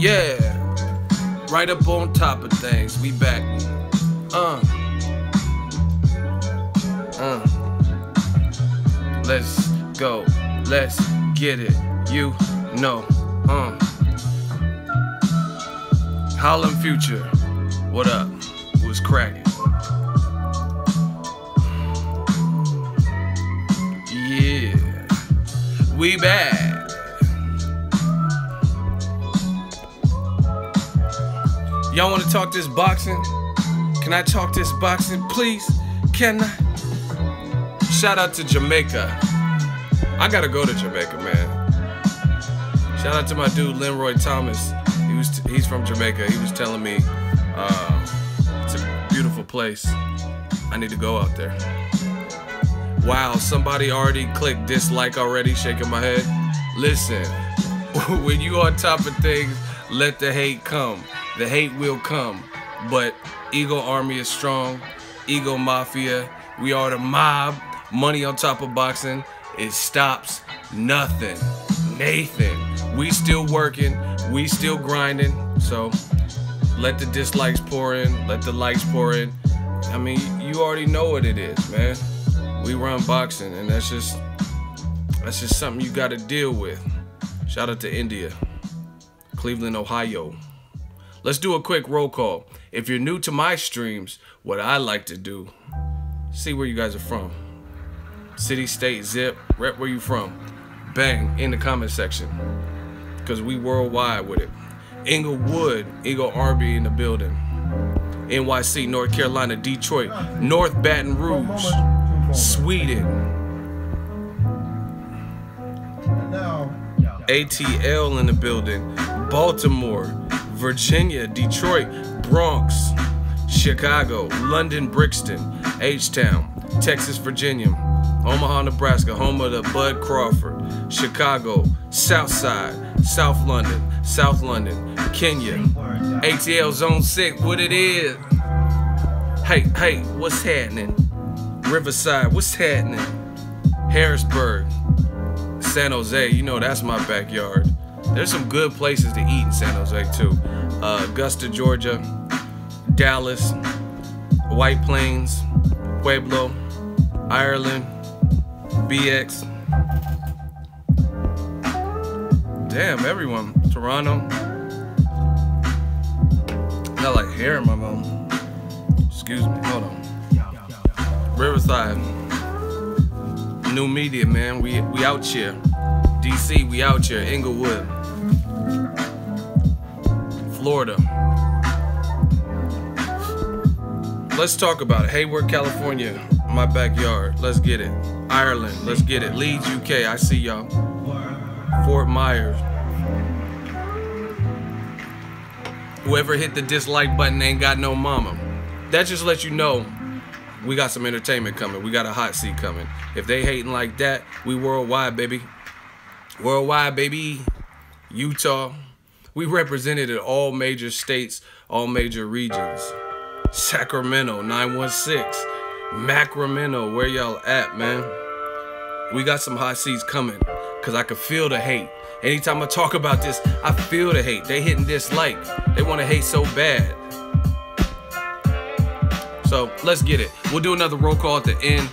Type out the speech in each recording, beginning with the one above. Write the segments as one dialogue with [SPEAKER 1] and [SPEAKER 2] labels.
[SPEAKER 1] Yeah, right up on top of things. We back. Let's go. Let's get it. You know. Harlem Future. What up? What's cracking? Yeah, we back. Y'all want to talk this boxing? Can I talk this boxing, please? Can I? Shout out to Jamaica. I gotta go to Jamaica, man. Shout out to my dude Leroy Thomas. He's from Jamaica. He was telling me it's a beautiful place. I need to go out there. Wow, somebody already clicked dislike already, shaking my head. Listen, when you on top of things, let the hate come. The hate will come, but Ego Army is strong. Ego Mafia, we are the mob. Money on top of boxing, it stops nothing. Nathan, we still working, we still grinding. So let the dislikes pour in, let the likes pour in. I mean, you already know what it is, man. We run boxing, and that's just something you got to deal with. Shout out to India, Cleveland, Ohio. Let's do a quick roll call. If you're new to my streams, what I like to do, see where you guys are from. City, state, zip, rep where you from. Bang, in the comment section. Because we worldwide with it. Inglewood, Eagle Arby in the building. NYC, North Carolina, Detroit, North Baton Rouge, Sweden. ATL in the building. Baltimore, Virginia, Detroit, Bronx, Chicago, London, Brixton, H-Town, Texas, Virginia, Omaha, Nebraska, home of the Bud Crawford, Chicago, Southside, South London, Kenya, ATL Zone 6, what it is? Hey, what's happening? Riverside, what's happening? Harrisburg, San Jose, you know that's my backyard. There's some good places to eat in San Jose too. Augusta, Georgia, Dallas, White Plains, Pueblo, Ireland, BX. Damn, everyone. Toronto. Got like hair in my mouth. Excuse me, hold on. Riverside. New media, man. We out here. DC, we out here. Inglewood. Florida. Let's talk about it. Hayward, California, my backyard. Let's get it. Ireland, let's get it. Leeds, UK, I see y'all. Fort Myers. Whoever hit the dislike button ain't got no mama. That just lets you know we got some entertainment coming. We got a hot seat coming. If they hating like that, we worldwide, baby. Worldwide, baby. Utah. We represented in all major states, all major regions. Sacramento, 916. Macramento, where y'all at, man? We got some hot seats coming, because I can feel the hate. Anytime I talk about this, I feel the hate. They hitting dislike. They want to hate so bad. So let's get it. We'll do another roll call at the end.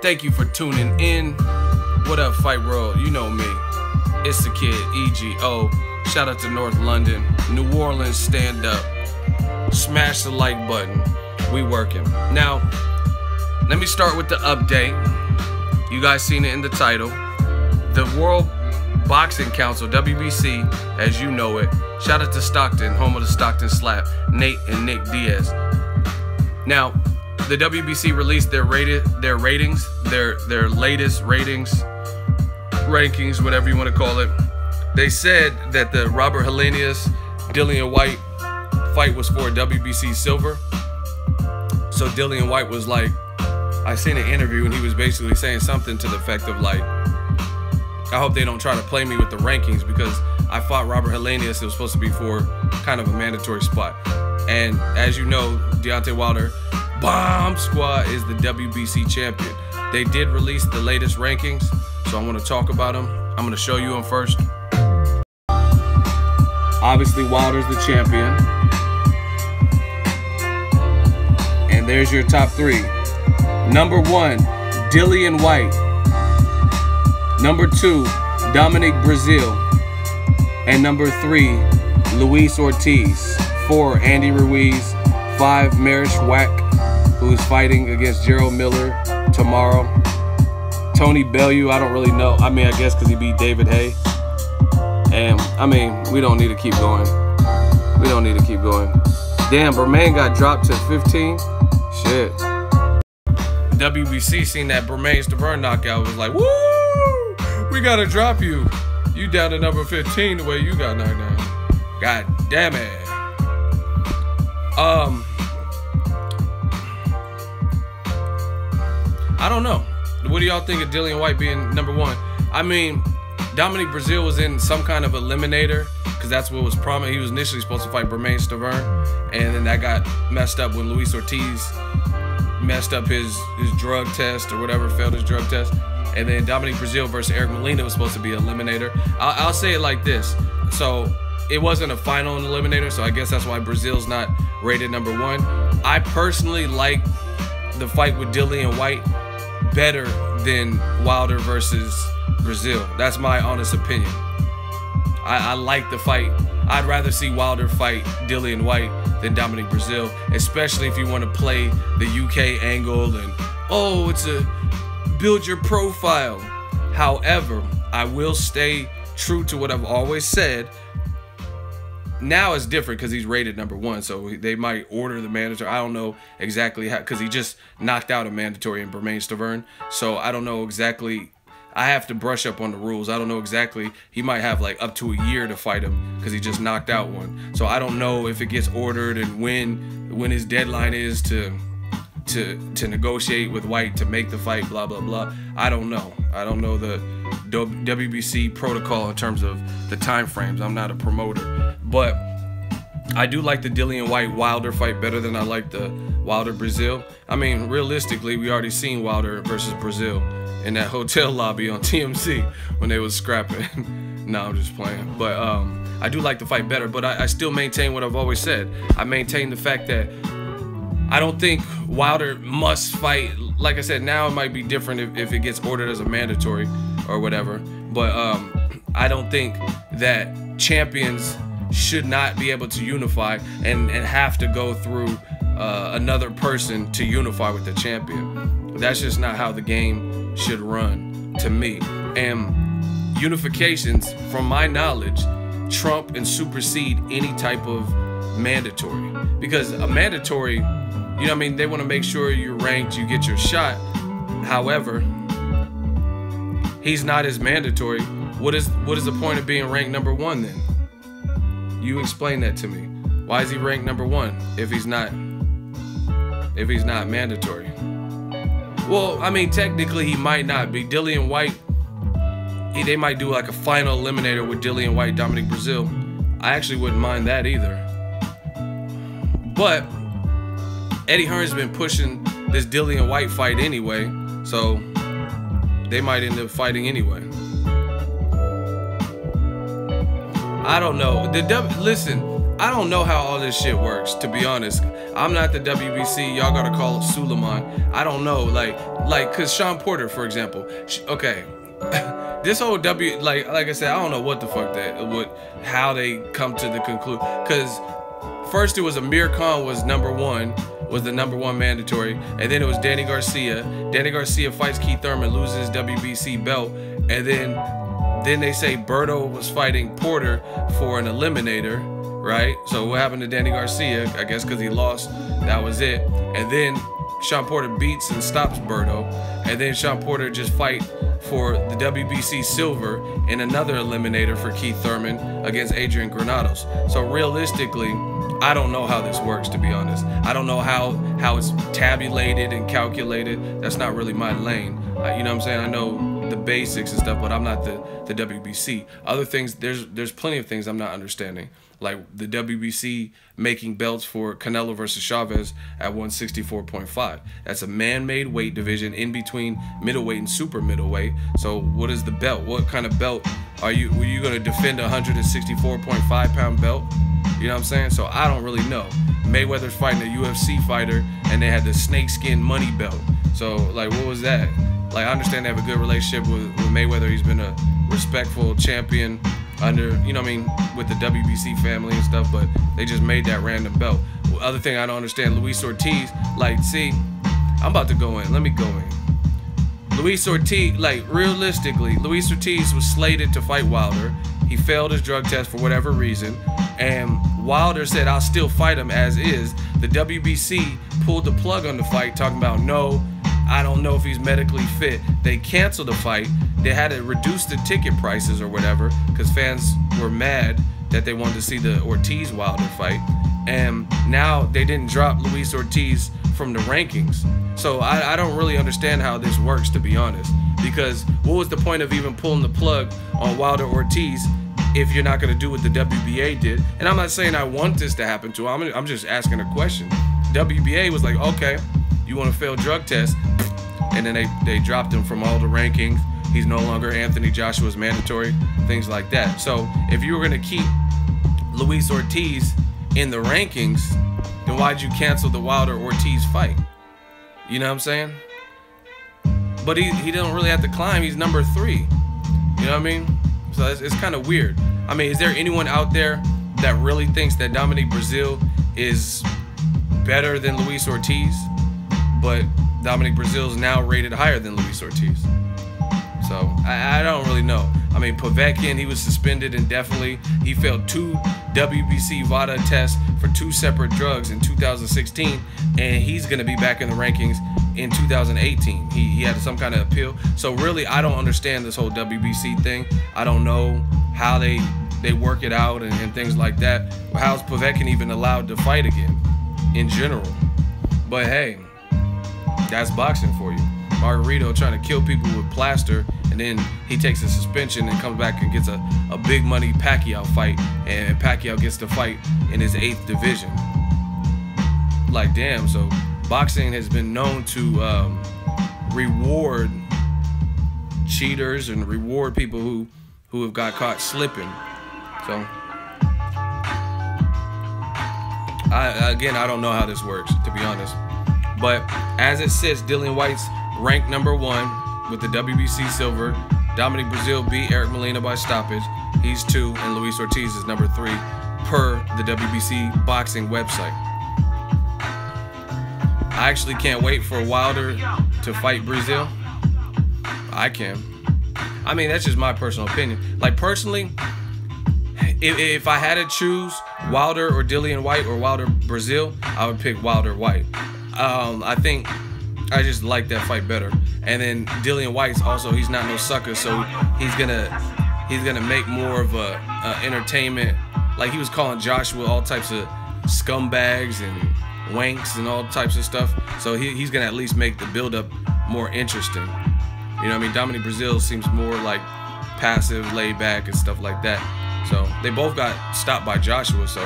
[SPEAKER 1] Thank you for tuning in. What up, Fight World? You know me. It's the kid, EGO. Shout out to North London. New Orleans, stand up. Smash the like button. We working. Now, let me start with the update. You guys seen it in the title. The World Boxing Council, WBC, as you know it. Shout out to Stockton, home of the Stockton Slap, Nate and Nick Diaz. Now, the WBC released their latest rankings, whatever you want to call it. They said that the Robert Helenius, Dillion Whyte fight was for WBC silver. So Dillion Whyte was like, I seen an interview and he was basically saying something to the effect of like, I hope they don't try to play me with the rankings because I fought Robert Helenius. It was supposed to be for kind of a mandatory spot. And as you know, Deontay Wilder, Bomb Squad, is the WBC champion. They did release the latest rankings, so I want to talk about them. I'm going to show you them first. Obviously, Wilder's the champion. And there's your top 3. Number 1, Dillion Whyte. Number 2, Dominic Breazeale. And number 3, Luis Ortiz. 4, Andy Ruiz. 5, Marish Wack, who's fighting against Gerald Miller tomorrow. Tony Bellew, I don't really know. I mean, I guess because he beat David Haye. And, I mean, we don't need to keep going. We don't need to keep going. Damn, Bermain got dropped to 15. Shit. WBC seen that Bermain-Stiverne knockout, was like, woo! We gotta drop you. You down to number 15 the way you got knocked down. God damn it. I don't know. What do y'all think of Dillion Whyte being number 1? I mean, Dominic Breazeale was in some kind of eliminator because that's what was promised. He was initially supposed to fight Bermain-Stiverne, and then that got messed up when Luis Ortiz messed up his drug test or whatever, failed his drug test. And then Dominic Breazeale versus Eric Molina was supposed to be an eliminator. I'll say it like this. So it wasn't a final eliminator, so I guess that's why Breazeale's not rated number 1. I personally like the fight with Dillion Whyte better than Wilder versus Breazeale. That's my honest opinion. I like the fight. I'd rather see Wilder fight Dillion Whyte than Dominic Breazeale, especially if you want to play the UK angle and, oh, it's a build your profile. However, I will stay true to what I've always said. Now it's different because he's rated number 1, so they might order the mandatory. I don't know exactly how, because he just knocked out a mandatory in Bermain-Stiverne, so I don't know exactly. I have to brush up on the rules. I don't know exactly. He might have like up to a year to fight him because he just knocked out one. So I don't know if it gets ordered and when his deadline is to negotiate with Whyte to make the fight, blah, blah, blah. I don't know. I don't know the WBC protocol in terms of the time frames. I'm not a promoter. But I do like the Dillion Whyte Wilder fight better than I like the Wilder Breazeale. I mean, realistically, we already seen Wilder versus Breazeale in that hotel lobby on TMC when they was scrapping. No, I'm just playing. But I do like the fight better, but I still maintain what I've always said. I maintain the fact that I don't think Wilder must fight. Like I said, now it might be different if it gets ordered as a mandatory or whatever. But I don't think that champions should not be able to unify and have to go through another person to unify with the champion. That's just not how the game should run to me. And unifications, from my knowledge, trump and supersede any type of mandatory. Because a mandatory, you know what I mean, they want to make sure you're ranked, you get your shot. However, he's not as mandatory. What is the point of being ranked number 1 then? You explain that to me. Why is he ranked number 1 if he's not mandatory? Well, I mean, technically he might not be. Dillion Whyte, they might do like a final eliminator with Dillion Whyte, Dominic Breazeale. I actually wouldn't mind that either. But Eddie Hearn's been pushing this Dillion Whyte fight anyway, so they might end up fighting anyway. I don't know. Listen, I don't know how all this shit works, to be honest. I'm not the WBC. Y'all gotta call Suleiman. I don't know, like, cause Sean Porter, for example. Okay, this whole like I said, I don't know what the fuck how they come to the conclusion. Cause first it was Amir Khan was number 1, was the number 1 mandatory, and then it was Danny Garcia. Danny Garcia fights Keith Thurman, loses his WBC belt, and then they say Berto was fighting Porter for an eliminator, right? So what happened to Danny Garcia? I guess because he lost, that was it. And then Sean Porter beats and stops Berto, and then Sean Porter just fight for the WBC silver in another eliminator for Keith Thurman against Adrian Granados. So realistically, I don't know how this works, to be honest. I don't know how it's tabulated and calculated. That's not really my lane. You know what I'm saying? I know the basics and stuff, but I'm not the WBC. Other things, there's plenty of things I'm not understanding. Like the WBC making belts for Canelo versus Chavez at 164.5. That's a man-made weight division in between middleweight and super middleweight. So what is the belt? What kind of belt were you going to defend a 164.5 pound belt? You know what I'm saying? So I don't really know. Mayweather's fighting a UFC fighter, and they had the snakeskin money belt. So like, what was that? Like, I understand they have a good relationship with Mayweather. He's been a respectful champion under, you know what I mean, with the WBC family and stuff, but they just made that random belt. Other thing I don't understand, Luis Ortiz, like, see, I'm about to go in. Let me go in. Luis Ortiz, like, realistically, Luis Ortiz was slated to fight Wilder. He failed his drug test for whatever reason, and Wilder said, I'll still fight him as is. The WBC pulled the plug on the fight, talking about, no, I don't know if he's medically fit. They canceled the fight. They had to reduce the ticket prices or whatever because fans were mad that they wanted to see the Ortiz-Wilder fight. And now they didn't drop Luis Ortiz from the rankings. So I don't really understand how this works, to be honest. Because what was the point of even pulling the plug on Wilder Ortiz if you're not going to do what the WBA did? And I'm not saying I want this to happen to him. I'm just asking a question. WBA was like, okay, you want to fail drug test, and then they dropped him from all the rankings. He's no longer Anthony Joshua's mandatory, things like that. So if you were going to keep Luis Ortiz in the rankings, then why'd you cancel the Wilder-Ortiz fight? You know what I'm saying? But he don't really have to climb. He's number 3. You know what I mean? So it's kind of weird. I mean, is there anyone out there that really thinks that Dominic Breazeale is better than Luis Ortiz? But Dominic Breazeale is now rated higher than Luis Ortiz. So I don't really know. I mean, Povetkin, he was suspended indefinitely. He failed 2 WBC VADA tests for 2 separate drugs in 2016, and he's going to be back in the rankings in 2018. He had some kind of appeal. So really, I don't understand this whole WBC thing. I don't know how they work it out and things like that. How's Povetkin even allowed to fight again in general? But hey, that's boxing for you. Margarito trying to kill people with plaster, and then he takes a suspension and comes back and gets a big money Pacquiao fight, and Pacquiao gets to fight in his 8th division. Like, damn. So boxing has been known to reward cheaters and reward people who have got caught slipping. So I don't know how this works, to be honest. But as it sits, Dillion Whyte's ranked number 1 with the WBC silver. Dominic Breazeale beat Eric Molina by stoppage. He's 2, and Luis Ortiz is number 3 per the WBC boxing website. I actually can't wait for Wilder to fight Breazeale. I can. I mean, that's just my personal opinion. Like, personally, if I had to choose Wilder or Dillion Whyte or Wilder Breazeale, I would pick Wilder Whyte. I think I just like that fight better. And then Dillion Whyte's also, he's not no sucker, so he's gonna make more of a entertainment. Like, he was calling Joshua all types of scumbags and wanks and all types of stuff. So he's gonna at least make the build-up more interesting. You know what I mean? Dominic Breazeale seems more like passive, laid back and stuff like that. So they both got stopped by Joshua, so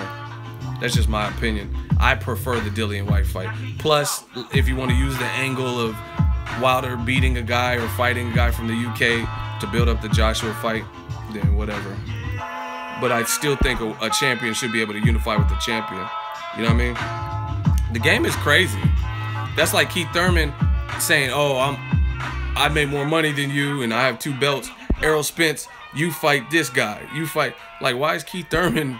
[SPEAKER 1] that's just my opinion. I prefer the Dillion Whyte fight. Plus, if you want to use the angle of Wilder beating a guy or fighting a guy from the UK to build up the Joshua fight, then whatever. But I still think a champion should be able to unify with the champion. You know what I mean? The game is crazy. That's like Keith Thurman saying, oh, I made more money than you and I have 2 belts. Errol Spence, you fight this guy. You fight. Like, why is Keith Thurman,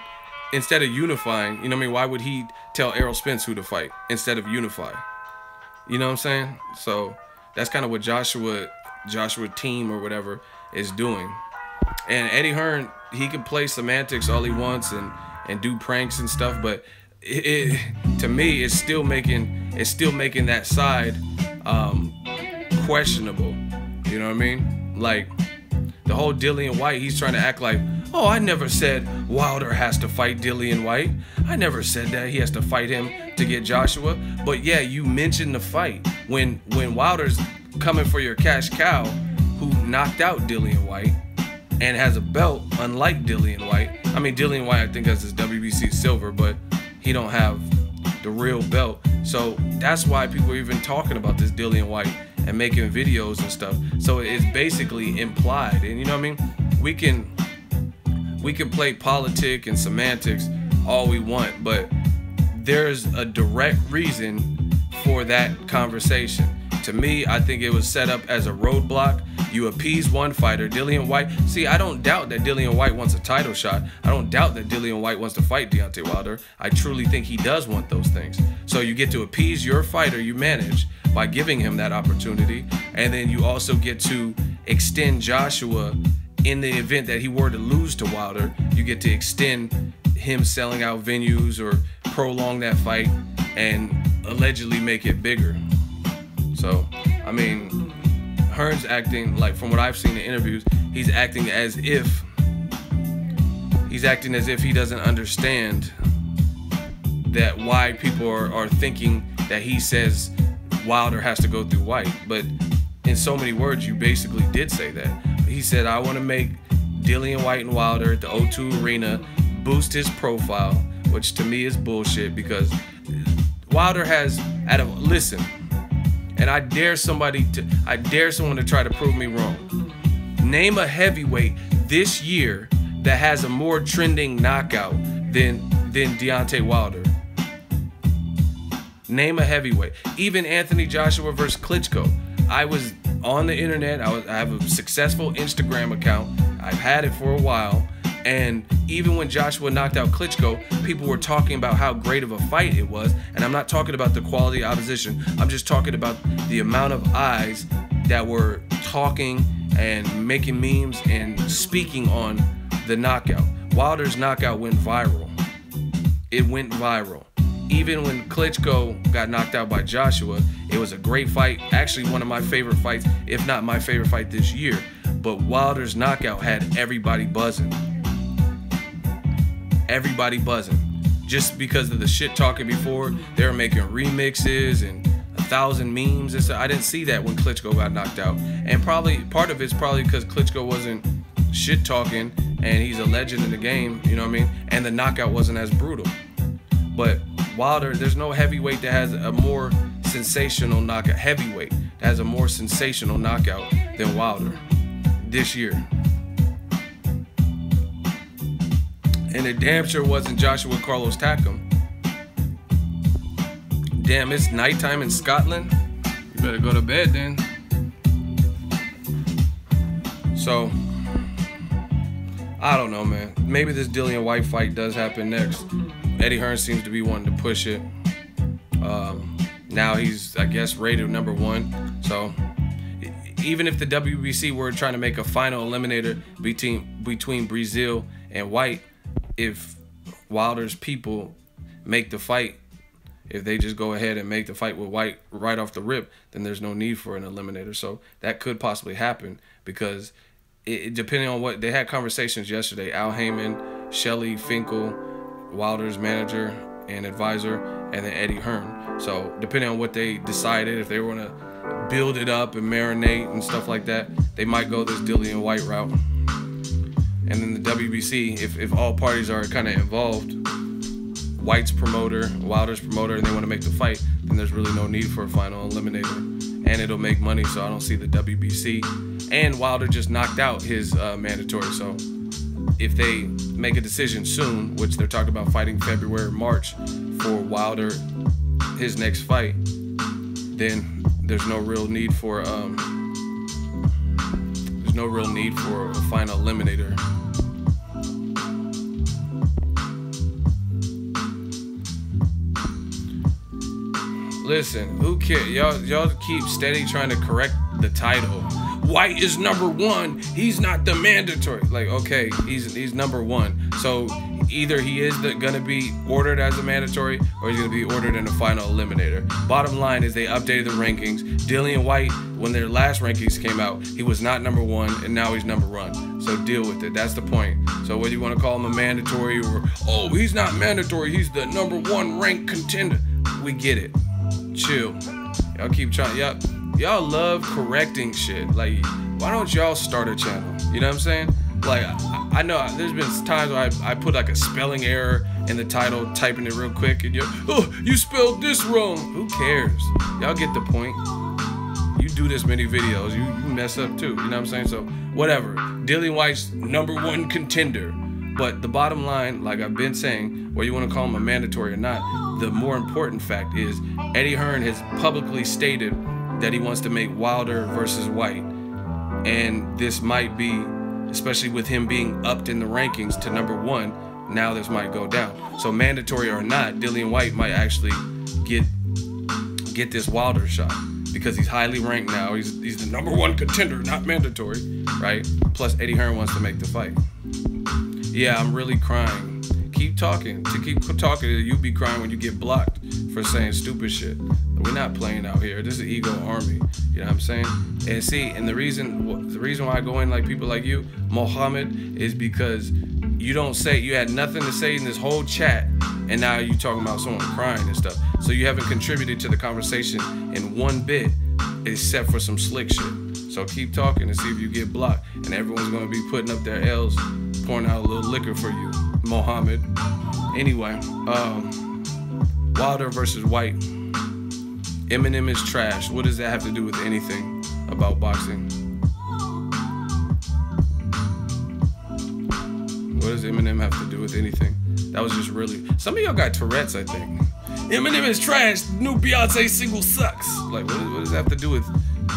[SPEAKER 1] instead of unifying, you know what I mean? Why would he tell Errol Spence who to fight instead of unify? You know what I'm saying? So that's kind of what Joshua team or whatever is doing. And Eddie Hearn, he can play semantics all he wants and do pranks and stuff, but to me, it's still making that side questionable. You know what I mean? Like, the whole Dillion Whyte, he's trying to act like, oh, I never said Wilder has to fight Dillion Whyte. I never said that he has to fight him to get Joshua. But yeah, you mentioned the fight when Wilder's coming for your cash cow, who knocked out Dillion Whyte and has a belt, unlike Dillion Whyte. I mean, Dillion Whyte, I think, has his WBC silver, but he don't have the real belt. So that's why people are even talking about this Dillion Whyte and making videos and stuff. So it's basically implied. And you know what I mean? We can play politics and semantics all we want, but there's a direct reason for that conversation. To me, I think it was set up as a roadblock. You appease one fighter, Dillion Whyte. See, I don't doubt that Dillion Whyte wants a title shot. I don't doubt that Dillion Whyte wants to fight Deontay Wilder. I truly think he does want those things. So you get to appease your fighter you manage by giving him that opportunity. And then you also get to extend Joshua in the event that he were to lose to Wilder. You get to extend him selling out venues or prolong that fight and allegedly make it bigger. So, I mean, Hearn's acting, like from what I've seen in interviews, he's acting as if he doesn't understand that why people are thinking that he says Wilder has to go through Whyte. But in so many words, you basically did say that. He said, I want to make Dillion Whyte and Wilder at the O2 Arena, boost his profile, which to me is bullshit, because Wilder has, listen, and I dare someone to try to prove me wrong. Name a heavyweight this year that has a more trending knockout than Deontay Wilder. Name a heavyweight. Even Anthony Joshua versus Klitschko. I was on the internet. I have a successful Instagram account. I've had it for a while. And even when Joshua knocked out Klitschko, people were talking about how great of a fight it was. And I'm not talking about the quality of opposition. I'm just talking about the amount of eyes that were talking and making memes and speaking on the knockout. Wilder's knockout went viral. It went viral. Even when Klitschko got knocked out by Joshua, it was a great fight. Actually, one of my favorite fights, if not my favorite fight this year. But Wilder's knockout had everybody buzzing. Everybody buzzing. Just because of the shit talking before, they were making remixes and 1,000 memes and stuff. I didn't see that when Klitschko got knocked out. And probably part of it's probably because Klitschko wasn't shit talking and he's a legend in the game, you know what I mean? And the knockout wasn't as brutal. But Wilder, there's no heavyweight that has a more sensational knockout. Heavyweight that has a more sensational knockout than Wilder this year. And it damn sure wasn't Joshua Carlos Takam. Damn, it's nighttime in Scotland. You better go to bed then. So, I don't know, man. Maybe this Dillion Whyte fight does happen next. Eddie Hearn seems to be wanting to push it. Now he's, I guess, rated #1. So, even if the WBC were trying to make a final eliminator between Brazil and Whyte, if Wilder's people make the fight, if they just go ahead and make the fight with Whyte right off the rip, then there's no need for an eliminator. So that could possibly happen because depending on what, they had conversations yesterday, Al Heyman, Shelley Finkel, Wilder's manager and advisor, and then Eddie Hearn. So depending on what they decided, if they were going to build it up and marinate and stuff like that, they might go this Dillion Whyte route. And then the WBC, if all parties are kind of involved, Whyte's promoter, Wilder's promoter, and they want to make the fight, then there's really no need for a final eliminator. And it'll make money, so I don't see the WBC. And Wilder just knocked out his mandatory, so if they make a decision soon, which they're talking about fighting February or March for Wilder, his next fight, then there's no real need for a final eliminator. Listen, who cares? Y'all keep steady trying to correct the title. Whyte is #1. He's not the mandatory. Like, okay, he's #1. So either he is gonna be ordered as a mandatory, or he's gonna be ordered in a final eliminator. Bottom line is they updated the rankings. Dillion Whyte, when their last rankings came out, he was not #1, and now he's #1. So deal with it. That's the point. So whether you want to call him a mandatory or, oh, he's not mandatory, he's the #1 ranked contender. We get it. Chill. Y'all keep trying. Y'all love correcting shit. Like, why don't y'all start a channel? You know what I'm saying? Like, I know there's been times where I put like a spelling error in the title, typing it real quick, and you spelled this wrong. Who cares? Y'all get the point. You do this many videos, you mess up too. You know what I'm saying? So whatever. Dillion Whyte's #1 contender. But the bottom line, like I've been saying, whether you want to call him a mandatory or not, the more important fact is Eddie Hearn has publicly stated that he wants to make Wilder versus Whyte. And this might be, especially with him being upped in the rankings to #1, now this might go down. So mandatory or not, Dillion Whyte might actually get this Wilder shot because he's highly ranked now. He's the #1 contender, not mandatory, right? Plus Eddie Hearn wants to make the fight. Yeah, I'm really crying. Keep talking. To keep talking, you be crying when you get blocked for saying stupid shit. We're not playing out here. This is an ego army. You know what I'm saying? And see, and the reason why I go in like people like you, Mohammed, is because you don't say, you had nothing to say in this whole chat, and now you talking about someone crying and stuff. So you haven't contributed to the conversation in one bit, except for some slick shit. So keep talking and see if you get blocked, and everyone's gonna be putting up their L's, pouring out a little liquor for you, Mohammed. Anyway, Wilder versus Whyte. Eminem is trash. What does that have to do with anything about boxing? What does Eminem have to do with anything? That was just really... Some of y'all got Tourette's, I think. Eminem is trash. New Beyonce single sucks. Like, what does that have to do with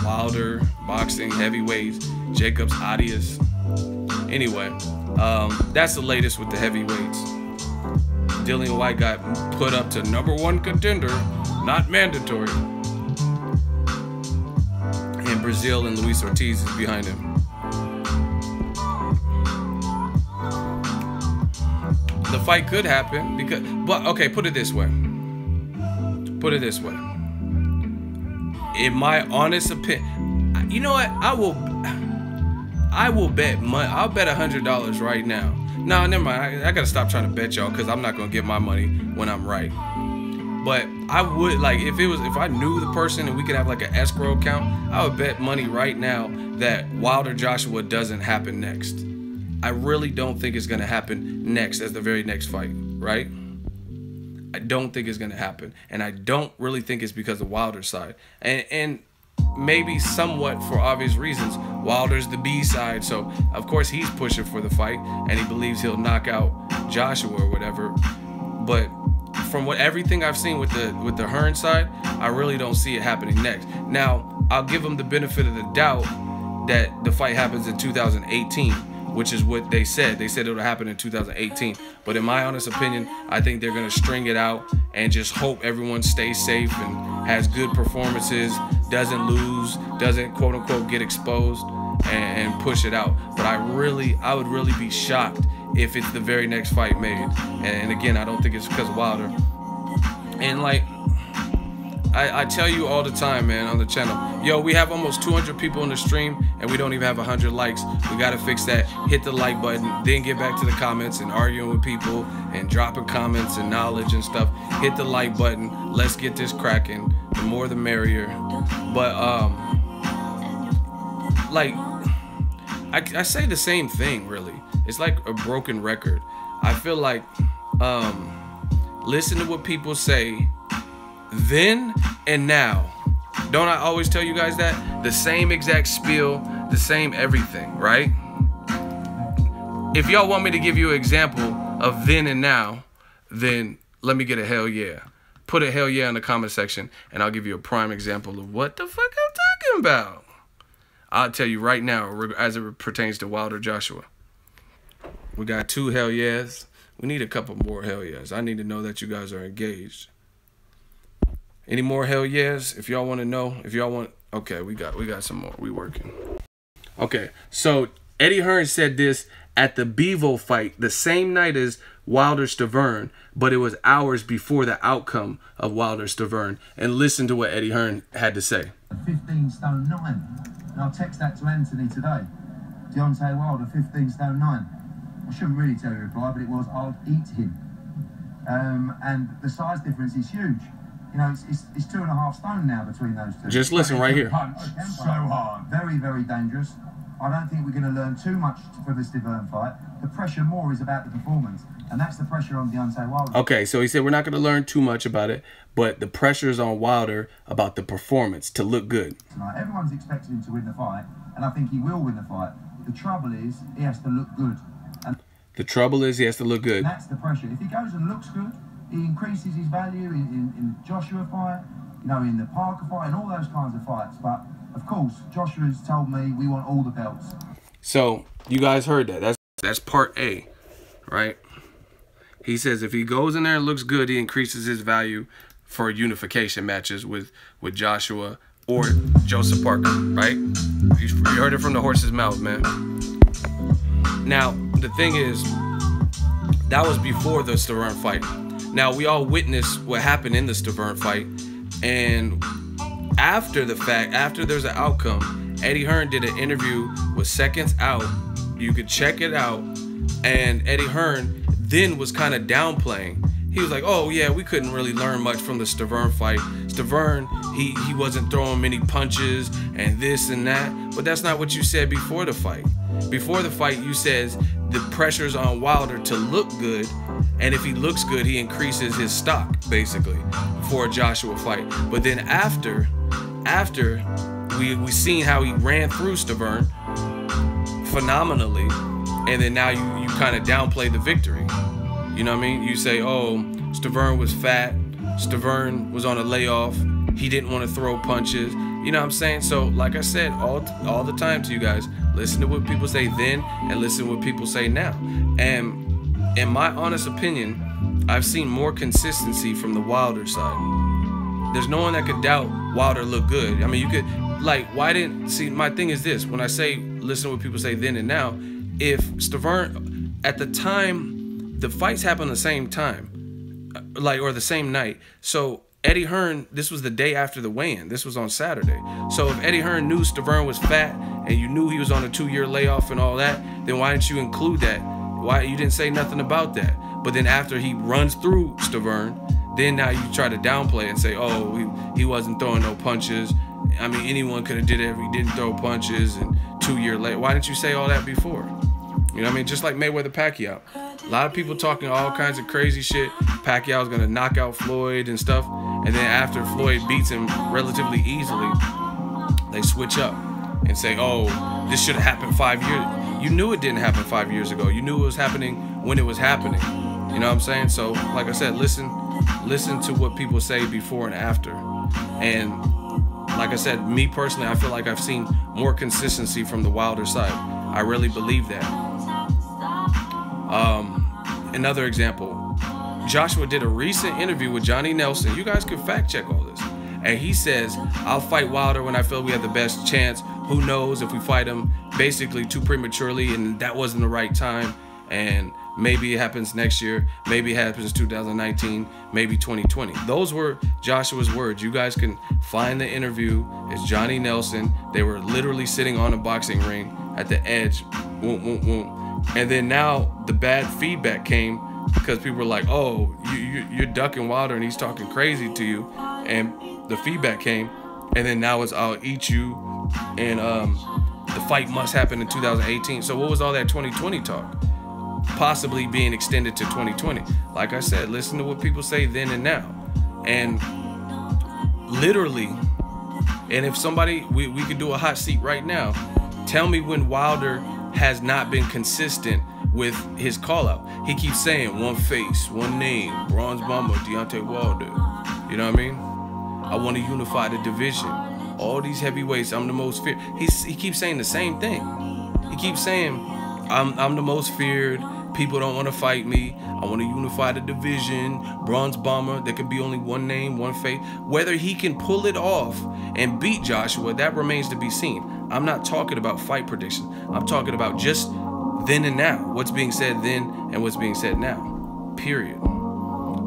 [SPEAKER 1] Wilder, boxing, heavyweights, Jacobs, Adias? Anyway, that's the latest with the heavyweights. Dillion Whyte got put up to #1 contender, not mandatory. And Brazil and Luis Ortiz is behind him. The fight could happen because, but okay, put it this way. Put it this way. In my honest opinion, you know what? I will bet money. I'll bet $100 right now. No, never mind. I gotta stop trying to bet y'all because I'm not gonna get my money when I'm right. But I would, like, if I knew the person and we could have like an escrow account, I would bet money right now that Wilder Joshua doesn't happen next. I really don't think it's gonna happen next as the very next fight, right? I don't think it's gonna happen, and I don't really think it's because of Wilder's side, and maybe somewhat for obvious reasons. Wilder's the B side, so of course he's pushing for the fight, and he believes he'll knock out Joshua or whatever. But from everything I've seen with the Hearn side, I really don't see it happening next. Now, I'll give him the benefit of the doubt that the fight happens in 2018, which is what they said. They said it'll happen in 2018. But in my honest opinion, I think they're gonna string it out and just hope everyone stays safe and has good performances, doesn't lose, doesn't quote unquote get exposed, and push it out. But I would really be shocked if it's the very next fight made. And again, I don't think it's because of Wilder. And like, I tell you all the time, man, on the channel, yo, we have almost 200 people in the stream and we don't even have 100 likes. We gotta fix that. Hit the like button, then get back to the comments and arguing with people and dropping comments and knowledge and stuff. Hit the like button. Let's get this cracking. The more the merrier. But like, I say the same thing, really. It's like a broken record. I feel like listen to what people say then and now. Don't I always tell you guys that? The same exact spiel, the same everything, right? If y'all want me to give you an example of then and now, then let me get a hell yeah. Put a hell yeah in the comment section and I'll give you a prime example of what the fuck I'm talking about. I'll tell you right now as it pertains to Wilder Joshua. We got 2 hell yeahs. We need a couple more hell yeahs. I need to know that you guys are engaged. Any more hell yeahs? If y'all want to know, if y'all want, okay, we got some more. We working. Okay, so Eddie Hearn said this at the Bevo fight the same night as Wilder Stavern, but it was hours before the outcome of Wilder Stavern. And listen to what Eddie Hearn had to say.
[SPEAKER 2] 15 stone 9. And I'll text that to Anthony today. Deontay Wilder, 15 stone 9. I shouldn't really tell you the reply, but it was, I'll eat him. And the size difference is huge. You know, it's 2.5 stone now between those two.
[SPEAKER 1] Just listen right here.
[SPEAKER 2] So hard. Very, very dangerous. I don't think we're going to learn too much for the Stiverne fight. The pressure more is about the performance, and that's the pressure on Deontay Wilder.
[SPEAKER 1] Okay, so he said we're not going to learn too much about it, but the pressure is on Wilder about the performance to look good.
[SPEAKER 2] Tonight, everyone's expecting him to win the fight, and I think he will win the fight. The trouble is, he has to look good. And
[SPEAKER 1] the trouble is, he has to look good.
[SPEAKER 2] That's the pressure. If he goes and looks good, he increases his value in Joshua fight, you know, in the Parker fight, and all those kinds of fights. But of course, Joshua's told me we want all the belts.
[SPEAKER 1] So you guys heard that. That's part A, right? He says if he goes in there and looks good, he increases his value for unification matches with Joshua or Joseph Parker, right? You heard it from the horse's mouth, man. Now, the thing is, that was before the Stiverne fight. Now, we all witnessed what happened in the Stiverne fight, and after the fact, after there's an outcome, Eddie Hearn did an interview with Seconds Out. You could check it out. And Eddie Hearn then was kind of downplaying. He was like, oh yeah, we couldn't really learn much from the Stiverne fight. Stiverne, he wasn't throwing many punches and this and that. But that's not what you said before the fight. Before the fight, you said the pressure's on Wilder to look good. And if he looks good, he increases his stock, basically, for a Joshua fight. But then after we seen how he ran through Stiverne phenomenally, and then now you kind of downplay the victory. You know what I mean? You say, oh, Stiverne was fat, Stiverne was on a layoff, he didn't want to throw punches. You know what I'm saying? So like I said, all the time to you guys, listen to what people say then and listen to what people say now. And in my honest opinion, I've seen more consistency from the Wilder side. There's no one that could doubt Wilder looked good. I mean, you could, like, why didn't, see, my thing is this, when I say listen to what people say then and now, if Stiverne, at the time, the fights happened the same time, like, or the same night. So Eddie Hearn, this was the day after the weigh-in. This was on Saturday. So if Eddie Hearn knew Stiverne was fat and you knew he was on a 2-year layoff and all that, then why didn't you include that? Why you didn't say nothing about that? But then after he runs through Stiverne, then now you try to downplay and say, oh, he wasn't throwing no punches. I mean, anyone could have did it if he didn't throw punches and 2 years later. Why didn't you say all that before? You know what I mean? Just like Mayweather-Pacquiao. A lot of people talking all kinds of crazy shit. Pacquiao's gonna knock out Floyd and stuff. And then after Floyd beats him relatively easily, they switch up and say, oh, this should have happened 5 years. You knew it didn't happen 5 years ago. You knew it was happening when it was happening. You know what I'm saying? So, like I said, listen to what people say before and after. And like I said, me personally, I feel like I've seen more consistency from the Wilder side. I really believe that. Another example, Joshua did a recent interview with Johnny Nelson. You guys could fact check all this. And he says, I'll fight Wilder when I feel we have the best chance. Who knows if we fight him basically too prematurely and that wasn't the right time. And maybe it happens next year. Maybe it happens 2019, maybe 2020. Those were Joshua's words. You guys can find the interview. It's Johnny Nelson. They were literally sitting on a boxing ring at the edge. Woom, woom, woom. And then now the bad feedback came because people were like, oh, you're ducking Wilder and he's talking crazy to you. And the feedback came. And then now it's, I'll eat you. And the fight must happen in 2018. So what was all that 2020 talk? Possibly being extended to 2020. Like I said, listen to what people say then and now. And literally, and if somebody, we could do a hot seat right now. Tell me when Wilder has not been consistent with his call out. He keeps saying one face, one name, Bronze Bomber, Deontay Wilder. You know what I mean? I want to unify the division. All these heavyweights, I'm the most feared. He keeps saying the same thing. He keeps saying, I'm the most feared. People don't want to fight me. I want to unify the division. Bronze Bomber, there could be only one name, one face. Whether he can pull it off and beat Joshua, that remains to be seen. I'm not talking about fight predictions. I'm talking about just then and now. What's being said then and what's being said now. Period.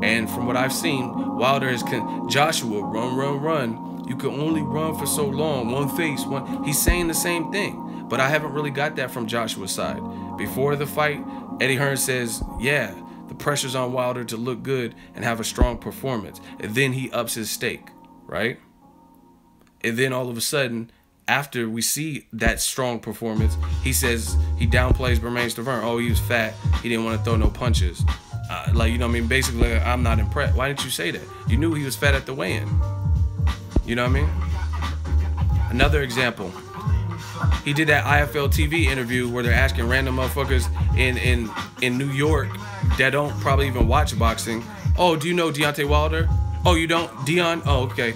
[SPEAKER 1] And from what I've seen, Wilder is Joshua, run. You can only run for so long. One face, one. He's saying the same thing. But I haven't really got that from Joshua's side. Before the fight, Eddie Hearn says, yeah, the pressure's on Wilder to look good and have a strong performance. And then he ups his stake, right? And then all of a sudden, after we see that strong performance, he says he downplays Bermane Stiverne. Oh, he was fat. He didn't want to throw no punches. Like, you know what I mean? Basically, I'm not impressed. Why didn't you say that? You knew he was fat at the weigh-in. You know what I mean? Another example. He did that IFL TV interview where they're asking random motherfuckers in New York that don't probably even watch boxing. Oh, do you know Deontay Wilder? Oh, you don't? Dion? Oh, okay.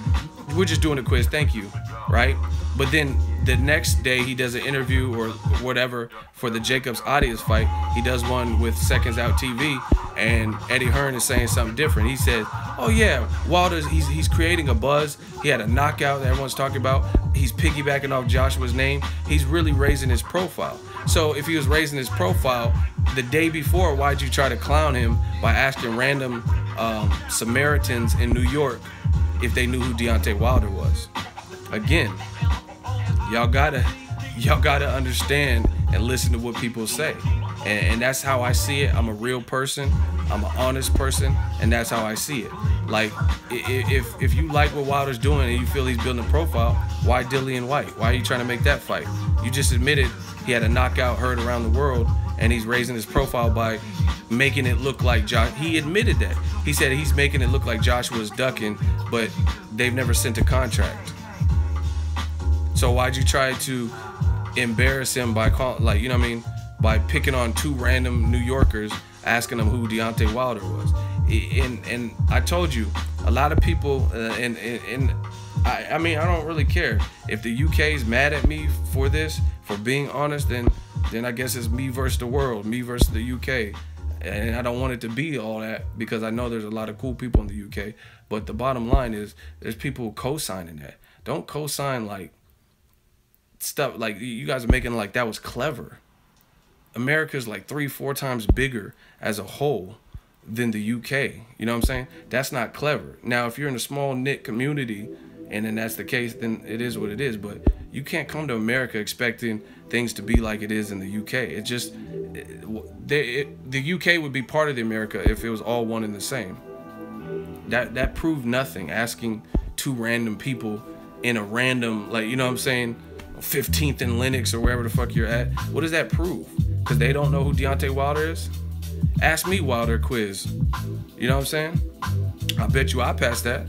[SPEAKER 1] We're just doing a quiz. Thank you. Right? But then the next day he does an interview or whatever for the Jacobs Audience fight. He does one with Seconds Out TV, and Eddie Hearn is saying something different. He said, oh yeah, Wilder's, he's creating a buzz. He had a knockout that everyone's talking about. He's piggybacking off Joshua's name. He's really raising his profile. So if he was raising his profile the day before, why'd you try to clown him by asking random Samaritans in New York if they knew who Deontay Wilder was? Again, y'all gotta understand and listen to what people say, and that's how I see it. I'm a real person, I'm an honest person, and that's how I see it. Like, if you like what Wilder's doing and you feel he's building a profile, why Dillion Whyte? Why are you trying to make that fight? You just admitted he had a knockout heard around the world, and he's raising his profile by making it look like Josh. He admitted that. He said he's making it look like Joshua's ducking, but they've never sent a contract. So why'd you try to embarrass him by calling, like, you know what I mean, by picking on two random New Yorkers, asking them who Deontay Wilder was? And I told you, a lot of people, I mean, I don't really care. If the UK is mad at me for this, for being honest, then I guess it's me versus the world, me versus the UK. And I don't want it to be all that, because I know there's a lot of cool people in the UK. But the bottom line is, there's people co-signing that. Don't co-sign like stuff like you guys are making like that was clever. America's like 3-4 times bigger as a whole than the UK. You know what I'm saying? That's not clever. Now, if you're in a small knit community and then that's the case, then it is what it is. But you can't come to America expecting things to be like it is in the UK. It just, the UK would be part of the America if it was all one and the same. That proved nothing. Asking two random people in a random, like, you know what I'm saying, 15th in Linux or wherever the fuck you're at. What does that prove? Because they don't know who Deontay Wilder is? Ask me Wilder quiz. You know what I'm saying? I bet you I passed that.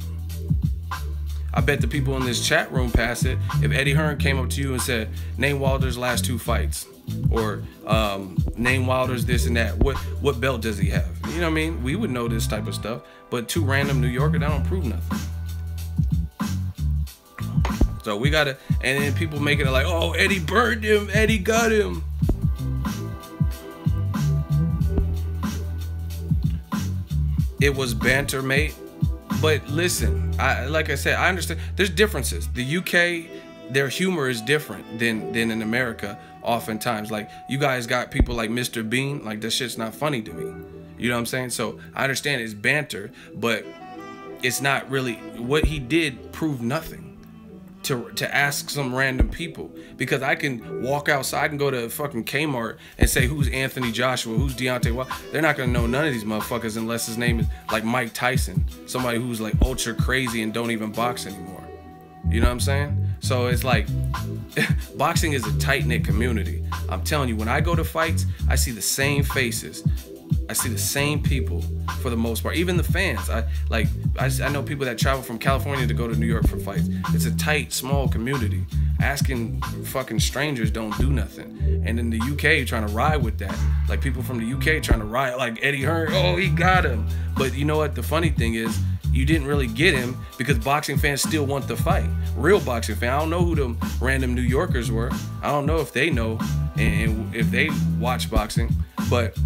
[SPEAKER 1] I bet the people in this chat room pass it. If Eddie Hearn came up to you and said, name Wilder's last 2 fights, or name Wilder's this and that, what belt does he have? You know what I mean? We would know this type of stuff. But two random New Yorkers, that don't prove nothing. So we gotta, and then people making it like, oh, Eddie burned him, Eddie got him. It was banter, mate. But listen, like I said, I understand. There's differences. The UK, their humor is different than in America. Oftentimes, like, you guys got people like Mr. Bean. Like, that shit's not funny to me. You know what I'm saying? So I understand it's banter, but it's not really. What he did proved nothing. To ask some random people, because I can walk outside and go to fucking Kmart and say, who's Anthony Joshua, who's Deontay Wilder? They're not gonna know none of these motherfuckers unless his name is like Mike Tyson, somebody who's like ultra crazy and don't even box anymore. You know what I'm saying? So it's like, boxing is a tight-knit community. I'm telling you, when I go to fights, I see the same faces. I see the same people for the most part. Even the fans. I know people that travel from California to go to New York for fights. It's a tight, small community. Asking fucking strangers don't do nothing. And in the UK, trying to ride with that. Like, people from the UK trying to ride like Eddie Hearn. Oh, he got him. But you know what? The funny thing is, you didn't really get him because boxing fans still want the fight. Real boxing fans. I don't know who them random New Yorkers were. I don't know if they know and if they watch boxing. But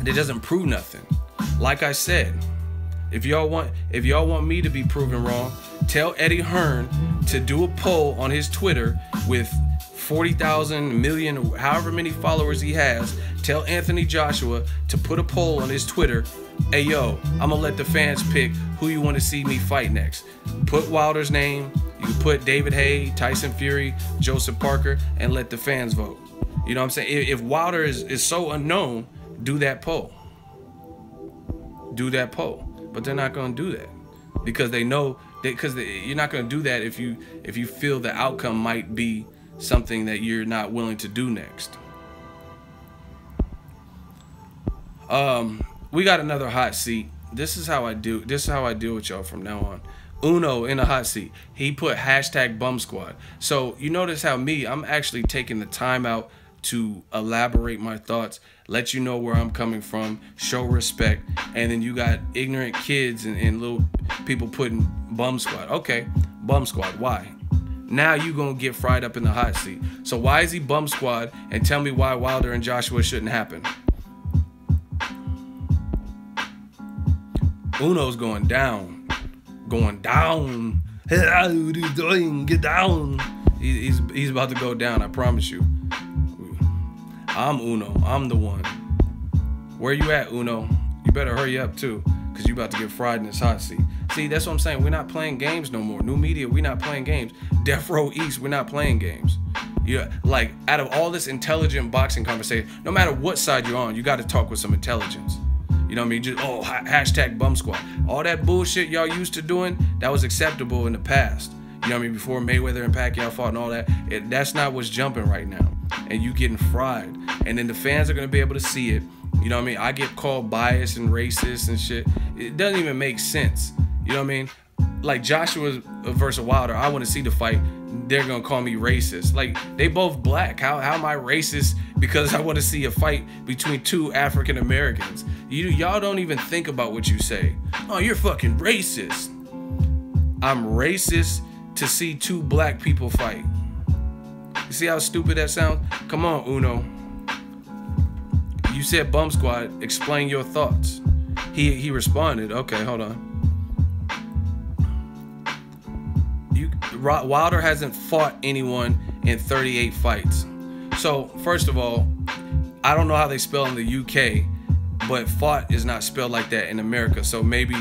[SPEAKER 1] it doesn't prove nothing. Like I said, if y'all want me to be proven wrong, tell Eddie Hearn to do a poll on his Twitter with 40,000 million, however many followers he has. Tell Anthony Joshua to put a poll on his Twitter. Hey yo, I'm gonna let the fans pick who you want to see me fight next. Put Wilder's name. You can put David Haye, Tyson Fury, Joseph Parker, and let the fans vote. You know what I'm saying? If Wilder is so unknown, do that poll. Do that poll. But they're not going to do that. because they know that you're not going to do that if you feel the outcome might be something that you're not willing to do next. We got another hot seat. This is how I deal with y'all from now on. Uno in a hot seat. He put hashtag bum squad. So you notice how I'm actually taking the time out to elaborate my thoughts, let you know where I'm coming from, show respect, and then you got ignorant kids and little people putting bum squad. Okay, bum squad. Why? Now you gonna get fried up in the hot seat. So why is he bum squad? And tell me why Wilder and Joshua shouldn't happen. Uno's going down. Going down. Hey, what are you doing? Get down. He's about to go down, I promise you. I'm Uno. I'm the one. Where you at, Uno? You better hurry up too, because you about to get fried in this hot seat. See, that's what I'm saying. We're not playing games no more. New media, we're not playing games. Death Row East, we're not playing games. Yeah, like, out of all this intelligent boxing conversation, no matter what side you're on, you got to talk with some intelligence. You know what I mean? Just, hashtag bum squad. All that bullshit y'all used to doing, that was acceptable in the past. You know what I mean? Before Mayweather and Pacquiao fought and all that. That's not what's jumping right now. And you getting fried. And then the fans are going to be able to see it. You know what I mean? I get called biased and racist and shit. It doesn't even make sense. You know what I mean? Like Joshua versus Wilder, I want to see the fight. They're going to call me racist. Like, they both black. How am I racist because I want to see a fight between two African Americans? Y'all don't even think about what you say. Oh, you're fucking racist. I'm racist to see two black people fight. You see how stupid that sounds? Come on, Uno. You said bum squad. Explain your thoughts. He responded. Okay, hold on. Wilder hasn't fought anyone in 38 fights. So, first of all, I don't know how they spell in the UK, but fought is not spelled like that in America. So maybe,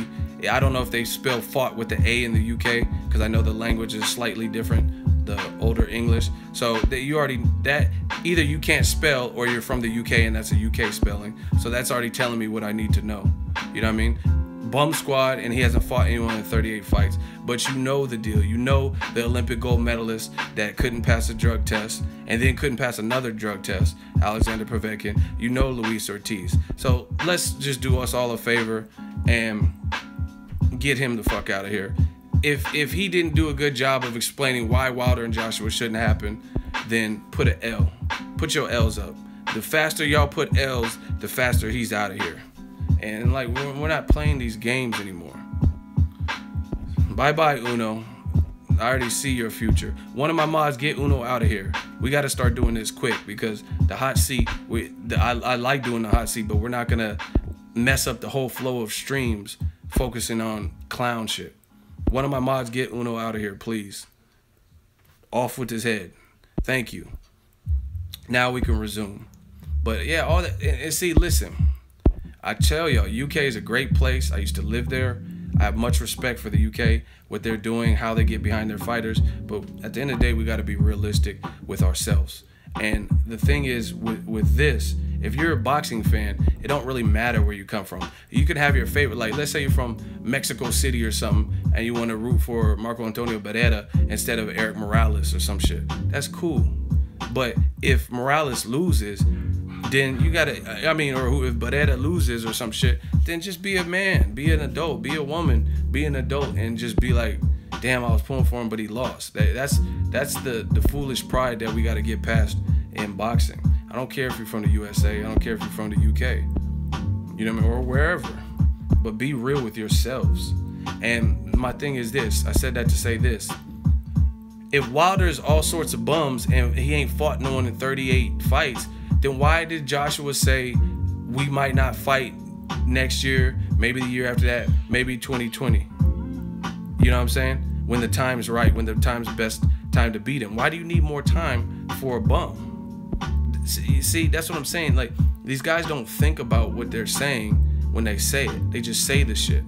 [SPEAKER 1] I don't know if they spell fought with the A in the UK, because I know the language is slightly different, the older English. So either you can't spell or you're from the UK and that's a UK spelling. So that's already telling me what I need to know. You know what I mean? Bum squad, and he hasn't fought anyone in 38 fights. But you know the deal. You know the Olympic gold medalist that couldn't pass a drug test and then couldn't pass another drug test, Alexander Povetkin. You know Luis Ortiz. So let's just do us all a favor and get him the fuck out of here. If he didn't do a good job of explaining why Wilder and Joshua shouldn't happen, then put an L. Put your L's up. The faster y'all put L's, the faster he's out of here. And like, we're not playing these games anymore. Bye-bye, Uno. I already see your future. One of my mods, get Uno out of here. We got to start doing this quick, because the hot seat, I like doing the hot seat, but we're not going to mess up the whole flow of streams focusing on clown shit. One of my mods, get Uno out of here, please. Off with his head. Thank you. Now we can resume. But yeah, all that, and see, listen. I tell y'all, UK is a great place. I used to live there. I have much respect for the UK, what they're doing, how they get behind their fighters. But at the end of the day, we got to be realistic with ourselves. And the thing is, with this, if you're a boxing fan, it don't really matter where you come from. You could have your favorite, like, let's say you're from Mexico City or something, and you want to root for Marco Antonio Barrera instead of Eric Morales or some shit. That's cool. But if Morales loses, then you gotta, or if Barrera loses or some shit, then just be a man, be an adult, be a woman, be an adult, and just be like, damn, I was pulling for him, but he lost. That's the foolish pride that we gotta get past in boxing. I don't care if you're from the USA, I don't care if you're from the UK, you know what I mean, or wherever, but be real with yourselves. And my thing is this, I said that to say this. If Wilder's all sorts of bums and he ain't fought no one in 38 fights, then why did Joshua say we might not fight next year, maybe the year after that, maybe 2020? You know what I'm saying? When the time's right, when the time's best time to beat him. Why do you need more time for a bum? See, that's what I'm saying. Like, these guys don't think about what they're saying when they say it. They just say the shit.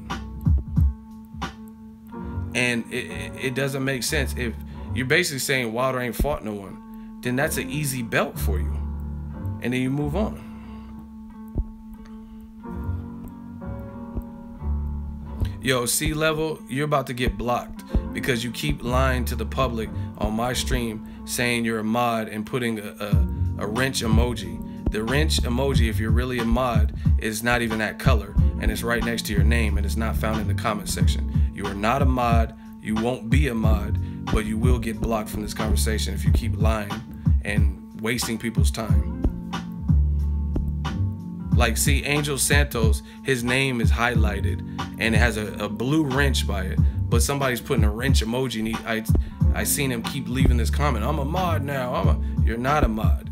[SPEAKER 1] And it doesn't make sense. If you're basically saying Wilder ain't fought no one, then that's an easy belt for you. And then you move on. Yo, C-Level, you're about to get blocked because you keep lying to the public on my stream saying you're a mod and putting a wrench emoji. The wrench emoji, if you're really a mod, is not even that color, and it's right next to your name, and it's not found in the comment section. You are not a mod, you won't be a mod, but you will get blocked from this conversation if you keep lying and wasting people's time. Like, see, Angel Santos, his name is highlighted and it has a blue wrench by it, but somebody's putting a wrench emoji, and I seen him keep leaving this comment. I'm a mod now. You're not a mod.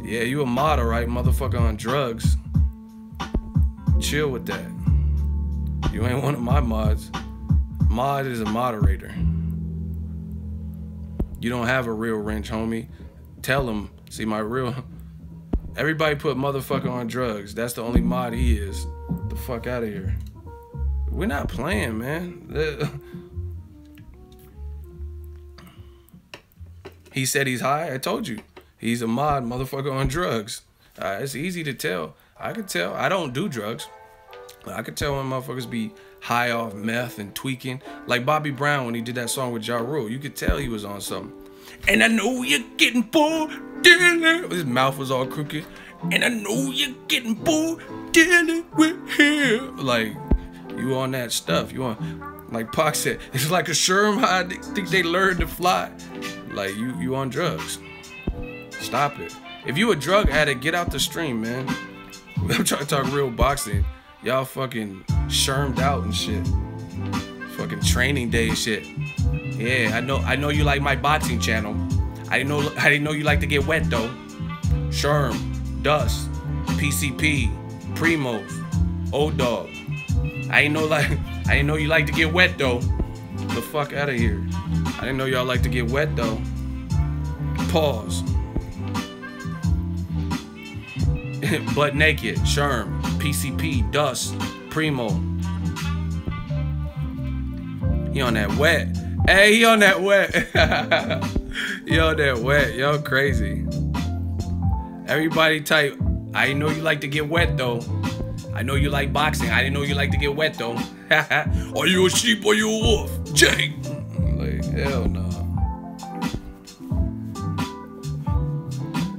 [SPEAKER 1] Yeah, you a mod, alright, motherfucker, on drugs. Chill with that. You ain't one of my mods. Mod is a moderator. You don't have a real wrench, homie. Tell him. See, my real... Everybody put motherfucker on drugs. That's the only mod he is. Get the fuck out of here. We're not playing, man. He said he's high. I told you. He's a mod motherfucker on drugs. It's easy to tell. I can tell. I don't do drugs. I can tell when motherfuckers be high off meth and tweaking. Like Bobby Brown when he did that song with Ja Rule. You could tell he was on something. And I know you're getting bored, Dillion. His mouth was all crooked. And I know you're getting bored, Dillion, with him. Like, you on that stuff. You on, like Pac said, it's like a Sherm high. They think they learned to fly. Like, you on drugs. Stop it. If you a drug addict, get out the stream, man. I'm trying to talk real boxing. Y'all fucking shermed out and shit. Fucking training day shit. Yeah, I know you like my boxing channel. I didn't know you like to get wet though. Sherm, Dust, PCP, Primos, Old Dog. I didn't know you like to get wet though. The fuck out of here. I didn't know y'all like to get wet though. Pause. Butt naked, Sherm, PCP, Dust, Primo. He on that wet. Hey, he on that wet. He on that wet. Y'all crazy. Everybody type, I didn't know you like to get wet though. I know you like boxing. I didn't know you like to get wet though. Are you a sheep or you a wolf? Jake. Like, hell no.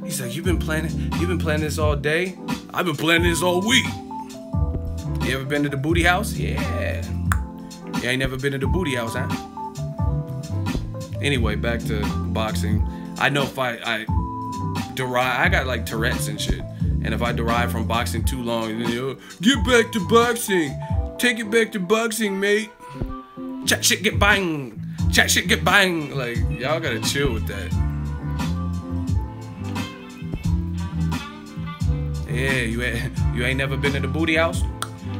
[SPEAKER 1] He's like, you've been planning this all day? I've been planning this all week. You ever been to the booty house? Yeah. You ain't never been to the booty house, huh? Anyway, back to boxing. I know if I derive, I got like Tourette's and shit. And if I derive from boxing too long, then you get back to boxing. Take it back to boxing, mate. Chat shit get bang. Chat shit get bang. Like, y'all gotta chill with that. Yeah, you ain't never been to the booty house?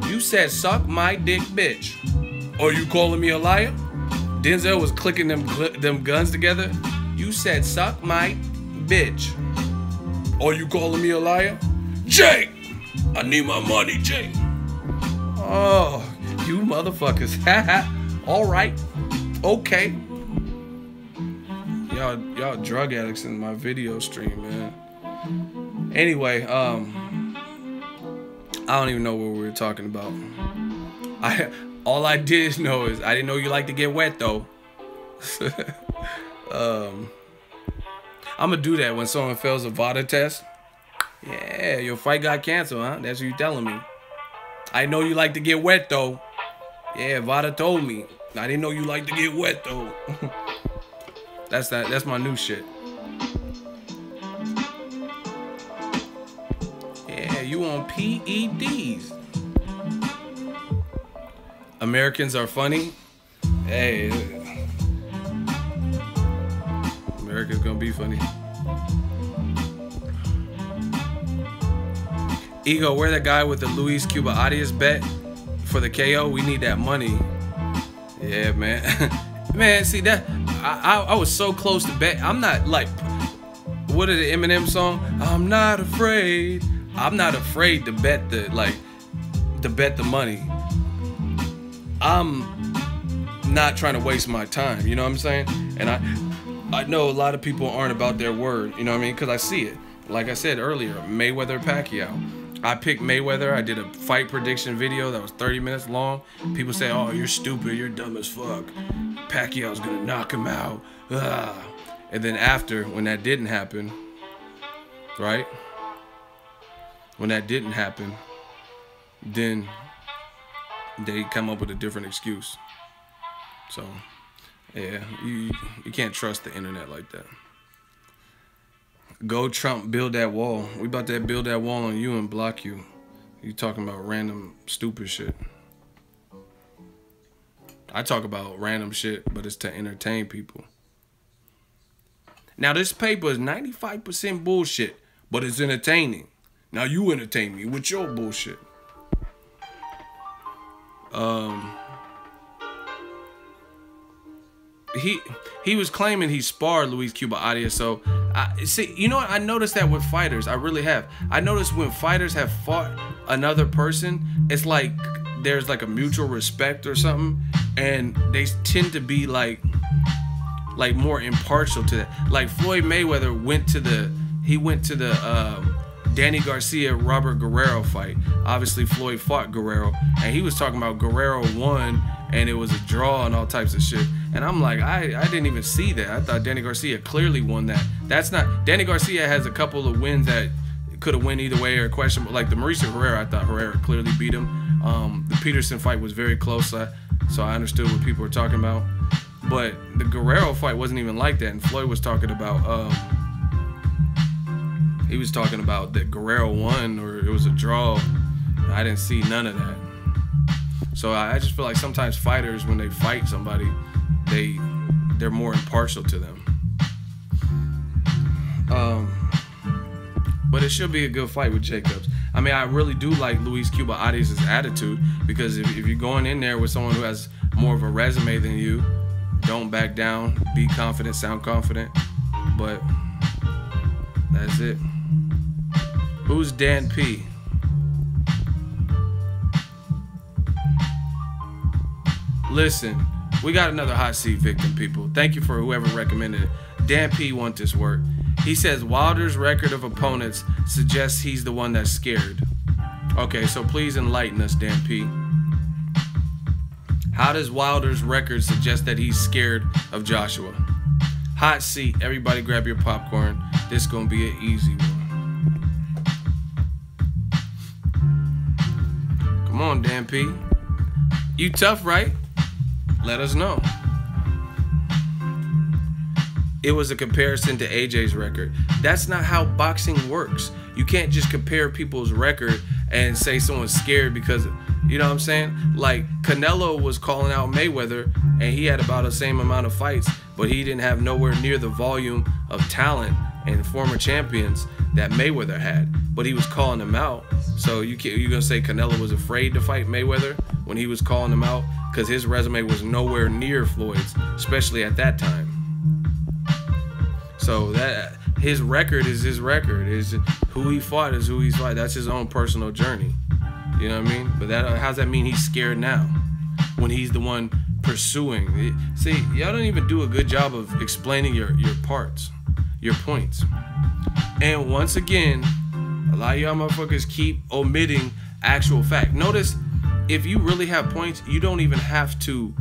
[SPEAKER 1] You said suck my dick, bitch. Are you calling me a liar? Denzel was clicking them guns together. You said suck my bitch. Are you calling me a liar? Jake! I need my money, Jake. Oh, you motherfuckers. Alright. Okay. Y'all drug addicts in my video stream, man. Anyway, I don't even know what we were talking about. All I did know is I didn't know you like to get wet though. I'm gonna do that when someone fails a VADA test. Yeah, your fight got canceled, huh? That's what you telling me. I know you like to get wet though. Yeah, VADA told me. I didn't know you like to get wet though. That's my new shit. Yeah, you on PEDs. Americans are funny. Hey, America's gonna be funny. Ego, we're the guy with the Luis Cuba Arias bet for the KO. We need that money. Yeah, man. Man, see that I was so close to bet. I'm not like, what is the Eminem song? I'm not afraid. I'm not afraid to bet the money. I'm not trying to waste my time, you know what I'm saying? And I know a lot of people aren't about their word, you know what I mean? Because I see it. Like I said earlier, Mayweather, Pacquiao. I picked Mayweather. I did a fight prediction video that was 30 minutes long. People say, oh, you're stupid. You're dumb as fuck. Pacquiao's going to knock him out. And then after, when that didn't happen, right? When that didn't happen, then they come up with a different excuse. So, yeah, you can't trust the internet like that. Go Trump, build that wall. We about to build that wall on you and block you. You talking about random stupid shit. I talk about random shit, but it's to entertain people. Now this paper is 95% bullshit, but it's entertaining. Now you entertain me with your bullshit. He was claiming he sparred Luis Cuba Arias. So see, you know what? I noticed that with fighters. I really have. I noticed when fighters have fought another person, it's like there's like a mutual respect or something, and they tend to be like more impartial to that. Like Floyd Mayweather went to the Danny Garcia Robert Guerrero fight. Obviously Floyd fought Guerrero, and he was talking about Guerrero won and it was a draw and all types of shit. And I'm like, I didn't even see that. I thought Danny Garcia clearly won that. That's not, Danny Garcia has a couple of wins that could have won either way or questionable. Like the Mauricio Herrera, I thought Herrera clearly beat him. The Peterson fight was very close, so I understood what people were talking about. But the Guerrero fight wasn't even like that. And Floyd was talking about that Guerrero won or it was a draw. I didn't see none of that. So I just feel like sometimes fighters, when they fight somebody, they're more impartial to them. But it should be a good fight with Jacobs. I mean, I really do like Luis Cuba Arias' attitude, because if you're going in there with someone who has more of a resume than you, don't back down, be confident, sound confident. But that's it. Who's Dan P? Listen, we got another hot seat victim, people. Thank you for whoever recommended it. Dan P want this work. He says Wilder's record of opponents suggests he's the one that's scared. Okay, so please enlighten us, Dan P. How does Wilder's record suggest that he's scared of Joshua? Hot seat. Everybody grab your popcorn. This is gonna be an easy one. Come on, Dan P. You tough, right? Let us know. It was a comparison to AJ's record. That's not how boxing works. You can't just compare people's record and say someone's scared because, you know what I'm saying? Like Canelo was calling out Mayweather and he had about the same amount of fights, but he didn't have nowhere near the volume of talent and former champions that Mayweather had. But he was calling them out. So you're gonna say Canelo was afraid to fight Mayweather when he was calling him out? Because his resume was nowhere near Floyd's, especially at that time. So that his record is his record. Is who he fought is who he's fought. That's his own personal journey. You know what I mean? But how's that mean he's scared now when he's the one pursuing? See, y'all don't even do a good job of explaining your parts, your points. And once again, a lot of y'all motherfuckers keep omitting actual fact. Notice, if you really have points, you don't even have to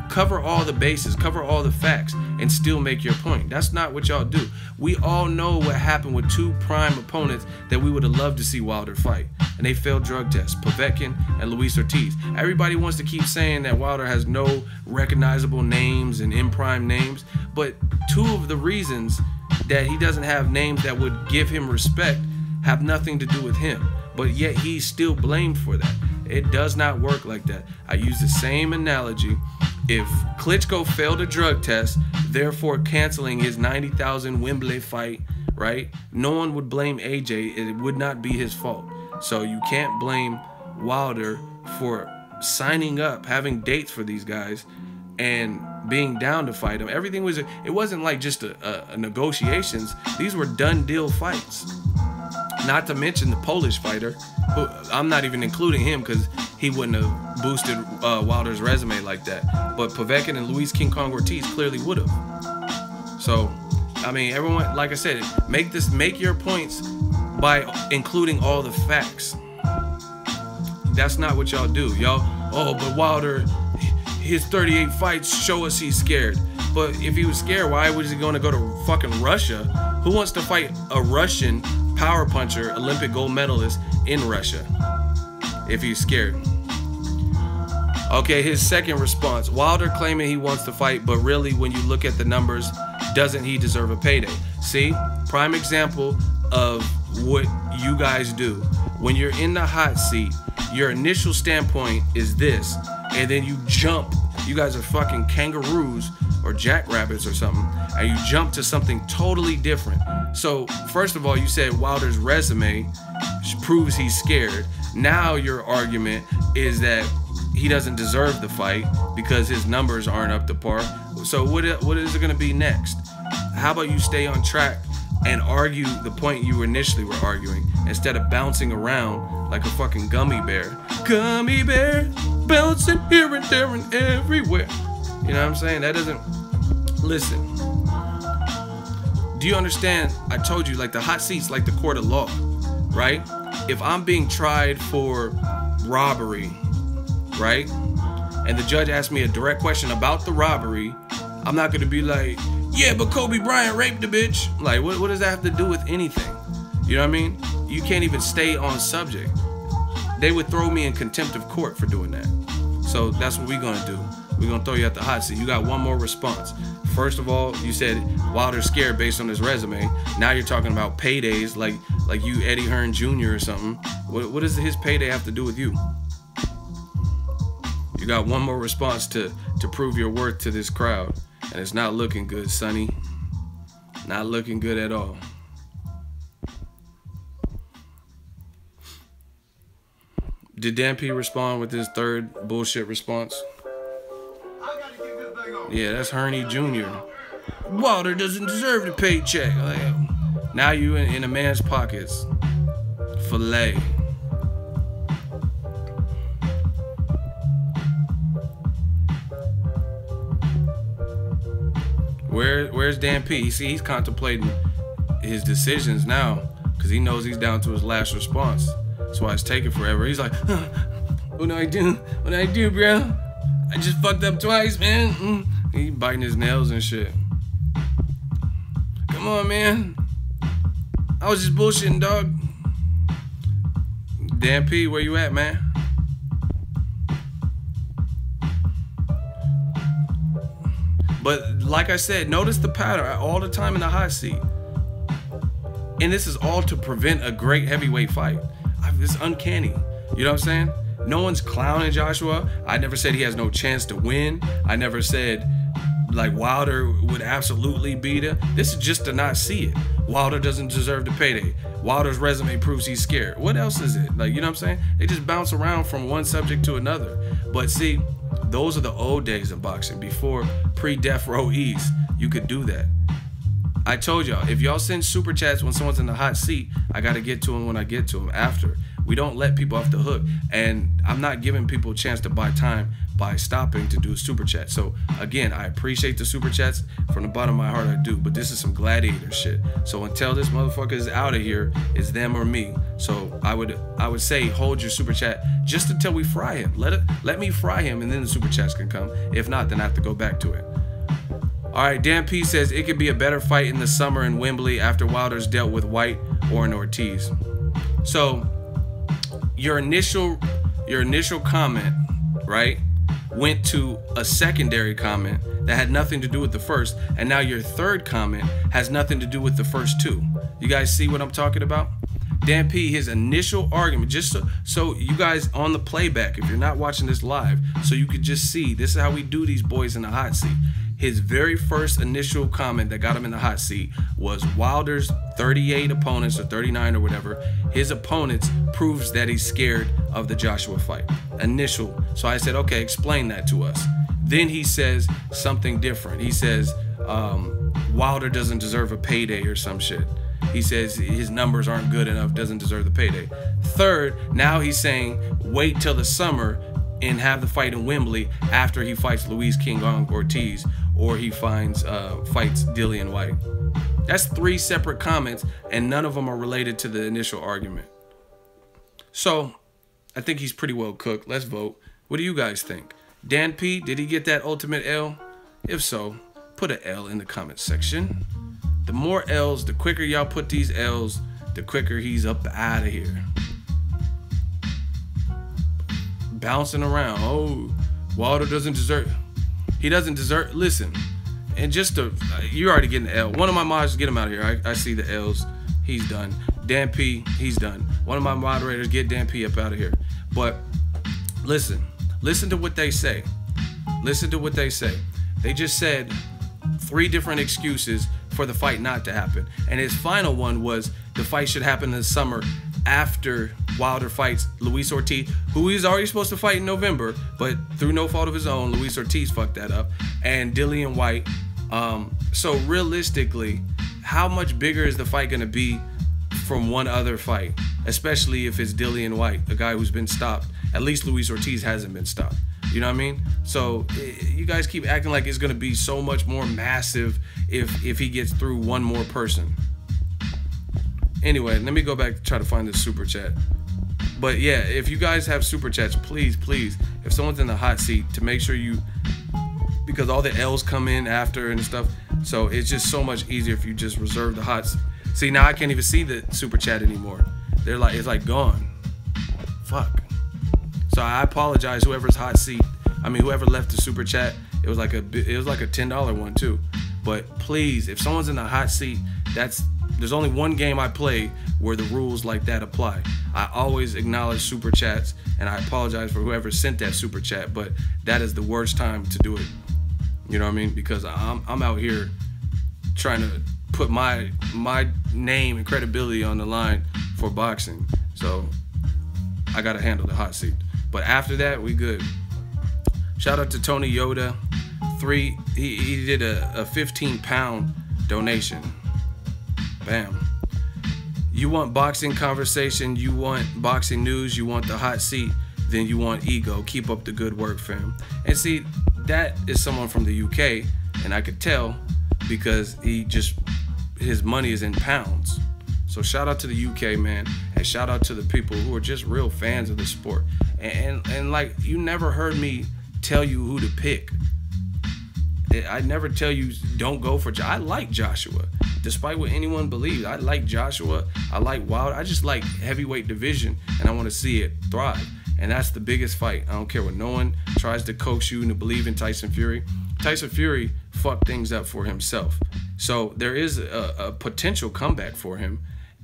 [SPEAKER 1] cover all the bases, cover all the facts, and still make your point. That's not what y'all do. We all know what happened with two prime opponents that we would have loved to see Wilder fight, and they failed drug tests, Povetkin and Luis Ortiz. Everybody wants to keep saying that Wilder has no recognizable names and in-prime names, but two of the reasons that he doesn't have names that would give him respect have nothing to do with him, but yet he's still blamed for that. It does not work like that. I use the same analogy. If Klitschko failed a drug test, therefore canceling his 90,000 Wembley fight, right? No one would blame AJ. It would not be his fault. So you can't blame Wilder for signing up, having dates for these guys, and being down to fight them. Everything was, it wasn't like just a negotiations. These were done deal fights. Not to mention the Polish fighter, who I'm not even including him because he wouldn't have boosted Wilder's resume like that. But Povetkin and Luis King Kong Ortiz clearly would have. So, I mean, everyone, like I said, make your points by including all the facts. That's not what y'all do. Y'all, oh, but Wilder, his 38 fights show us he's scared. But if he was scared, why was he going to go to fucking Russia? Who wants to fight a Russian power puncher, Olympic gold medalist in Russia if he's scared? Okay, his second response. Wilder claiming he wants to fight, but really when you look at the numbers, doesn't he deserve a payday? See, prime example of what you guys do. When you're in the hot seat, your initial standpoint is this, and then you jump. You guys are fucking kangaroos or jackrabbits or something, and you jump to something totally different. So first of all, you said Wilder's resume proves he's scared. Now your argument is that he doesn't deserve the fight because his numbers aren't up to par. So what is it going to be next? How about you stay on track and argue the point you initially were arguing instead of bouncing around like a fucking gummy bear. Gummy bear, bouncing here and there and everywhere. You know what I'm saying? That doesn't... Listen. Do you understand? I told you, like, the hot seat's like the court of law, right? If I'm being tried for robbery, right? And the judge asked me a direct question about the robbery, I'm not gonna be like, yeah, but Kobe Bryant raped the bitch. Like, what does that have to do with anything? You know what I mean? You can't even stay on subject. They would throw me in contempt of court for doing that. So that's what we're gonna do. We're gonna throw you at the hot seat. You got one more response. First of all, you said Wilder's scared based on his resume. Now you're talking about paydays like you Eddie Hearn Jr. or something. What does his payday have to do with you? You got one more response to prove your worth to this crowd. And it's not looking good, Sonny. Not looking good at all. Did Dan P respond with his third bullshit response? Yeah, that's Herney Jr. Wilder doesn't deserve the paycheck. Like, now you in a man's pockets. Filet. Where's Dan P? See, he's contemplating his decisions now because he knows he's down to his last response. That's why it's taking forever. He's like, what do I do? What do I do, bro? I just fucked up twice, man. He biting his nails and shit. Come on, man. I was just bullshitting, dog. Dan P, where you at, man? But like I said, notice the pattern all the time in the hot seat. And this is all to prevent a great heavyweight fight. It's uncanny. You know what I'm saying? No one's clowning Joshua. I never said he has no chance to win. I never said like Wilder would absolutely beat him. This is just to not see it. Wilder doesn't deserve the payday. Wilder's resume proves he's scared. What else is it? Like, you know what I'm saying? They just bounce around from one subject to another. But see, those are the old days of boxing. Before pre-Death Row East, you could do that. I told y'all, if y'all send super chats when someone's in the hot seat, I got to get to them when I get to them after. We don't let people off the hook. And I'm not giving people a chance to buy time by stopping to do a super chat. So again, I appreciate the super chats. From the bottom of my heart, I do. But this is some gladiator shit. So until this motherfucker is out of here, it's them or me. So I would say hold your super chat just until we fry him. Let me fry him, and then the super chats can come. If not, then I have to go back to it. All right, Dan P says it could be a better fight in the summer in Wembley after Wilder's dealt with Whyte or an Ortiz. So your initial comment, right, went to a secondary comment that had nothing to do with the first, and now your third comment has nothing to do with the first two. You guys see what I'm talking about? Dan P, his initial argument, just so you guys on the playback, if you're not watching this live, so you could just see, this is how we do these boys in the hot seat. His very first initial comment that got him in the hot seat was Wilder's 38 opponents or 39 or whatever. His opponents proves that he's scared of the Joshua fight. Initial. So I said, okay, explain that to us. Then he says something different. He says Wilder doesn't deserve a payday or some shit. He says his numbers aren't good enough, doesn't deserve the payday. Third, now he's saying wait till the summer and have the fight in Wembley after he fights King Kong Ortiz or he fights Dillion Whyte. That's 3 separate comments, and none of them are related to the initial argument. So, I think he's pretty well cooked. Let's vote. What do you guys think? Dan P, did he get that ultimate L? If so, put an L in the comment section. The more L's, the quicker y'all put these L's, the quicker he's up out of here. Bouncing around. Oh, Wilder doesn't deserve. He doesn't deserve. Listen, and just to, you're already getting the L. One of my mods, get him out of here. I see the L's. He's done. Dan P, he's done. One of my moderators, get Dan P up out of here. But listen to what they say. Listen to what they say. They just said 3 different excuses for the fight not to happen. And his final one was the fight should happen in the summer after Wilder fights Luis Ortiz, who he's already supposed to fight in November, but through no fault of his own, Luis Ortiz fucked that up, and Dillion Whyte. So realistically, how much bigger is the fight going to be from one other fight, especially if it's Dillion Whyte, a guy who's been stopped? At least Luis Ortiz hasn't been stopped. You know what I mean? So you guys keep acting like it's going to be so much more massive if he gets through one more person. Anyway, let me go back to try to find this super chat. But yeah, if you guys have super chats, please, if someone's in the hot seat, to make sure you, because all the L's come in after and stuff, so it's just so much easier if you just reserve the hot seat. See, now I can't even see the super chat anymore. They're like, it's like gone. Fuck. So I apologize, whoever's hot seat. I mean, whoever left the super chat. It was like a $10 one too. But please, if someone's in the hot seat, there's only one game I play where the rules like that apply. I always acknowledge super chats, and I apologize for whoever sent that super chat, but that is the worst time to do it. You know what I mean? Because I'm out here trying to put my name and credibility on the line for boxing. So I gotta handle the hot seat. But after that, we good. Shout out to Tony Yoda. He did a 15-pound donation. Bam. You want boxing conversation, you want boxing news, you want the hot seat, then you want ego. Keep up the good work, fam. And see, that is someone from the UK, and I could tell because his money is in pounds. So shout out to the UK, man, and shout out to the people who are just real fans of the sport. And like, you never heard me tell you who to pick. I never tell you don't go for Joshua. I like Joshua, despite what anyone believes. I like Joshua. I like Wilder. I just like heavyweight division, and I want to see it thrive. And that's the biggest fight. I don't care what no one tries to coax you to believe in Tyson Fury. Tyson Fury fucked things up for himself. So there is a potential comeback for him.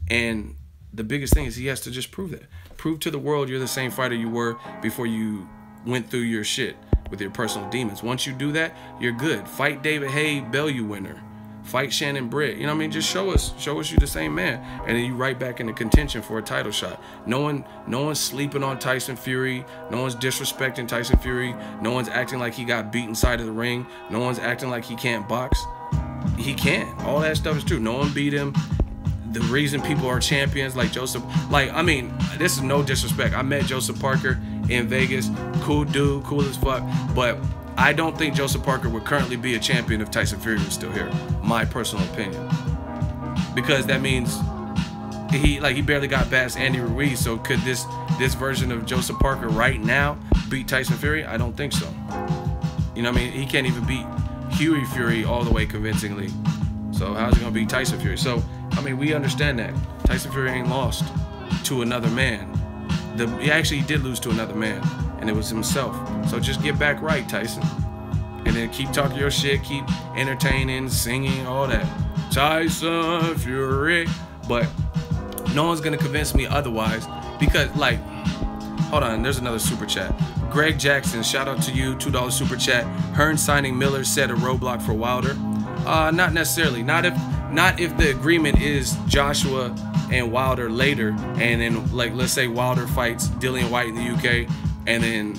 [SPEAKER 1] And the biggest thing is he has to just prove that. Prove to the world you're the same fighter you were before you went through your shit with your personal demons. Once you do that, you're good. Fight David Haye, Bellew winner. Fight Shannon Britt. You know what I mean? Just show us you're the same man. And then you right back into contention for a title shot. No one's sleeping on Tyson Fury. No one's disrespecting Tyson Fury. No one's acting like he got beat inside of the ring. No one's acting like he can't box. He can. All that stuff is true. No one beat him. The reason people are champions like Joseph, like, I mean, this is no disrespect. I met Joseph Parker in Vegas. Cool dude, cool as fuck. But I don't think Joseph Parker would currently be a champion if Tyson Fury was still here. My personal opinion. Because that means he barely got past Andy Ruiz. So could this version of Joseph Parker right now beat Tyson Fury? I don't think so. You know what I mean? He can't even beat Huey Fury all the way convincingly. So how's he gonna beat Tyson Fury? So I mean, we understand that Tyson Fury ain't lost to another man. He actually did lose to another man, and it was himself. So just get back right, Tyson. And then keep talking your shit, keep entertaining, singing, all that. Tyson Fury. But no one's gonna convince me otherwise because, like, hold on, there's another super chat. Greg Jackson, shout out to you, $2 super chat. Hearn signing Miller set a roadblock for Wilder. Not necessarily. Not if the agreement is Joshua and Wilder later, and then, like, let's say Wilder fights Dillion Whyte in the UK, and then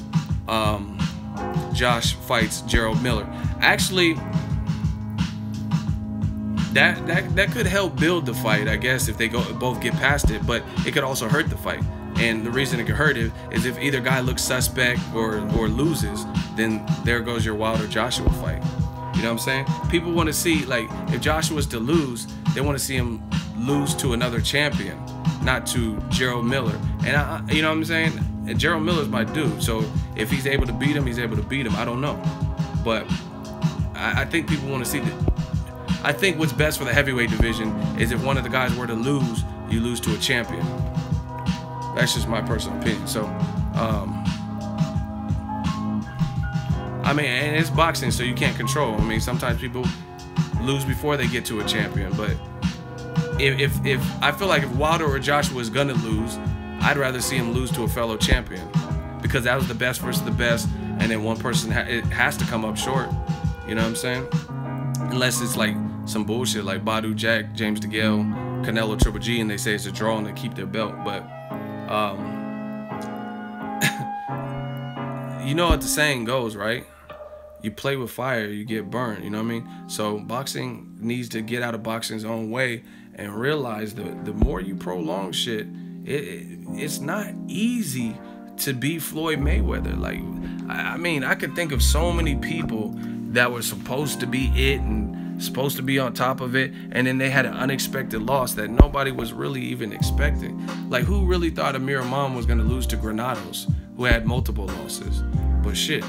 [SPEAKER 1] Josh fights Gerald Miller. Actually, that could help build the fight, I guess, if they both get past it, but it could also hurt the fight. And the reason it could hurt it is if either guy looks suspect or loses, then there goes your Wilder-Joshua fight. You know what I'm saying? People want to see, like, if Joshua's to lose, They want to see him lose to another champion, not to Gerald Miller. And you know what I'm saying? And Gerald Miller's my dude. So if he's able to beat him, he's able to beat him. I don't know, but I think people want to see that. I think what's best for the heavyweight division is if one of the guys were to lose, you lose to a champion. That's just my personal opinion. So, I mean, and it's boxing, so you can't control. I mean, sometimes people lose before they get to a champion, but if I feel like if Wilder or Joshua is gonna lose, I'd rather see him lose to a fellow champion, because that was the best versus the best, and then one person it has to come up short. You know what I'm saying? Unless it's like some bullshit like Badu Jack, James DeGale, Canelo Triple G, and they say it's a draw and they keep their belt. But you know what the saying goes, right? You play with fire, you get burned. You know what I mean? So boxing needs to get out of boxing's own way and realize that the more you prolong shit, it's not easy to beat Floyd Mayweather. Like, I mean, I could think of so many people that were supposed to be it and supposed to be on top of it, and then they had an unexpected loss that nobody was really even expecting. Like, who really thought Amir Imam was going to lose to Granados, who had multiple losses? But shit.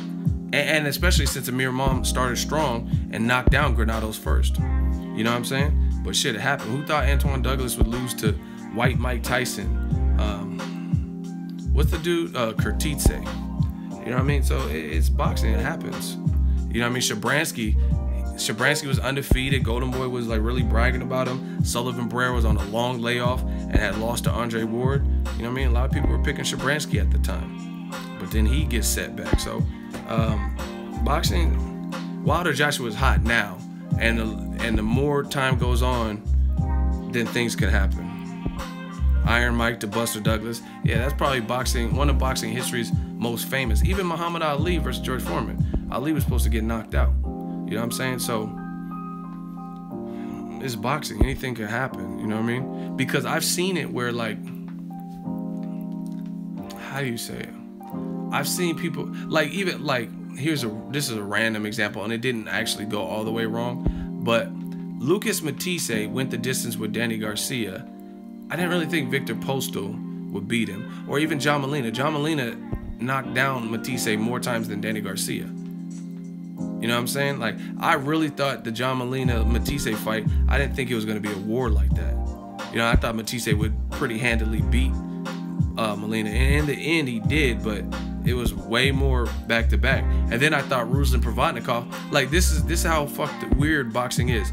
[SPEAKER 1] And especially since Amir Imam started strong and knocked down Granados first. You know what I'm saying? But shit, it happened. Who thought Antoine Douglas would lose to White Mike Tyson? What's the dude? Kurtitze. You know what I mean? So it's boxing. It happens. You know what I mean? Shabransky was undefeated. Golden Boy was like really bragging about him. Sullivan Barrera was on a long layoff and had lost to Andre Ward. You know what I mean? A lot of people were picking Shabransky at the time, but then he gets set back. So boxing, Wilder Joshua is hot now, and the more time goes on, then things can happen. Iron Mike to Buster Douglas. Yeah, that's probably one of boxing history's most famous. Even Muhammad Ali versus George Foreman. Ali was supposed to get knocked out. You know what I'm saying? So it's boxing. Anything can happen. You know what I mean? Because I've seen it where, like, how do you say it? I've seen people like, even like, this is a random example, and it didn't actually go all the way wrong, but Lucas Matisse went the distance with Danny Garcia. I didn't really think Victor Postal would beat him, or even John Molina. John Molina knocked down Matisse more times than Danny Garcia. You know what I'm saying? Like, I really thought the John Molina-Matisse fight, I didn't think it was going to be a war like that. You know, I thought Matisse would pretty handily beat Molina. And in the end, he did, but it was way more back-to-back. And then I thought Ruslan Provodnikov, like, this is how fucked weird boxing is.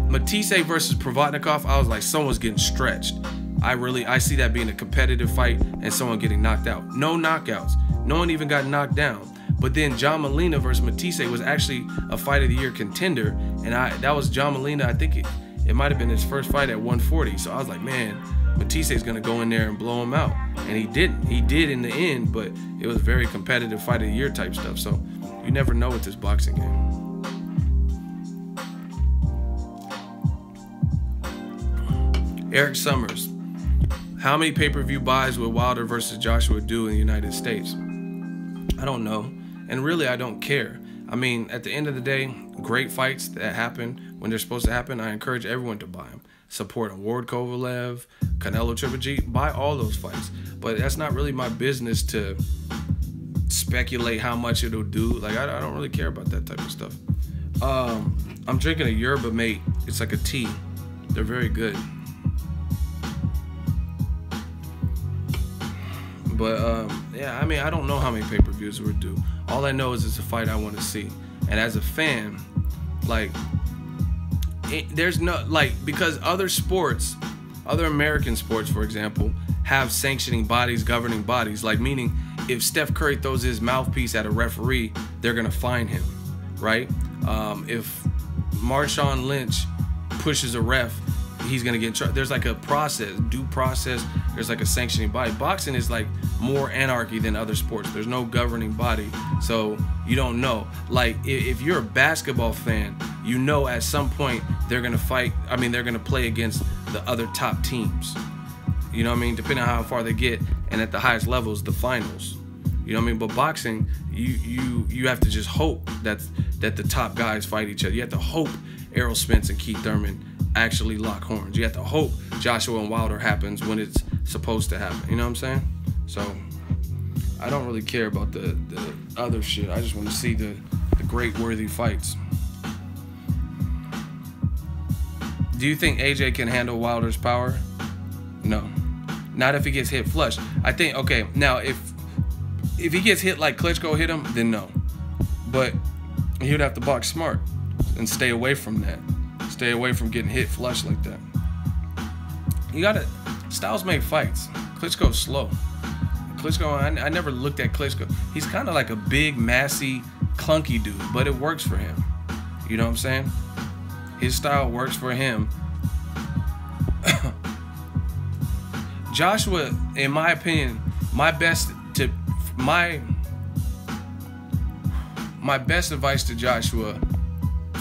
[SPEAKER 1] Matisse versus Provodnikov, I was like, someone's getting stretched. I see that being a competitive fight and someone getting knocked out. No knockouts. No one even got knocked down. But then John Molina versus Matisse was actually a fight of the year contender, and that was John Molina. I think it might have been his first fight at 140. So I was like, man, Matisse is gonna go in there and blow him out, and he didn't. He did in the end, but it was very competitive fight of the year type stuff. So you never know with this boxing game. Eric Summers, how many pay-per-view buys would Wilder versus Joshua do in the United States? I don't know. And really, I don't care. I mean, at the end of the day, great fights that happen when they're supposed to happen, I encourage everyone to buy them. Support them. Ward Kovalev, Canelo Triple G, buy all those fights. But that's not really my business to speculate how much it'll do. Like, I don't really care about that type of stuff. I'm drinking a Yerba Mate. It's like a tea. They're very good. But yeah, I mean, I don't know how many pay-per-views it would do. All I know is it's a fight I want to see. And as a fan, like, there's no, like, because other sports, other American sports, for example, have sanctioning bodies, governing bodies. Like, meaning, if Steph Curry throws his mouthpiece at a referee, they're gonna fine him, right? If Marshawn Lynch pushes a ref, he's gonna get in trouble. There's like a process, due process. There's like a sanctioning body. Boxing is like more anarchy than other sports. There's no governing body, so you don't know. Like, if you're a basketball fan, you know at some point they're gonna fight. I mean, they're gonna play against the other top teams. You know what I mean? Depending on how far they get, and at the highest levels, the finals. You know what I mean? But boxing, you have to just hope that the top guys fight each other. You have to hope Errol Spence and Keith Thurman actually lock horns. You have to hope Joshua and Wilder happens when it's supposed to happen. You know what I'm saying? So I don't really care about the other shit. I just want to see the great worthy fights. Do you think AJ can handle Wilder's power? No. Not if he gets hit flush. I think, okay, now if he gets hit like Klitschko hit him, then no. But he would have to box smart and stay away from that. Stay away from getting hit flush like that. You gotta, styles make fights. Klitschko's slow. Klitschko, I never looked at Klitschko. He's kind of like a big, massy, clunky dude, but it works for him. You know what I'm saying? His style works for him. Joshua, in my opinion, my best advice to Joshua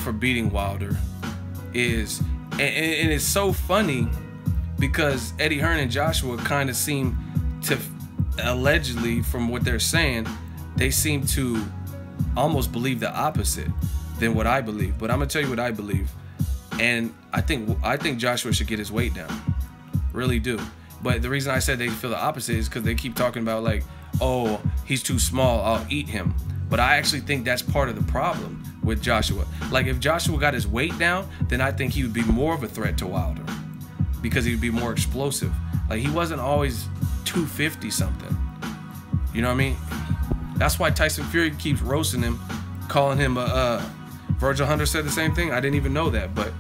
[SPEAKER 1] for beating Wilder is, and it's so funny because Eddie Hearn and Joshua kind of seem to, allegedly, from what they're saying, they seem to almost believe the opposite than what I believe. But I'm gonna tell you what I believe, and I think Joshua should get his weight down, really do. But the reason I said they feel the opposite is because they keep talking about like, oh, he's too small, I'll eat him. But I actually think that's part of the problem with Joshua. Like if Joshua got his weight down, then I think he would be more of a threat to Wilder because he would be more explosive. Like he wasn't always 250 something. You know what I mean? That's why Tyson Fury keeps roasting him, calling him Virgil Hunter said the same thing. I didn't even know that, but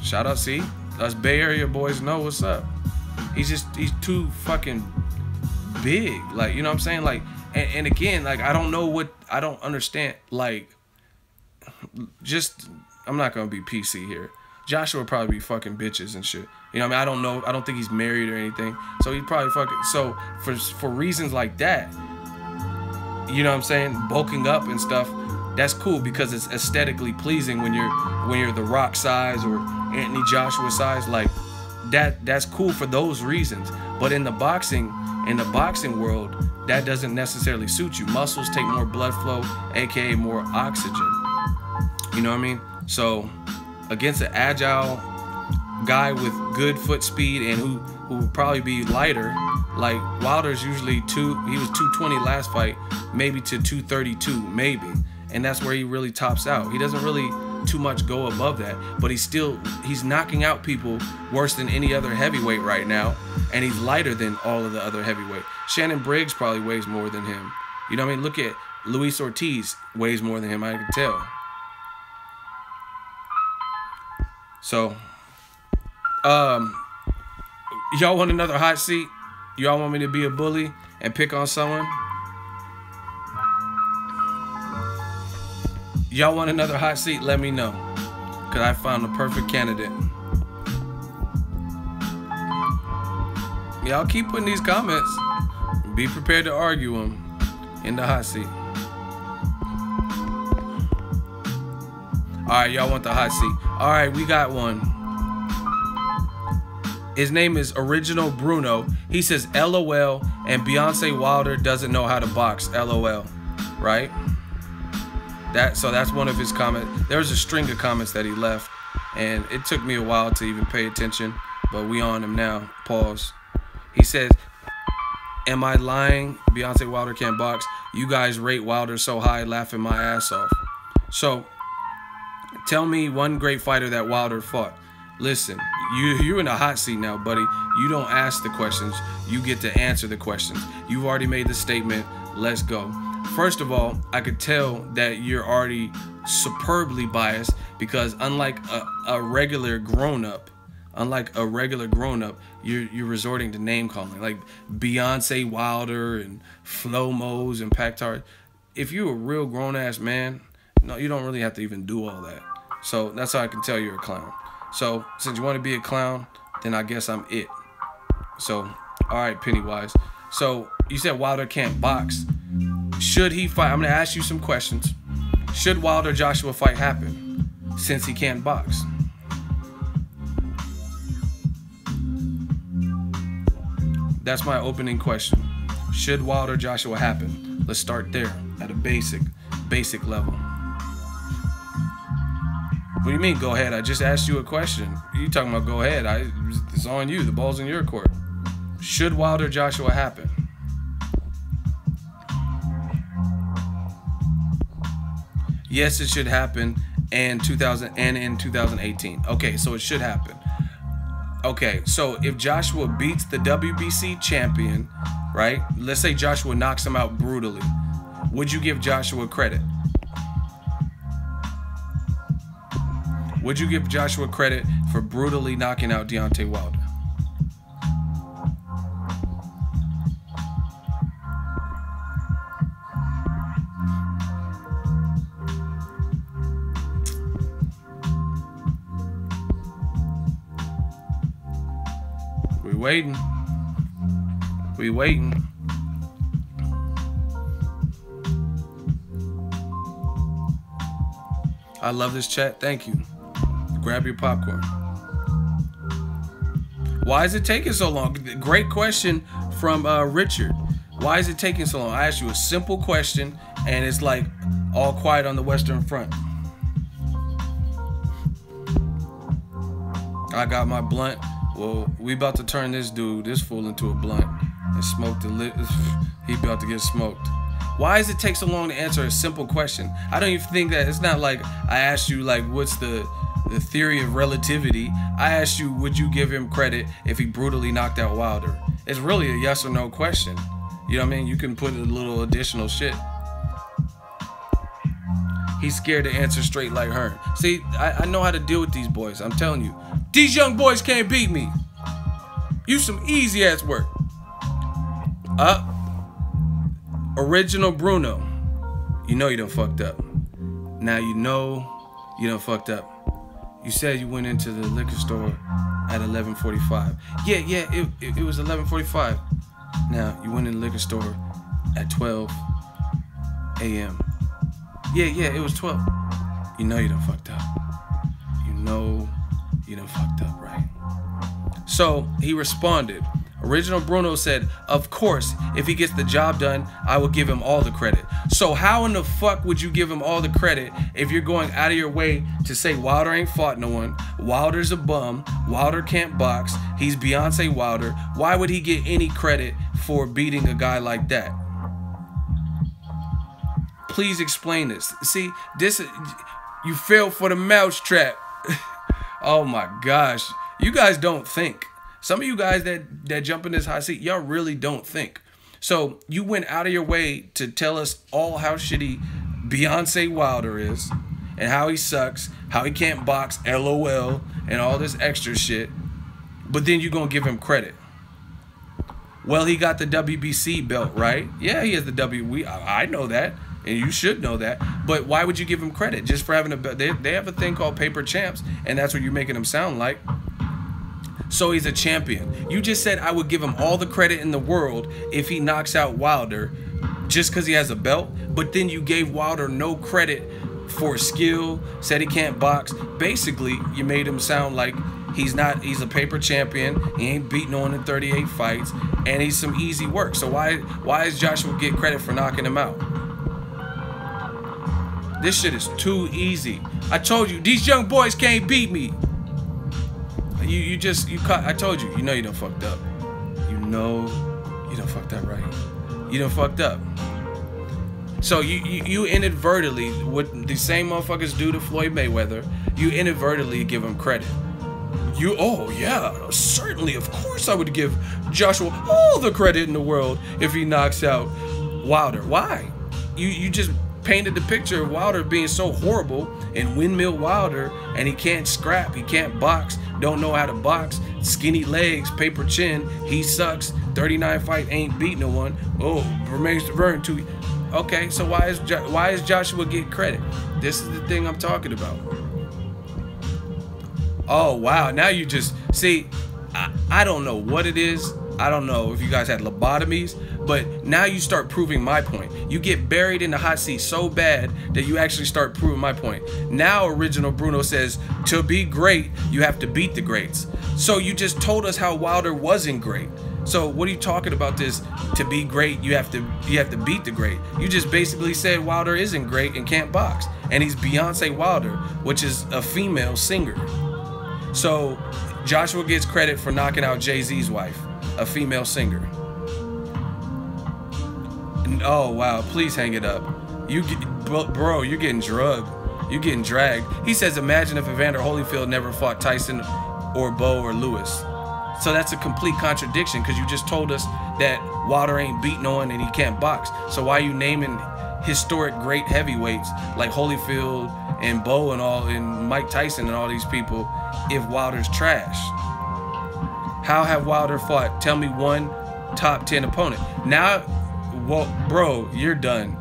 [SPEAKER 1] shout out, see, us Bay Area boys know what's up. He's too fucking big. Like, you know what I'm saying? Like, and again, like, I don't understand. Like, just, I'm not gonna be PC here. Joshua would probably be fucking bitches and shit. You know what I mean? I don't know. I don't think he's married or anything. So he'd probably fucking, so for reasons like that, you know what I'm saying? Bulking up and stuff, that's cool because it's aesthetically pleasing when you're The Rock size or Anthony Joshua size. Like, that's cool for those reasons. But in the boxing world, that doesn't necessarily suit you. Muscles take more blood flow, aka more oxygen. You know what I mean? So against an agile guy with good foot speed and who would probably be lighter, like Wilder's usually he was 220 last fight, maybe to 232, maybe. And that's where he really tops out. He doesn't really too much go above that, but he's knocking out people worse than any other heavyweight right now, and he's lighter than all of the other heavyweight. Shannon Briggs probably weighs more than him. You know what I mean? Look at Luis Ortiz, weighs more than him, I can tell. So, y'all want another hot seat? Y'all want me to be a bully and pick on someone? Y'all want another hot seat? Let me know, because I found the perfect candidate. Y'all keep putting these comments. Be prepared to argue them in the hot seat. All right, y'all want the hot seat. All right, we got one. His name is Original Bruno. He says, LOL, and Deontay Wilder doesn't know how to box, LOL, right? So that's one of his comments. There was a string of comments that he left, and it took me a while to even pay attention, but we on him now. Pause. He says, am I lying? Deontay Wilder can't box. You guys rate Wilder so high, laughing my ass off. So, tell me one great fighter that Wilder fought. Listen, you're in a hot seat now, buddy. You don't ask the questions. You get to answer the questions. You've already made the statement. Let's go. First of all, I could tell that you're already superbly biased because unlike a regular grown-up, you're resorting to name calling, like Beyonce Wilder and Flo Mos and Pactar. If you're a real grown-ass man, no, you don't really have to even do all that. So that's how I can tell you're a clown. So since you want to be a clown, then I guess I'm it. So, all right, Pennywise. So you said Wilder can't box. Should he fight? I'm going to ask you some questions. Should Wilder-Joshua fight happen since he can't box? That's my opening question. Should Wilder-Joshua happen? Let's start there at a basic level. do you mean, go ahead? I just asked you a question. You talking about go ahead. It's on you. The ball's in your court. Should Wilder Joshua happen? Yes, it should happen in 2018. Okay, so it should happen. Okay, so if Joshua beats the WBC champion, right? Let's say Joshua knocks him out brutally. Would you give Joshua credit? Would you give Joshua credit for brutally knocking out Deontay Wilder? We waiting. We waiting. I love this chat. Thank you. Grab your popcorn. Why is it taking so long? Great question from Richard. Why is it taking so long? I asked you a simple question, and it's like all quiet on the Western Front. I got my blunt. Well, we about to turn this fool into a blunt and smoke the lit. He about to get smoked. Why does it take so long to answer a simple question? I don't even think that, it's not like I asked you like what's the theory of relativity. I asked you, would you give him credit if he brutally knocked out Wilder? It's really a yes or no question. You know what I mean? You can put a little additional shit. He's scared to answer straight like Hearn. See, I know how to deal with these boys. I'm telling you. These young boys can't beat me. You some easy ass work. Original Bruno. You know you done fucked up. Now you know you done fucked up. You said you went into the liquor store at 11:45. Yeah, it was 11:45. Now you went in the liquor store at 12 a.m. Yeah, it was 12. You know you done fucked up. You know you done fucked up, right? So he responded. Original Bruno said, of course, if he gets the job done, I will give him all the credit. So how in the fuck would you give him all the credit if you're going out of your way to say Wilder ain't fought no one, Wilder's a bum, Wilder can't box, he's Beyonce Wilder? Why would he get any credit for beating a guy like that? Please explain this. See, you fell for the mousetrap. Oh my gosh. You guys don't think. Some of you guys that jump in this hot seat, y'all really don't think. So you went out of your way to tell us all how shitty Beyonce Wilder is and how he sucks, how he can't box, LOL, and all this extra shit. But then you're going to give him credit. Well, he got the WBC belt, right? Yeah, he has the I know that. And you should know that. But why would you give him credit just for having a belt? They have a thing called paper champs, and that's what you're making him sound like. So he's a champion. You just said I would give him all the credit in the world if he knocks out Wilder just because he has a belt. But then you gave Wilder no credit for skill, said he can't box. Basically, you made him sound like he's a paper champion. He ain't beat no one in 38 fights, and he's some easy work. So why does Joshua get credit for knocking him out? This shit is too easy. I told you, these young boys can't beat me. I told you, you know you done fucked up. You know you done fucked up, right? You done fucked up. So you inadvertently, what the same motherfuckers do to Floyd Mayweather, you inadvertently give him credit. Oh yeah, certainly, of course I would give Joshua all the credit in the world if he knocks out Wilder. Why? You just painted the picture of Wilder being so horrible and windmill Wilder, and he can't scrap, he can't box, don't know how to box, skinny legs, paper chin, he sucks, 39 fight, ain't beat no one. Oh, remains to burn too. Okay, so why is Joshua get credit? This is the thing I'm talking about. Oh wow, now you just see. I don't know what it is. I don't know if you guys had lobotomies, but now you start proving my point. You get buried in the hot seat so bad that you actually start proving my point. Now Original Bruno says, to be great, you have to beat the greats. So you just told us how Wilder wasn't great. So what are you talking about this? To be great, you have to beat the great. You just basically said Wilder isn't great and can't box. And he's Beyonce Wilder, which is a female singer. So Joshua gets credit for knocking out Jay-Z's wife, a female singer. Oh wow, please hang it up. Bro, you're getting drugged. You're getting dragged. He says, imagine if Evander Holyfield never fought Tyson or Bo or Lewis. So that's a complete contradiction, because you just told us that Wilder ain't beat no one and he can't box. So why are you naming historic great heavyweights like Holyfield and Bo and all, and Mike Tyson and all these people if Wilder's trash? How have Wilder fought? Tell me one top 10 opponent. Now, well, bro, you're done.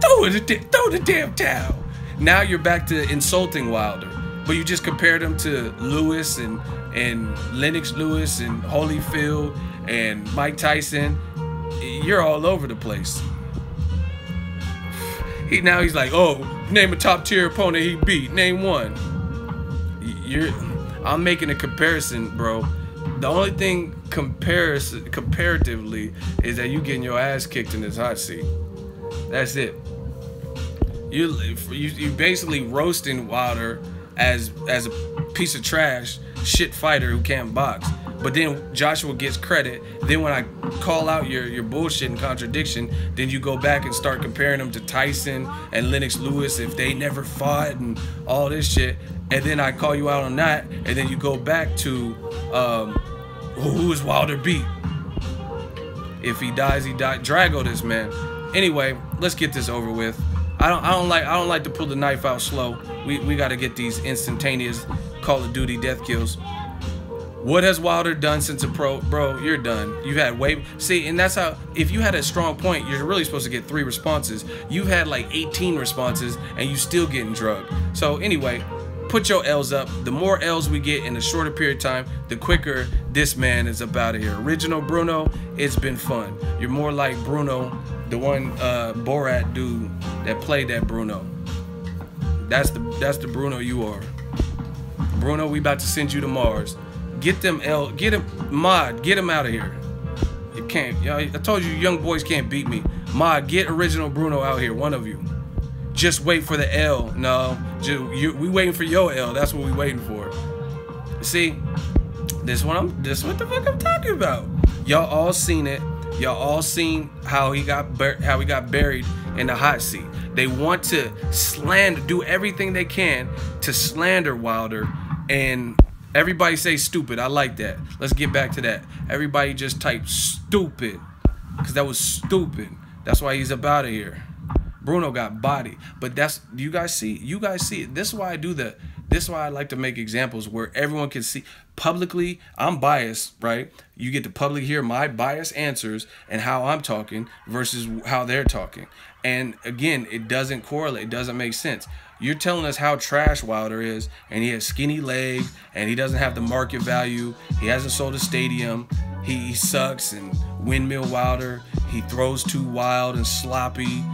[SPEAKER 1] Throw the damn towel. Now you're back to insulting Wilder, but you just compared him to Lewis and Lennox Lewis and Holyfield and Mike Tyson. You're all over the place. Now he's like, oh, name a top tier opponent he beat. Name one. I'm making a comparison, bro. The only thing comparatively is that you getting your ass kicked in this hot seat. That's it. You basically roasting Wilder as a piece of trash, shit fighter who can't box. But then Joshua gets credit. Then when I call out your bullshit and contradiction, then you go back and start comparing them to Tyson and Lennox Lewis if they never fought and all this shit. And then I call you out on that, and then you go back to who is Wilder beat? If he dies, he died. Drago this man. Anyway, let's get this over with. I don't like to pull the knife out slow. We got to get these instantaneous Call of Duty death kills. What has Wilder done since a pro? Bro, you're done. You've had see, and that's how, if you had a strong point, you're really supposed to get 3 responses. You've had like 18 responses and you still getting drugged. So anyway, put your L's up. The more L's we get in a shorter period of time, the quicker this man is up out of here. Original Bruno, it's been fun. You're more like Bruno, the one Borat dude that played that Bruno. That's the Bruno you are. Bruno, we about to send you to Mars. Get him out of here. You can't. I told you, young boys can't beat me. Mod, get Original Bruno out here, one of you. Just wait for the L. No, we waiting for your L. That's what we waiting for. See, this what the fuck I'm talking about. Y'all all seen it. Y'all all seen how he got buried in the hot seat. They want to slander, do everything they can to slander Wilder, and everybody say stupid. I like that. Let's get back to that. Everybody just type stupid, because that was stupid. That's why he's up out of here. Bruno got body, but that's, you guys see it. This is why I do that. This is why I like to make examples where everyone can see publicly. I'm biased, right? You get to publicly hear my biased answers and how I'm talking versus how they're talking. And again, it doesn't correlate. It doesn't make sense. You're telling us how trash Wilder is, and he has skinny legs, and he doesn't have the market value. He hasn't sold a stadium. He sucks, and windmill Wilder. He throws too wild and sloppy.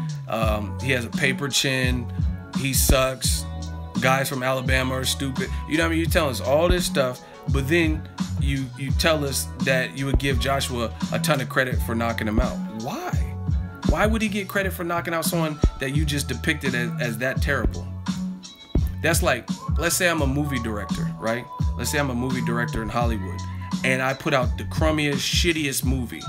[SPEAKER 1] He has a paper chin. He sucks. Guys from Alabama are stupid. You know what I mean? You're telling us all this stuff, but then you tell us that you would give Joshua a ton of credit for knocking him out. Why? Why would he get credit for knocking out someone that you just depicted as that terrible? That's like, let's say I'm a movie director, right? Let's say I'm a movie director in Hollywood, and I put out the crummiest, shittiest movie.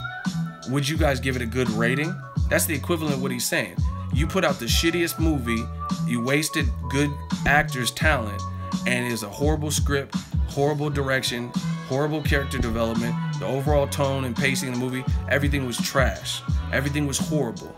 [SPEAKER 1] Would you guys give it a good rating? That's the equivalent of what he's saying. You put out the shittiest movie, you wasted good actors' talent, and it's a horrible script, horrible direction, horrible character development, the overall tone and pacing of the movie, everything was trash. Everything was horrible.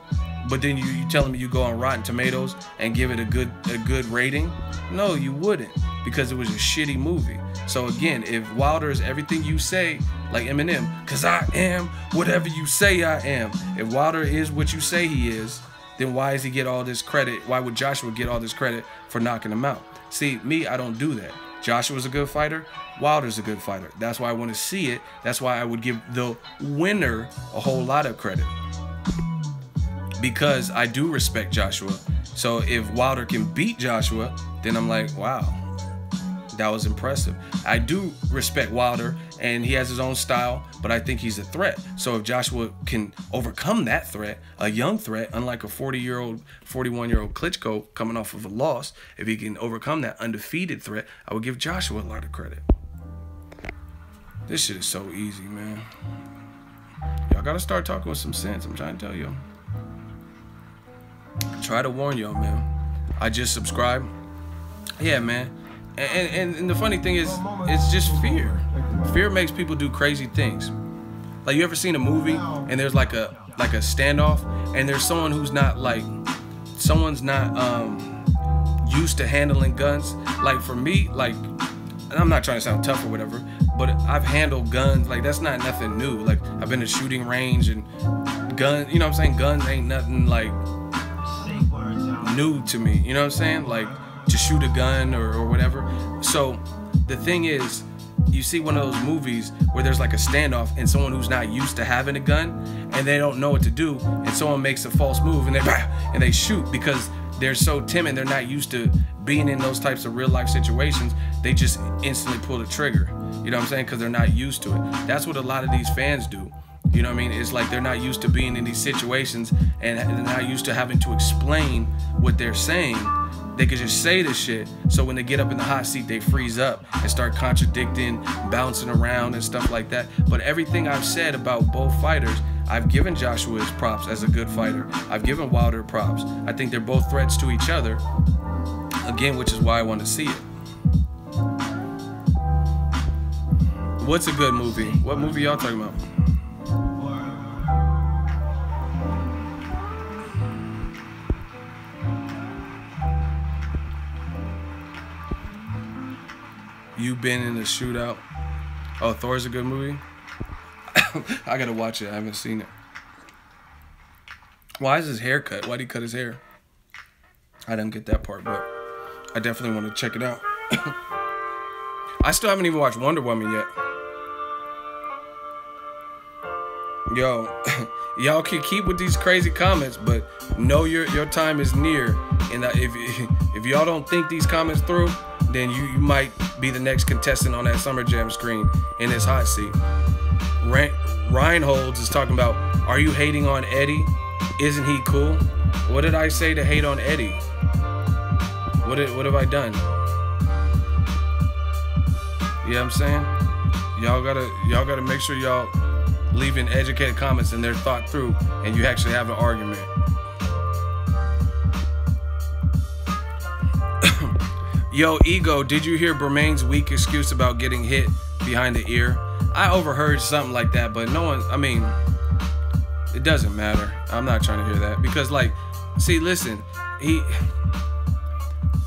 [SPEAKER 1] But then you telling me you go on Rotten Tomatoes and give it a good rating? No, you wouldn't, because it was a shitty movie. So again, if Wilder is everything you say, like Eminem, because I am whatever you say I am. If Wilder is what you say he is, then why does he get all this credit? Why would Joshua get all this credit for knocking him out? See, me, I don't do that. Joshua's a good fighter. Wilder's a good fighter. That's why I want to see it. That's why I would give the winner a whole lot of credit, because I do respect Joshua. So if Wilder can beat Joshua, then I'm like, wow, That was impressive. I do respect Wilder, and he has his own style, but I think he's a threat. So if Joshua can overcome that threat, a young threat, unlike a 40-year-old, 41-year-old Klitschko coming off of a loss, if he can overcome that undefeated threat, I would give Joshua a lot of credit. This shit is so easy, man. Y'all gotta start talking with some sense. I'm trying to tell y'all. Try to warn y'all, man. I just subscribed. Yeah, man. And the funny thing is, it's just fear. Fear makes people do crazy things. Like, you ever seen a movie and there's like a standoff, and there's someone who's not used to handling guns. Like, for me, like, and I'm not trying to sound tough or whatever, but I've handled guns. Like, that's not nothing new. Like, I've been to shooting range, and guns, you know what I'm saying? Guns ain't nothing like new to me. You know what I'm saying? Like, to shoot a gun or whatever. So the thing is, you see one of those movies where there's like a standoff and someone who's not used to having a gun, and they don't know what to do, and someone makes a false move and they shoot because they're so timid. They're not used to being in those types of real life situations. They just instantly pull the trigger. You know what I'm saying? Because they're not used to it. That's what a lot of these fans do. You know what I mean? It's like they're not used to being in these situations, and they're not used to having to explain what they're saying. They could just say this shit, so when they get up in the hot seat, they freeze up and start contradicting, bouncing around and stuff like that. But everything I've said about both fighters, I've given Joshua his props as a good fighter. I've given Wilder props. I think they're both threats to each other, again, which is why I want to see it. What's a good movie? What movie y'all talking about? You've been in a shootout. Oh, Thor's a good movie? I gotta watch it. I haven't seen it. Why is his hair cut? Why'd he cut his hair? I didn't get that part, but I definitely want to check it out. I still haven't even watched Wonder Woman yet. Yo, y'all can keep with these crazy comments, but know your time is near. And if y'all don't think these comments through, then you might be the next contestant on that Summer Jam screen in this hot seat. Reinholds is talking about, are you hating on Eddie? Isn't he cool? What did I say to hate on Eddie? What have I done? You know what I'm saying? Y'all gotta make sure y'all leaving educated comments and they're thought through, and you actually have an argument. Yo, Ego, did you hear Bermain's weak excuse about getting hit behind the ear? I overheard something like that, but no one, I mean, it doesn't matter. I'm not trying to hear that because, like, see, listen,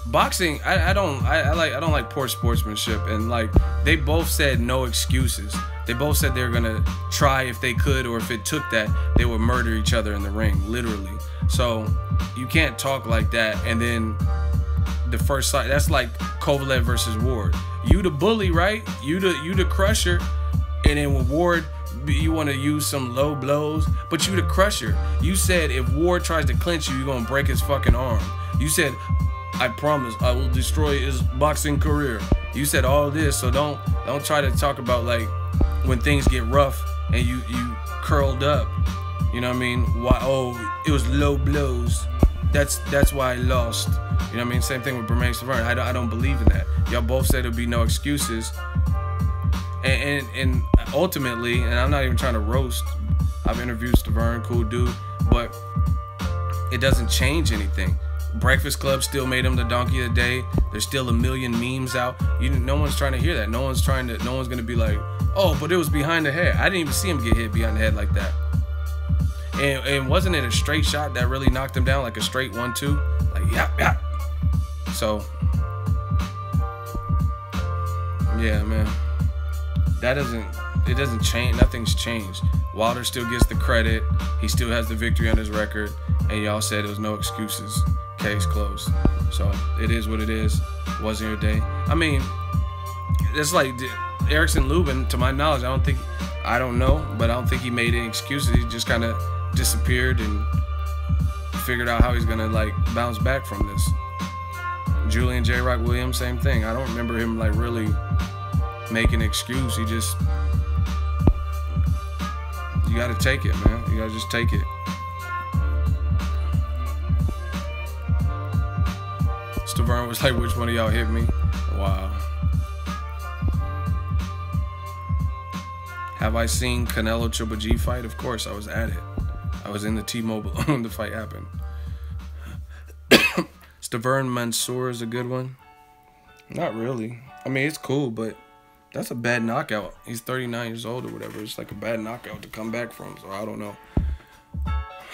[SPEAKER 1] boxing, I don't like poor sportsmanship, and like they both said no excuses. They both said they were gonna try if they could, or if it took that, they would murder each other in the ring, literally. So you can't talk like that and then the first fight, that's like Kovalev versus Ward. You the bully, right? You the crusher, and then with Ward, you want to use some low blows, but you the crusher. You said if Ward tries to clinch you, you're gonna break his fucking arm. You said, I promise I will destroy his boxing career. You said all this, so don't try to talk about like when things get rough and you curled up. You know what I mean? Why? Oh, it was low blows. That's why I lost. You know what I mean? Same thing with Bermain Stavern. I don't believe in that. Y'all both said there'd be no excuses. And ultimately, and I'm not even trying to roast, I've interviewed Stavern, cool dude, but it doesn't change anything. Breakfast Club still made him the donkey of the day. There's still a million memes out. No one's trying to hear that. No one's gonna be like, oh, but it was behind the head. I didn't even see him get hit behind the head like that. And wasn't it a straight shot that really knocked him down, like a straight 1-2? Like, yeah. So, yeah, man. It doesn't change. Nothing's changed. Wilder still gets the credit. He still has the victory on his record. And y'all said there was no excuses. Case closed. So, it is what it is. Wasn't your day. I mean, it's like Erickson Lubin, to my knowledge, I don't know, but I don't think he made any excuses. He just kind of disappeared and figured out how he's gonna like bounce back from this. Julian J. Rock Williams, same thing. I don't remember him like really making an excuse. He just, you gotta take it, man. You gotta just take it. Stavern was like, which one of y'all hit me? Wow. Have I seen Canelo Triple G fight? Of course, I was at it. I was in the T-Mobile when the fight happened. Stavern Mansour is a good one. Not really. I mean, it's cool, but that's a bad knockout. He's 39 years old or whatever. It's like a bad knockout to come back from. So I don't know.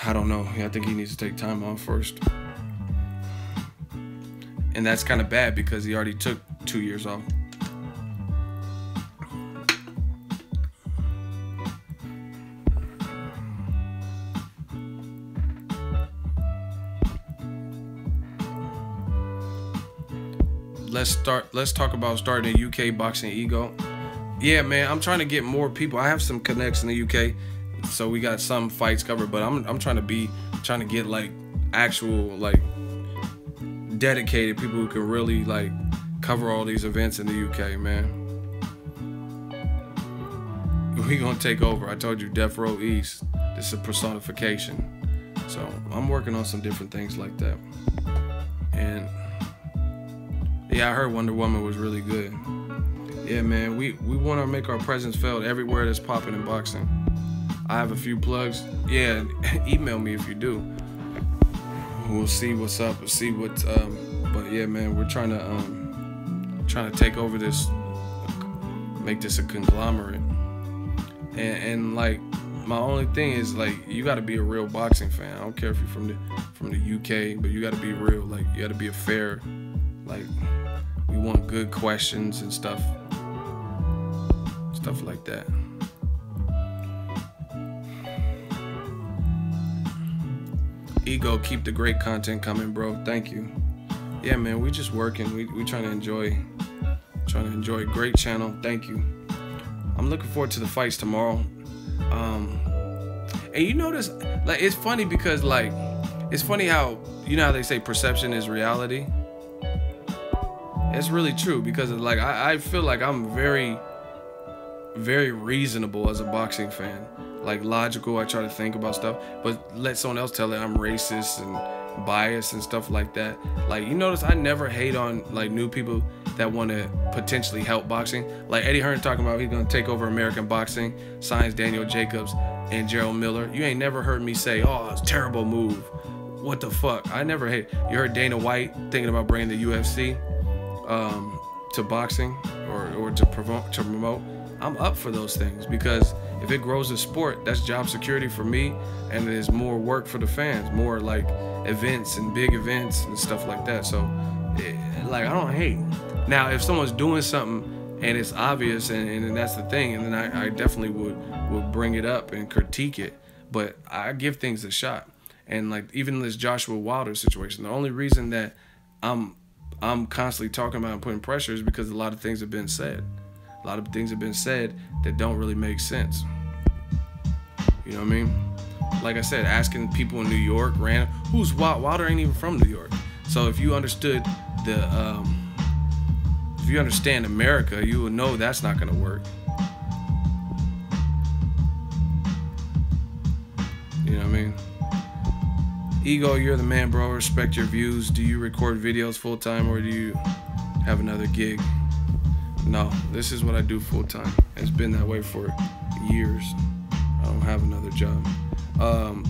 [SPEAKER 1] I don't know. I think he needs to take time off first. And that's kind of bad because he already took 2 years off. Let's talk about starting a UK Boxingego. Yeah, man, I'm trying to get more people. I have some connects in the UK, so we got some fights covered, but I'm trying to get like actual like dedicated people who can really like cover all these events in the UK, man. We gonna take over. I told you, Death Row East. This is a personification. So I'm working on some different things like that. And yeah, I heard Wonder Woman was really good. Yeah, man, we want to make our presence felt everywhere that's popping in boxing. I have a few plugs. Yeah, email me if you do. We'll see what's up. We'll see what's but yeah, man, we're trying to take over this, make this a conglomerate. And like my only thing is like you got to be a real boxing fan. I don't care if you're from the UK, but you got to be real. Like you got to be a fair. Like we want good questions and stuff like that. Ego, keep the great content coming, bro. Thank you. Yeah, man, we just working. We trying to enjoy great channel. Thank you. I'm looking forward to the fights tomorrow. And you notice, like, it's funny because like it's funny how, you know how they say perception is reality. It's really true because like I feel like I'm very, very reasonable as a boxing fan. Like logical, I try to think about stuff, but let someone else tell it I'm racist and biased and stuff like that. Like you notice I never hate on like new people that want to potentially help boxing. Like Eddie Hearn talking about he's gonna take over American boxing, signs Daniel Jacobs and Gerald Miller. You ain't never heard me say, oh, it's a terrible move. What the fuck? I never hate. You heard Dana White thinking about bringing the UFC to boxing or to promote. I'm up for those things because if it grows the sport, that's job security for me, and there's more work for the fans, more like events and big events and stuff like that. So, like, I don't hate. Now, if someone's doing something and it's obvious and that's the thing, and then I definitely would bring it up and critique it. But I give things a shot. And like even this Joshua Wilder situation, the only reason that I'm constantly talking about and putting pressure is because a lot of things have been said. A lot of things have been said that don't really make sense. You know what I mean? Like I said, asking people in New York, random, who's Wilder ain't even from New York. So if you understood if you understand America, you would know that's not gonna work. You know what I mean? Ego, you're the man, bro. Respect your views. Do you record videos full time or do you have another gig? No, this is what I do full time. It's been that way for years. I don't have another job.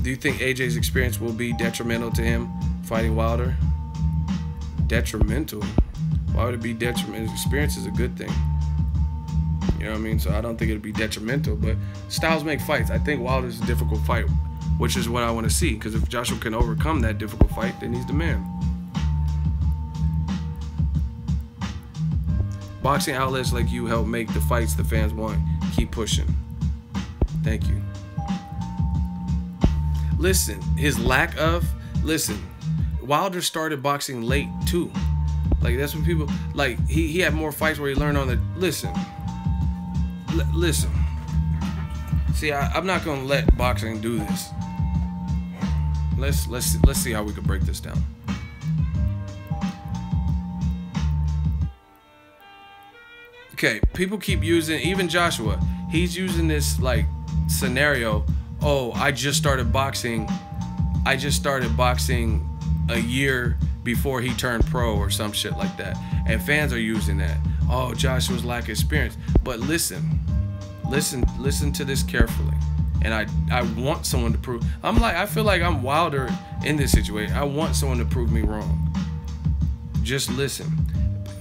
[SPEAKER 1] Do you think AJ's experience will be detrimental to him fighting Wilder? Detrimental? Why would it be detrimental? His experience is a good thing. You know what I mean? So I don't think it'd be detrimental, but styles make fights. I think Wilder's a difficult fight, which is what I want to see, because if Joshua can overcome that difficult fight, then he's the man. Boxing outlets like you help make the fights the fans want. Keep pushing. Thank you. Listen, listen, Wilder started boxing late too. Like that's when people, like he had more fights where he learned on the, listen. See, I'm not gonna let boxing do this. Let's see how we can break this down. Okay, people keep using, even Joshua, he's using this like scenario. Oh, I just started boxing a year before he turned pro or some shit like that. And fans are using that. Oh, Joshua's lack of experience. But listen to this carefully. And I want someone to prove, I feel like I'm Wilder in this situation. I want someone to prove me wrong. Just listen.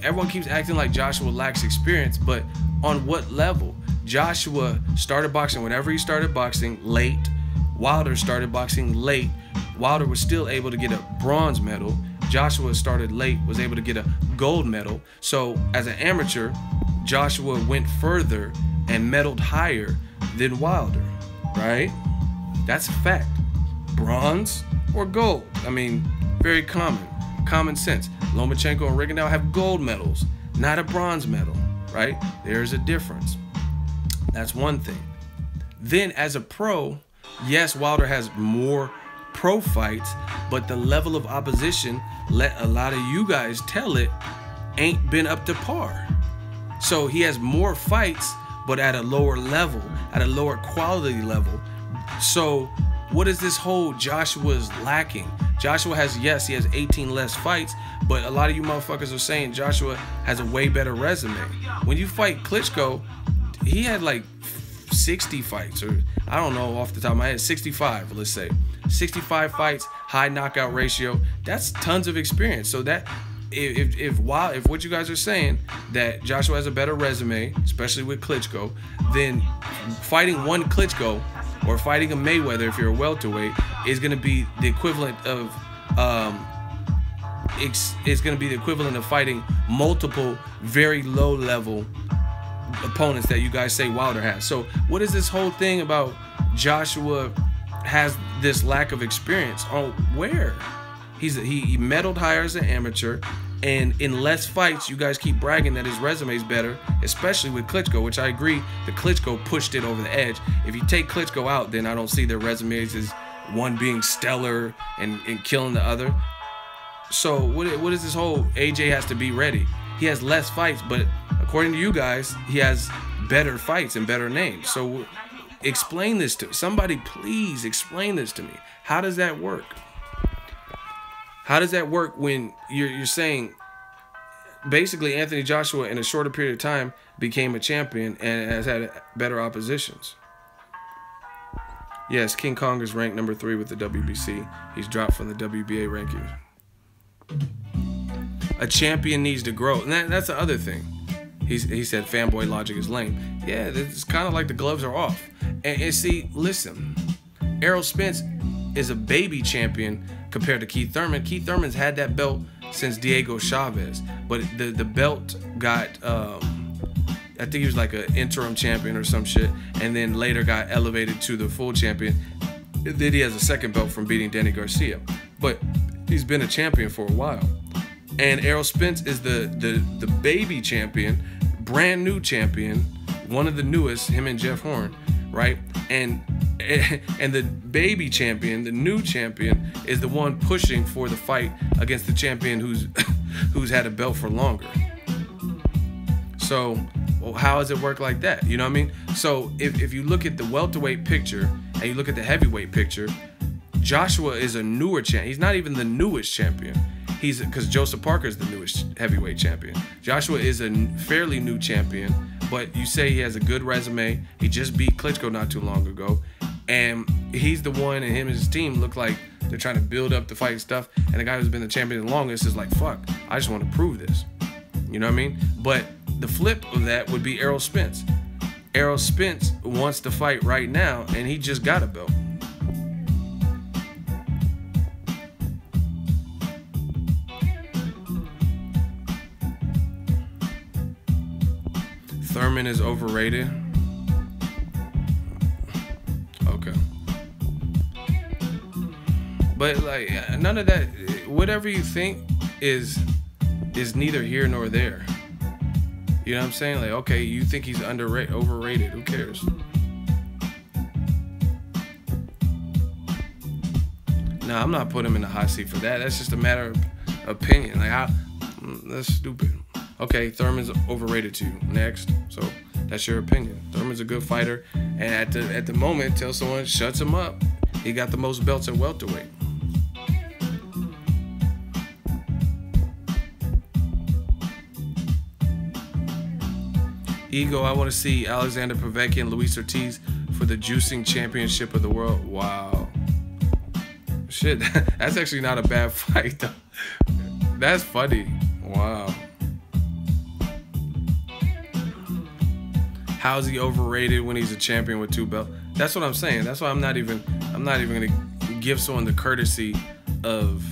[SPEAKER 1] Everyone keeps acting like Joshua lacks experience, but on what level? Joshua started boxing whenever he started boxing, late. Wilder started boxing late. Wilder was still able to get a bronze medal. Joshua started late, was able to get a gold medal. So as an amateur, Joshua went further and medaled higher than Wilder, right? That's a fact. Bronze or gold? I mean, very common sense. Lomachenko and Rigondeaux have gold medals, not a bronze medal, right? There's a difference. That's one thing. Then as a pro, yes, Wilder has more pro fights, but the level of opposition, let a lot of you guys tell it, ain't been up to par. So he has more fights, but at a lower level, at a lower quality level. So what is this whole Joshua's lacking? Joshua has, yes, he has 18 less fights, but a lot of you motherfuckers are saying Joshua has a way better resume. When you fight Klitschko, he had like 60 fights, or I don't know off the top of my head, 65, let's say. 65 fights, high knockout ratio. That's tons of experience. So that if what you guys are saying that Joshua has a better resume, especially with Klitschko, then fighting one Klitschko or fighting a Mayweather, if you're a welterweight, is going to be the equivalent of it's going to be the equivalent of fighting multiple very low level opponents that you guys say Wilder has. So what is this whole thing about Joshua has this lack of experience? On where? He medaled higher as an amateur, and in less fights, you guys keep bragging that his resume is better, especially with Klitschko, which I agree, the Klitschko pushed it over the edge. If you take Klitschko out, then I don't see their resumes as one being stellar and killing the other. So what is this whole AJ has to be ready? He has less fights, but according to you guys, he has better fights and better names. So explain this to somebody. Please explain this to me. How does that work? How does that work when you're saying basically Anthony Joshua in a shorter period of time became a champion and has had better oppositions? Yes, King Kong is ranked number 3 with the WBC. He's dropped from the WBA rankings. A champion needs to grow. And that's the other thing. He said fanboy logic is lame. Yeah, it's kind of like the gloves are off. And see, listen, Errol Spence is a baby champion compared to Keith Thurman. Keith Thurman's had that belt since Diego Chavez, but the belt got, I think he was like an interim champion or some shit, and then later got elevated to the full champion. Then he has a second belt from beating Danny Garcia, but he's been a champion for a while. And Errol Spence is the baby champion, brand new champion, one of the newest, him and Jeff Horn, right? And the baby champion, the new champion, is the one pushing for the fight against the champion who's had a belt for longer. So, well, how does it work like that? You know what I mean? So if you look at the welterweight picture and you look at the heavyweight picture, Joshua is a newer champion. He's not even the newest champion. Because Joseph Parker is the newest heavyweight champion. Joshua is a fairly new champion, but you say he has a good resume. He just beat Klitschko not too long ago. And he's the one, and him and his team look like they're trying to build up the fight stuff. And the guy who's been the champion the longest is like, fuck, I just want to prove this. You know what I mean? But the flip of that would be Errol Spence. Errol Spence wants to fight right now, and he just got a belt. Thurman is overrated. Okay. But like none of that, whatever you think is neither here nor there. You know what I'm saying? Like, okay, you think he's overrated, who cares? Nah, I'm not putting him in the hot seat for that. That's just a matter of opinion. Like, that's stupid. Okay, Thurman's overrated to you. Next. So that's your opinion. Thurman's a good fighter, and at the moment, till someone shuts him up, he got the most belts at welterweight. Ego, I want to see Alexander Povetkin and Luis Ortiz for the juicing championship of the world. Wow. Shit, that's actually not a bad fight, though. That's funny. Wow. How's he overrated when he's a champion with 2 belts? That's what I'm saying. That's why I'm not even gonna give someone the courtesy of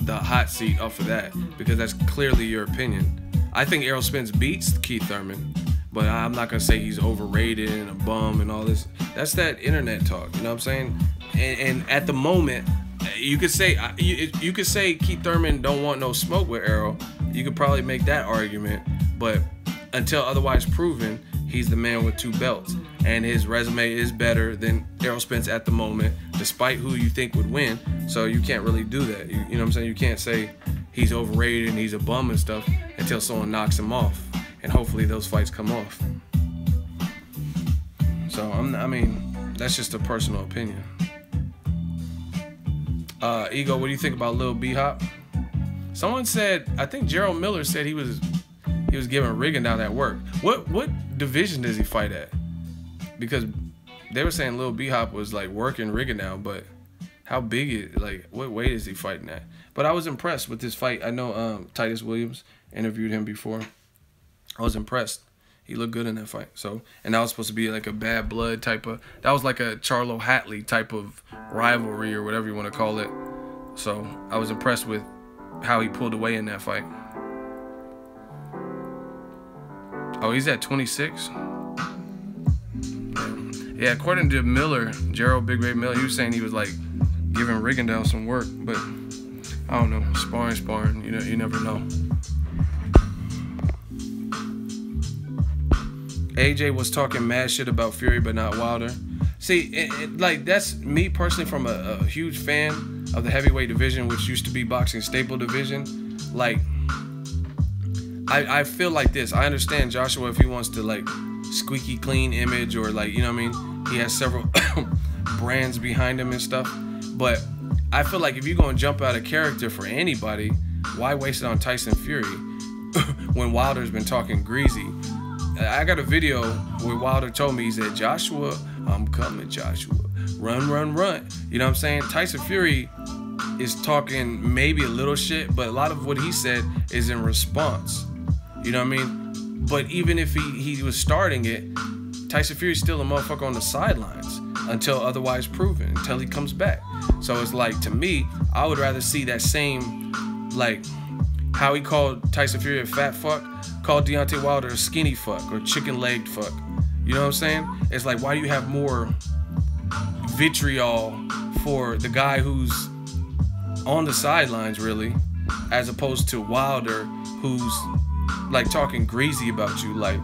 [SPEAKER 1] the hot seat off of that, because that's clearly your opinion. I think Errol Spence beats Keith Thurman, but I'm not gonna say he's overrated and a bum and all this. That's that internet talk, you know what I'm saying? And at the moment, you could say Keith Thurman don't want no smoke with Errol. You could probably make that argument, but until otherwise proven, he's the man with 2 belts, and his resume is better than Errol Spence at the moment, despite who you think would win. So you can't really do that. You know what I'm saying? You can't say he's overrated and he's a bum and stuff until someone knocks him off, and hopefully those fights come off. So I mean, that's just a personal opinion. Ego, what do you think about Lil B-Hop? Someone said, I think Gerald Miller said he was giving Rigondeaux that work. What division does he fight at? Because they were saying Lil B-Hop was like working Rigondeaux, but how big is, like, what weight is he fighting at? But I was impressed with this fight. I know Titus Williams interviewed him before. I was impressed. He looked good in that fight. So, and that was supposed to be like a bad blood type of, that was like a Charlo Hatley type of rivalry or whatever you want to call it. So I was impressed with how he pulled away in that fight. Oh, he's at 26? Yeah, according to Miller, Gerald Big Ray Miller, he was saying he was like giving Rigondeaux some work, but I don't know, sparring, you know, you never know. AJ was talking mad shit about Fury, but not Wilder. See, like, that's me personally, from a huge fan of the heavyweight division, which used to be boxing staple division. Like, I feel like this. I understand Joshua if he wants to, like, squeaky clean image, or, like, you know what I mean? He has several brands behind him and stuff. But I feel like if you're going to jump out of character for anybody, why waste it on Tyson Fury when Wilder's been talking greasy? I got a video where Wilder told me, he said, Joshua, I'm coming, Joshua. Run, run, run. You know what I'm saying? Tyson Fury is talking maybe a little shit, but a lot of what he said is in response. You know what I mean? But even if he was starting it, Tyson Fury's still a motherfucker on the sidelines until otherwise proven, until he comes back. So it's like, to me, I would rather see that same, like, how he called Tyson Fury a fat fuck, called Deontay Wilder a skinny fuck or chicken-legged fuck. You know what I'm saying? It's like, why do you have more vitriol for the guy who's on the sidelines, really, as opposed to Wilder, who's like talking greasy about you, like,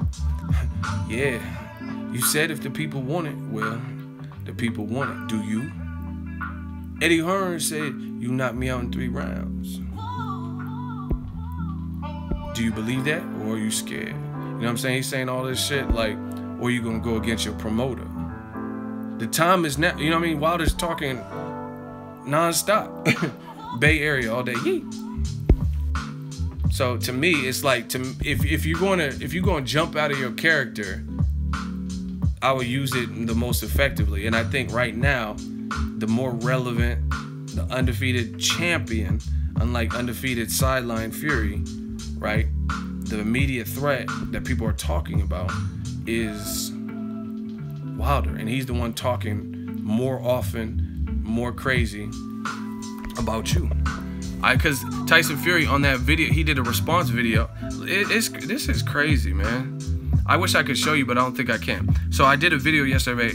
[SPEAKER 1] yeah, you said if the people want it, well, the people want it. Do you? Eddie Hearn said, you knocked me out in 3 rounds. Do you believe that, or are you scared? You know what I'm saying? He's saying all this shit, like, or you gonna go against your promoter? The time is now. You know what I mean? Wilder's talking non-stop. Bay Area all day. Yee. So to me, it's like, if you're gonna jump out of your character, I would use it the most effectively. And I think right now, the more relevant, the undefeated champion, unlike undefeated sideline Fury, right? The immediate threat that people are talking about is Wilder, and he's the one talking more often, more crazy about you. Because Tyson Fury on that video, he did a response video. This is crazy, man. I wish I could show you, but I don't think I can. So I did a video yesterday.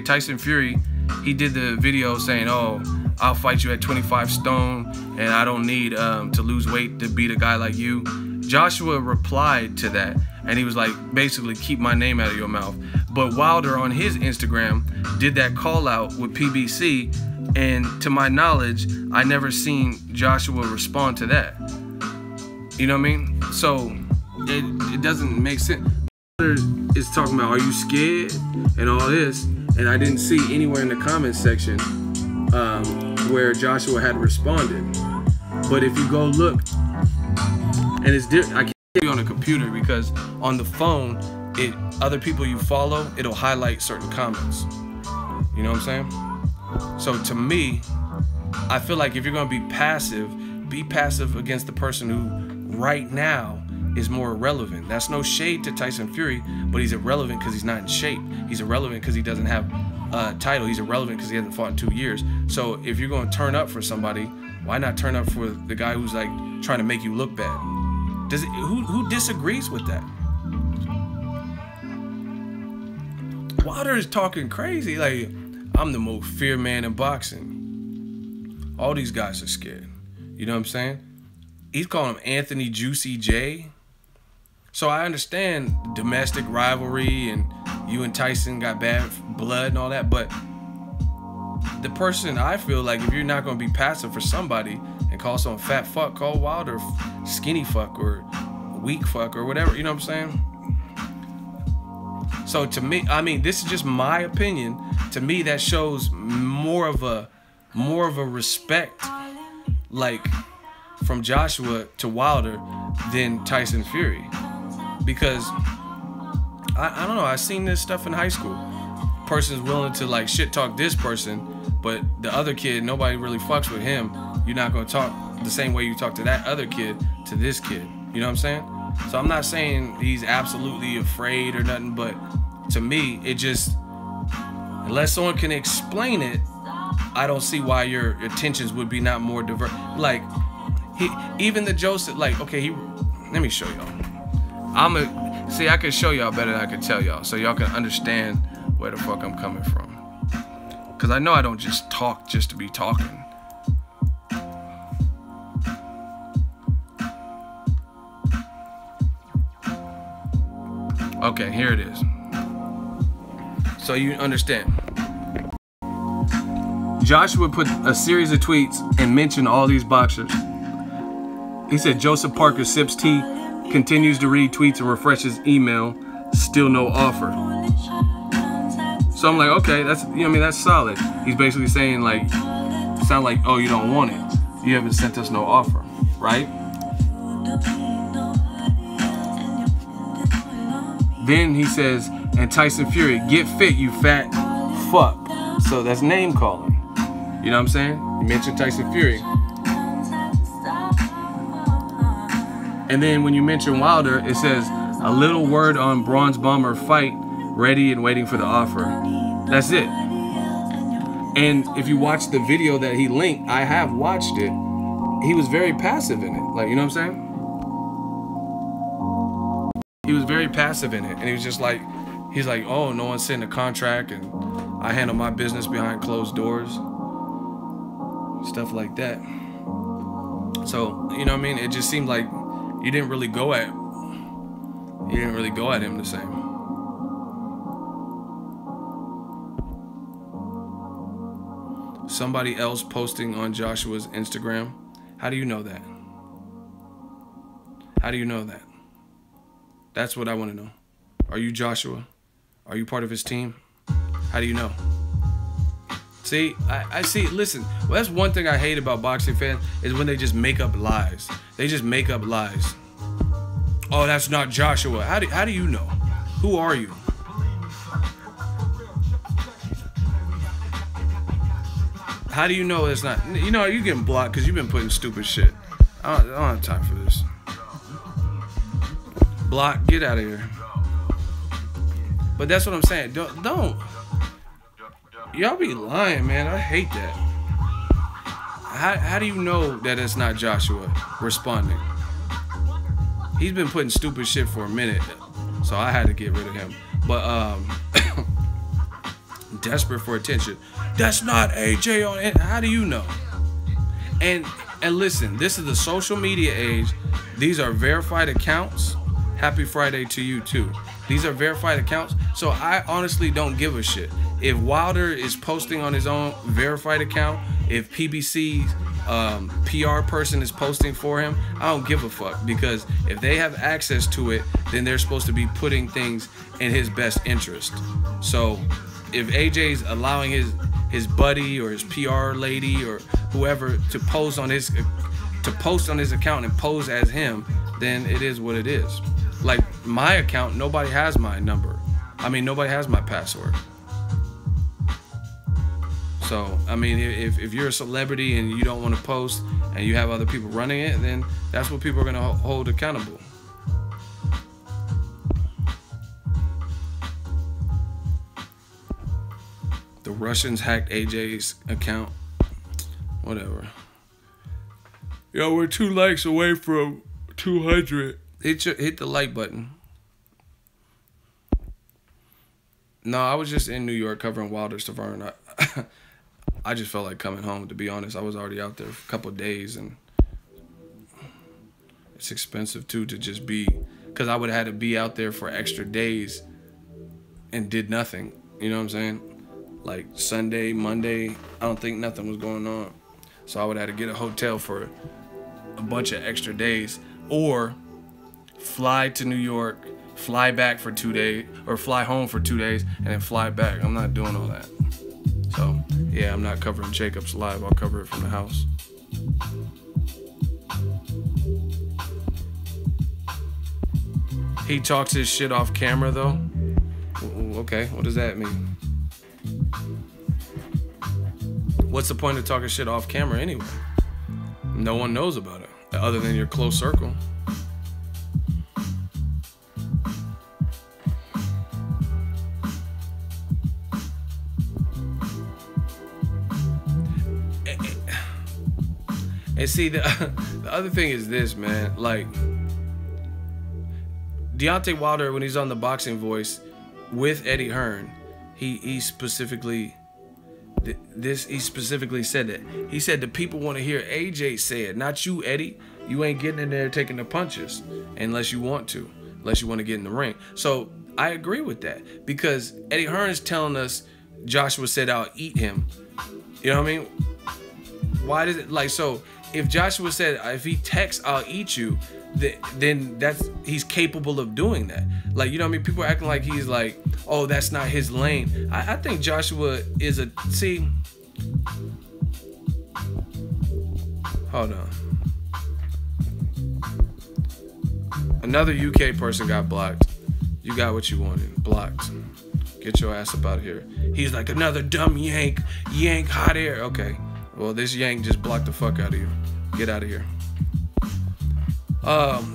[SPEAKER 1] Tyson Fury, he did the video saying, oh, I'll fight you at 25 stone, and I don't need to lose weight to beat a guy like you. Joshua replied to that, and he was like, basically, keep my name out of your mouth. But Wilder on his Instagram did that call out with PBC, and to my knowledge, I never seen Joshua respond to that. You know what I mean? So it doesn't make sense. Is talking about, are you scared and all this, and I didn't see anywhere in the comment section where Joshua had responded. But if you go look, and it's different. I can't be on a computer because on the phone, other people you follow, it'll highlight certain comments. You know what I'm saying? So to me, I feel like if you're gonna be passive against the person who right now is more irrelevant. That's no shade to Tyson Fury, but he's irrelevant because he's not in shape. He's irrelevant because he doesn't have a title. He's irrelevant because he hasn't fought in 2 years. So if you're going to turn up for somebody, why not turn up for the guy who's like trying to make you look bad? Who disagrees with that? Wilder is talking crazy. Like, I'm the most feared man in boxing. All these guys are scared. You know what I'm saying? He's calling him Anthony Juicy J. So I understand domestic rivalry and you and Tyson got bad blood and all that, but the person, I feel like if you're not going to be passive for somebody and call someone fat fuck, call Wilder skinny fuck or weak fuck or whatever, you know what I'm saying? So to me, I mean, this is just my opinion. To me, that shows more of a respect, like from Joshua to Wilder than Tyson Fury. Because I don't know, I seen this stuff in high school. Person's willing to like shit talk this person, but the other kid, nobody really fucks with him. You're not gonna talk the same way you talk to that other kid to this kid. You know what I'm saying? So I'm not saying he's absolutely afraid or nothing, but to me, it just, unless someone can explain it, I don't see why your intentions would be not more diverse. Like, even the Joseph, like, okay, let me show y'all. See, I can show y'all better than I can tell y'all, so y'all can understand where the fuck I'm coming from. Cause I know I don't just talk just to be talking. Okay, here it is. So you understand. Joshua put a series of tweets and mentioned all these boxers. He said Joseph Parker sips tea, continues to read tweets and refreshes email, still no offer. So I'm like, okay, that's, you know what I mean, that's solid. He's basically saying like, sound like, oh, you don't want it. You haven't sent us no offer, right? Then he says, and Tyson Fury, get fit, you fat fuck. So that's name calling. You know what I'm saying? You mentioned Tyson Fury. And then when you mention Wilder, it says, a little word on Bronze Bomber fight, ready and waiting for the offer. That's it. And if you watch the video that he linked, I have watched it. He was very passive in it. Like, you know what I'm saying? He was very passive in it. And he was just like, he's like, oh, no one's sent a contract and I handle my business behind closed doors. Stuff like that. So, you know what I mean? It just seemed like you didn't really go at him the same. Somebody else posting on Joshua's Instagram. How do you know that? How do you know that? That's what I want to know. Are you Joshua? Are you part of his team? How do you know? See, I see, listen, well, that's one thing I hate about boxing fans is when they just make up lies. They just make up lies. Oh, that's not Joshua. How do you know? Who are you? How do you know it's not? You know, you're getting blocked because you've been putting stupid shit. I don't have time for this. Block, get out of here. But that's what I'm saying. Don't. Y'all be lying, man. I hate that. How do you know that it's not Joshua responding? He's been putting stupid shit for a minute, so I had to get rid of him. But desperate for attention. That's not AJ on it. How do you know? And listen, this is the social media age. These are verified accounts. Happy Friday to you too. These are verified accounts, so I honestly don't give a shit. If Wilder is posting on his own verified account, if PBC PR person is posting for him, I don't give a fuck, because if they have access to it, then they're supposed to be putting things in his best interest. So if AJ's allowing his buddy or his PR lady or whoever to post on his account and pose as him, then it is what it is. Like my account, nobody has my number. I mean, nobody has my password. So, I mean, if you're a celebrity and you don't want to post and you have other people running it, then that's what people are going to hold accountable. The Russians hacked AJ's account. Whatever. Yo, we're 2 likes away from 200. Hit the like button. No, I was just in New York covering Wilder Stavern. I just felt like coming home, to be honest. I was already out there for a couple of days, and it's expensive too to just be, because I would have had to be out there for extra days and did nothing. You know what I'm saying? Like Sunday, Monday, I don't think nothing was going on. So I would have to get a hotel for a bunch of extra days, or fly to New York, fly back for 2 days, or fly home for 2 days and then fly back. I'm not doing all that. So yeah, I'm not covering Jacobs live. I'll cover it from the house. He talks his shit off camera though. Okay, what does that mean? What's the point of talking shit off camera anyway? No one knows about it other than your close circle. And see, the other thing is this, man. Like, Deontay Wilder, when he's on the Boxing Voice with Eddie Hearn, he specifically said that. He said the people want to hear AJ say it, not you, Eddie. You ain't getting in there taking the punches unless you want to, unless you want to get in the ring. So I agree with that, because Eddie Hearn is telling us Joshua said I'll eat him. You know what I mean? Why does it, like, so if Joshua said if he texts I'll eat you, then he's capable of doing that. Like, you know what I mean? People are acting like he's like, oh, that's not his lane. I think Joshua is a, see, hold on. Another UK person got blocked. You got what you wanted, blocked. Get your ass up out of here. He's like, another dumb yank hot air. Okay, well, this yank just blocked the fuck out of you. Get out of here.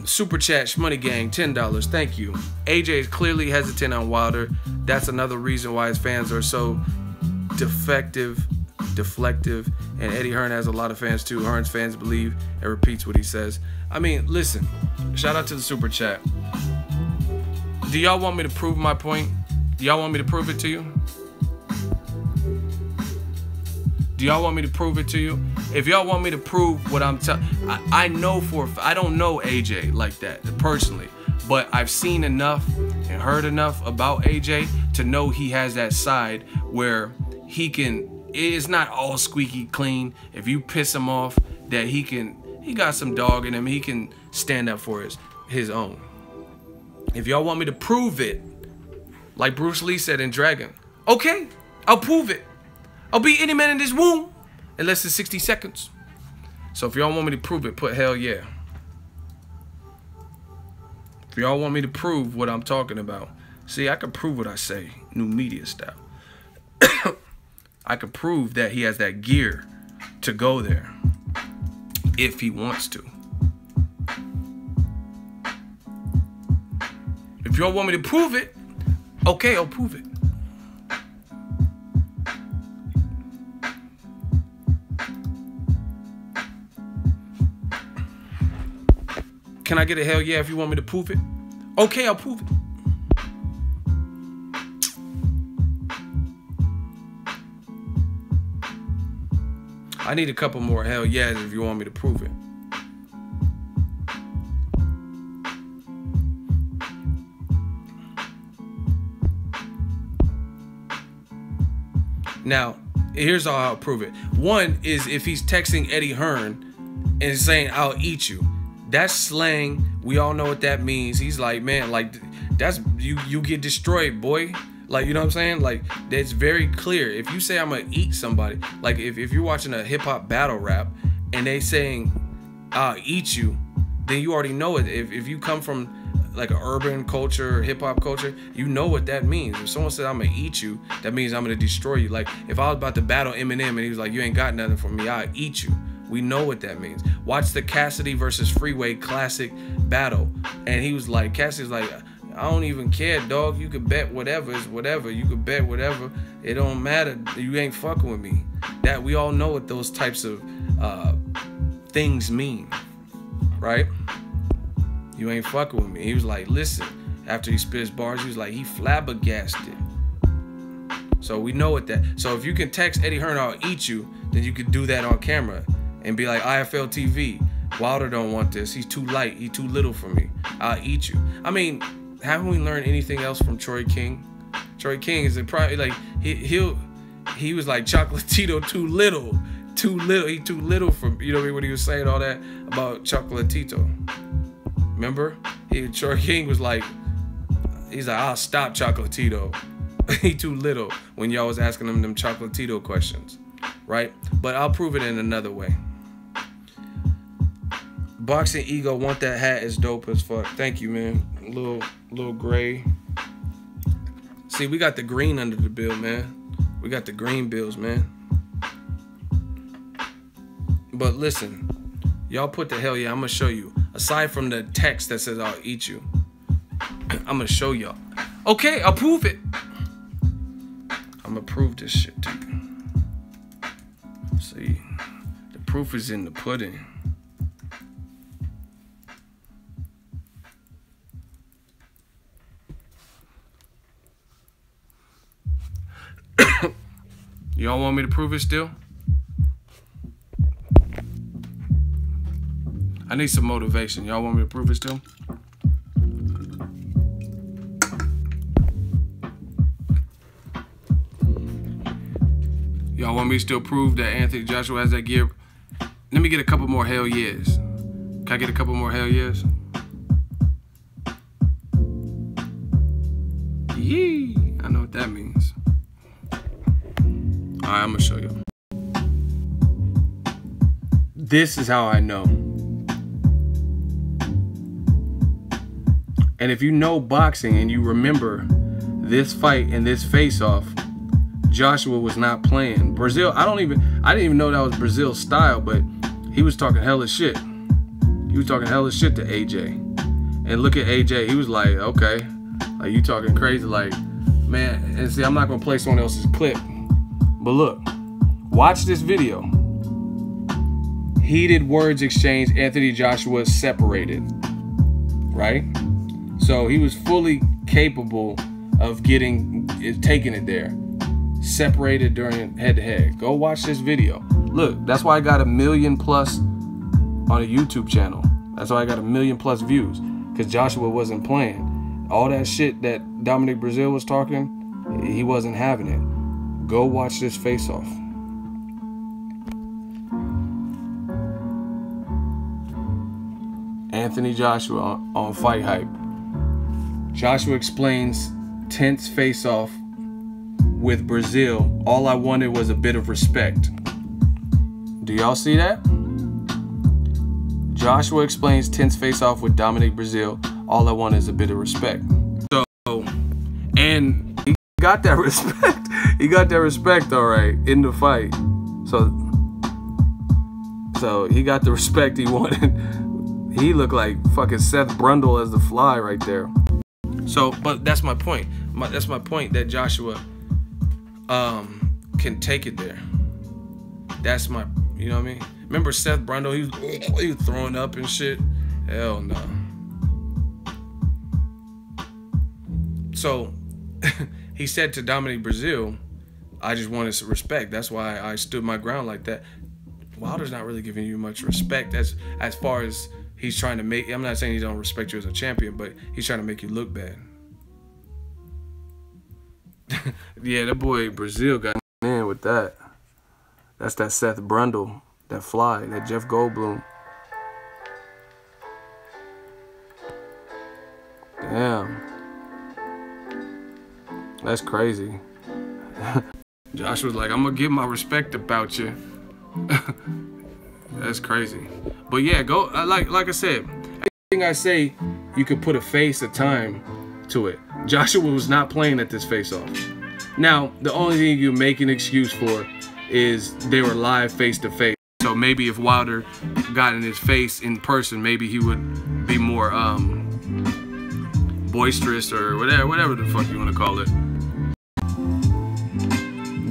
[SPEAKER 1] Super chat, Shmoney Gang, $10. Thank you. AJ is clearly hesitant on Wilder. That's another reason why his fans are so deflective. And Eddie Hearn has a lot of fans too. Hearn's fans believe and repeats what he says. I mean, listen, shout out to the super chat. Do y'all want me to prove my point? Do y'all want me to prove it to you? Do y'all want me to prove it to you? If y'all want me to prove what I'm telling, I know I don't know AJ like that personally, but I've seen enough and heard enough about AJ to know he has that side where he it's not all squeaky clean. If you piss him off, that he got some dog in him. He can stand up for his own. If y'all want me to prove it, like Bruce Lee said in Dragon, okay, I'll prove it. I'll beat any man in this womb in less than 60 seconds. So if y'all want me to prove it, put hell yeah. If y'all want me to prove what I'm talking about, see, I can prove what I say, new media style. I can prove that he has that gear to go there if he wants to. If y'all want me to prove it, okay, I'll prove it. Can I get a hell yeah if you want me to prove it? Okay, I'll prove it. I need a couple more hell yeahs if you want me to prove it. Now, here's how I'll prove it. One is if he's texting Eddie Hearn and saying, "I'll eat you." That's slang. We all know what that means. He's like, man, like, that's, you get destroyed, boy. Like, you know what I'm saying? Like, that's very clear. If you say I'm gonna eat somebody, like if you're watching a hip-hop battle rap and they saying, "I'll eat you," then you already know it. If you come from like an urban culture or hip-hop culture, you know what that means. If someone says I'm gonna eat you, that means I'm gonna destroy you. Like if I was about to battle Eminem and he was like, "You ain't got nothing for me, I'll eat you," we know what that means. Watch the Cassidy versus Freeway classic battle, and he was like, Cassidy's like, "I don't even care, dog. You could bet whatever is whatever. You could bet whatever. It don't matter. You ain't fucking with me." That we all know what those types of things mean, right? You ain't fucking with me. He was like, listen, after he spit his bars, he was like, he flabbergasted. So we know what that. So if you can text Eddie Hearn, "I'll eat you," then you could do that on camera and be like, "IFL TV, Wilder don't want this. He's too light. He's too little for me. I'll eat you." I mean, haven't we learned anything else from Troy King? Troy King is probably like he was like Chocolatito too little. He too little for, you know what I mean, when he was saying all that about Chocolatito. Remember? Troy King was like, he's like, "I'll stop Chocolatito." He too little when y'all was asking him them Chocolatito questions, right? But I'll prove it in another way. Boxingego, want that hat, is dope as fuck. Thank you, man. Little gray. See, we got the green under the bill, man. We got the green bills, man. But listen, y'all put the hell yeah, I'm gonna show you. Aside from the text that says "I'll eat you," I'm gonna show y'all. Okay, I'll prove it. I'm gonna prove this shit to you. See, the proof is in the pudding. Y'all want me to prove it still? I need some motivation. Y'all want me to prove it still? Y'all want me to still prove that Anthony Joshua has that gear? Let me get a couple more hell yes. Can I get a couple more hell yes? Yee! I know what that means. Alright, I'm gonna show you. This is how I know. And if you know boxing and you remember this fight and this face-off, Joshua was not playing. Brazil, I didn't even know that was Brazil's style, but he was talking hella shit. He was talking hella shit to AJ. And look at AJ, he was like, okay, like you talking crazy, like, man, and see, I'm not gonna play someone else's clip, but look, watch this video. Heated words exchange, Anthony Joshua separated, right? So he was fully capable of taking it there. Separated during head-to-head. Go watch this video. Look, that's why I got 1 million plus on a YouTube channel. That's why I got 1 million plus views. Because Joshua wasn't playing. All that shit that Dominic Brazil was talking, he wasn't having it. Go watch this face-off. Anthony Joshua on Fight Hype. Joshua explains tense face-off with Brazil. All I wanted was a bit of respect. Do y'all see that? Joshua explains tense face-off with Dominic Brazil. All I want is a bit of respect. So, and he got that respect. He got that respect, all right, in the fight. So he got the respect he wanted. He looked like fucking Seth Brundle as the Fly right there. So, but that's my point. That's my point, that Joshua can take it there. That's my, you know what I mean? Remember Seth Brundle? He was throwing up and shit. Hell no. So he said to Dominic Brazil, I just wanted some respect. That's why I stood my ground like that. Wilder's not really giving you much respect as far as he's trying to make. I'm not saying he don't respect you as a champion, but he's trying to make you look bad. Yeah, that boy Brazil got in with that. That's that Seth Brundle, that Fly, that Jeff Goldblum. Damn. That's crazy. Joshua's like, I'm gonna give my respect about you. That's crazy. But yeah, go like I said, everything I say, you could put a face, a time to it. Joshua was not playing at this face-off. Now, the only thing you make an excuse for is they were live face-to-face. So maybe if Wilder got in his face in person, maybe he would be more boisterous or whatever the fuck you want to call it.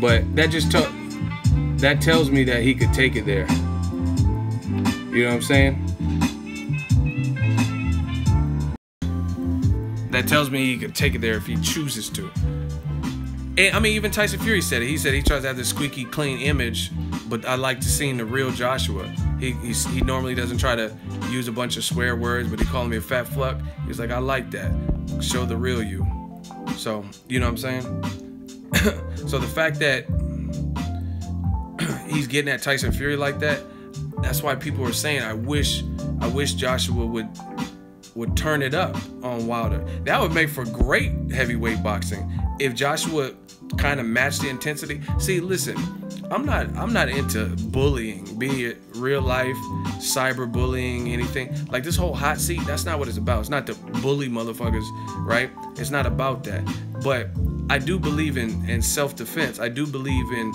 [SPEAKER 1] But that just that tells me that he could take it there. You know what I'm saying? That tells me he could take it there if he chooses to. And I mean, even Tyson Fury said it. He said he tries to have this squeaky clean image, but I like to see the real Joshua. He normally doesn't try to use a bunch of swear words, but he called me a fat fuck. He's like, I like that. Show the real you. So, you know what I'm saying? So the fact that he's getting at Tyson Fury like that, that's why people are saying, I wish Joshua would turn it up on Wilder. That would make for great heavyweight boxing if Joshua kind of matched the intensity. See, listen, I'm not into bullying, be it real life, cyber bullying, anything. Like this whole hot seat, that's not what it's about. It's not to bully motherfuckers, right? It's not about that. But I do believe in self-defense. I do believe in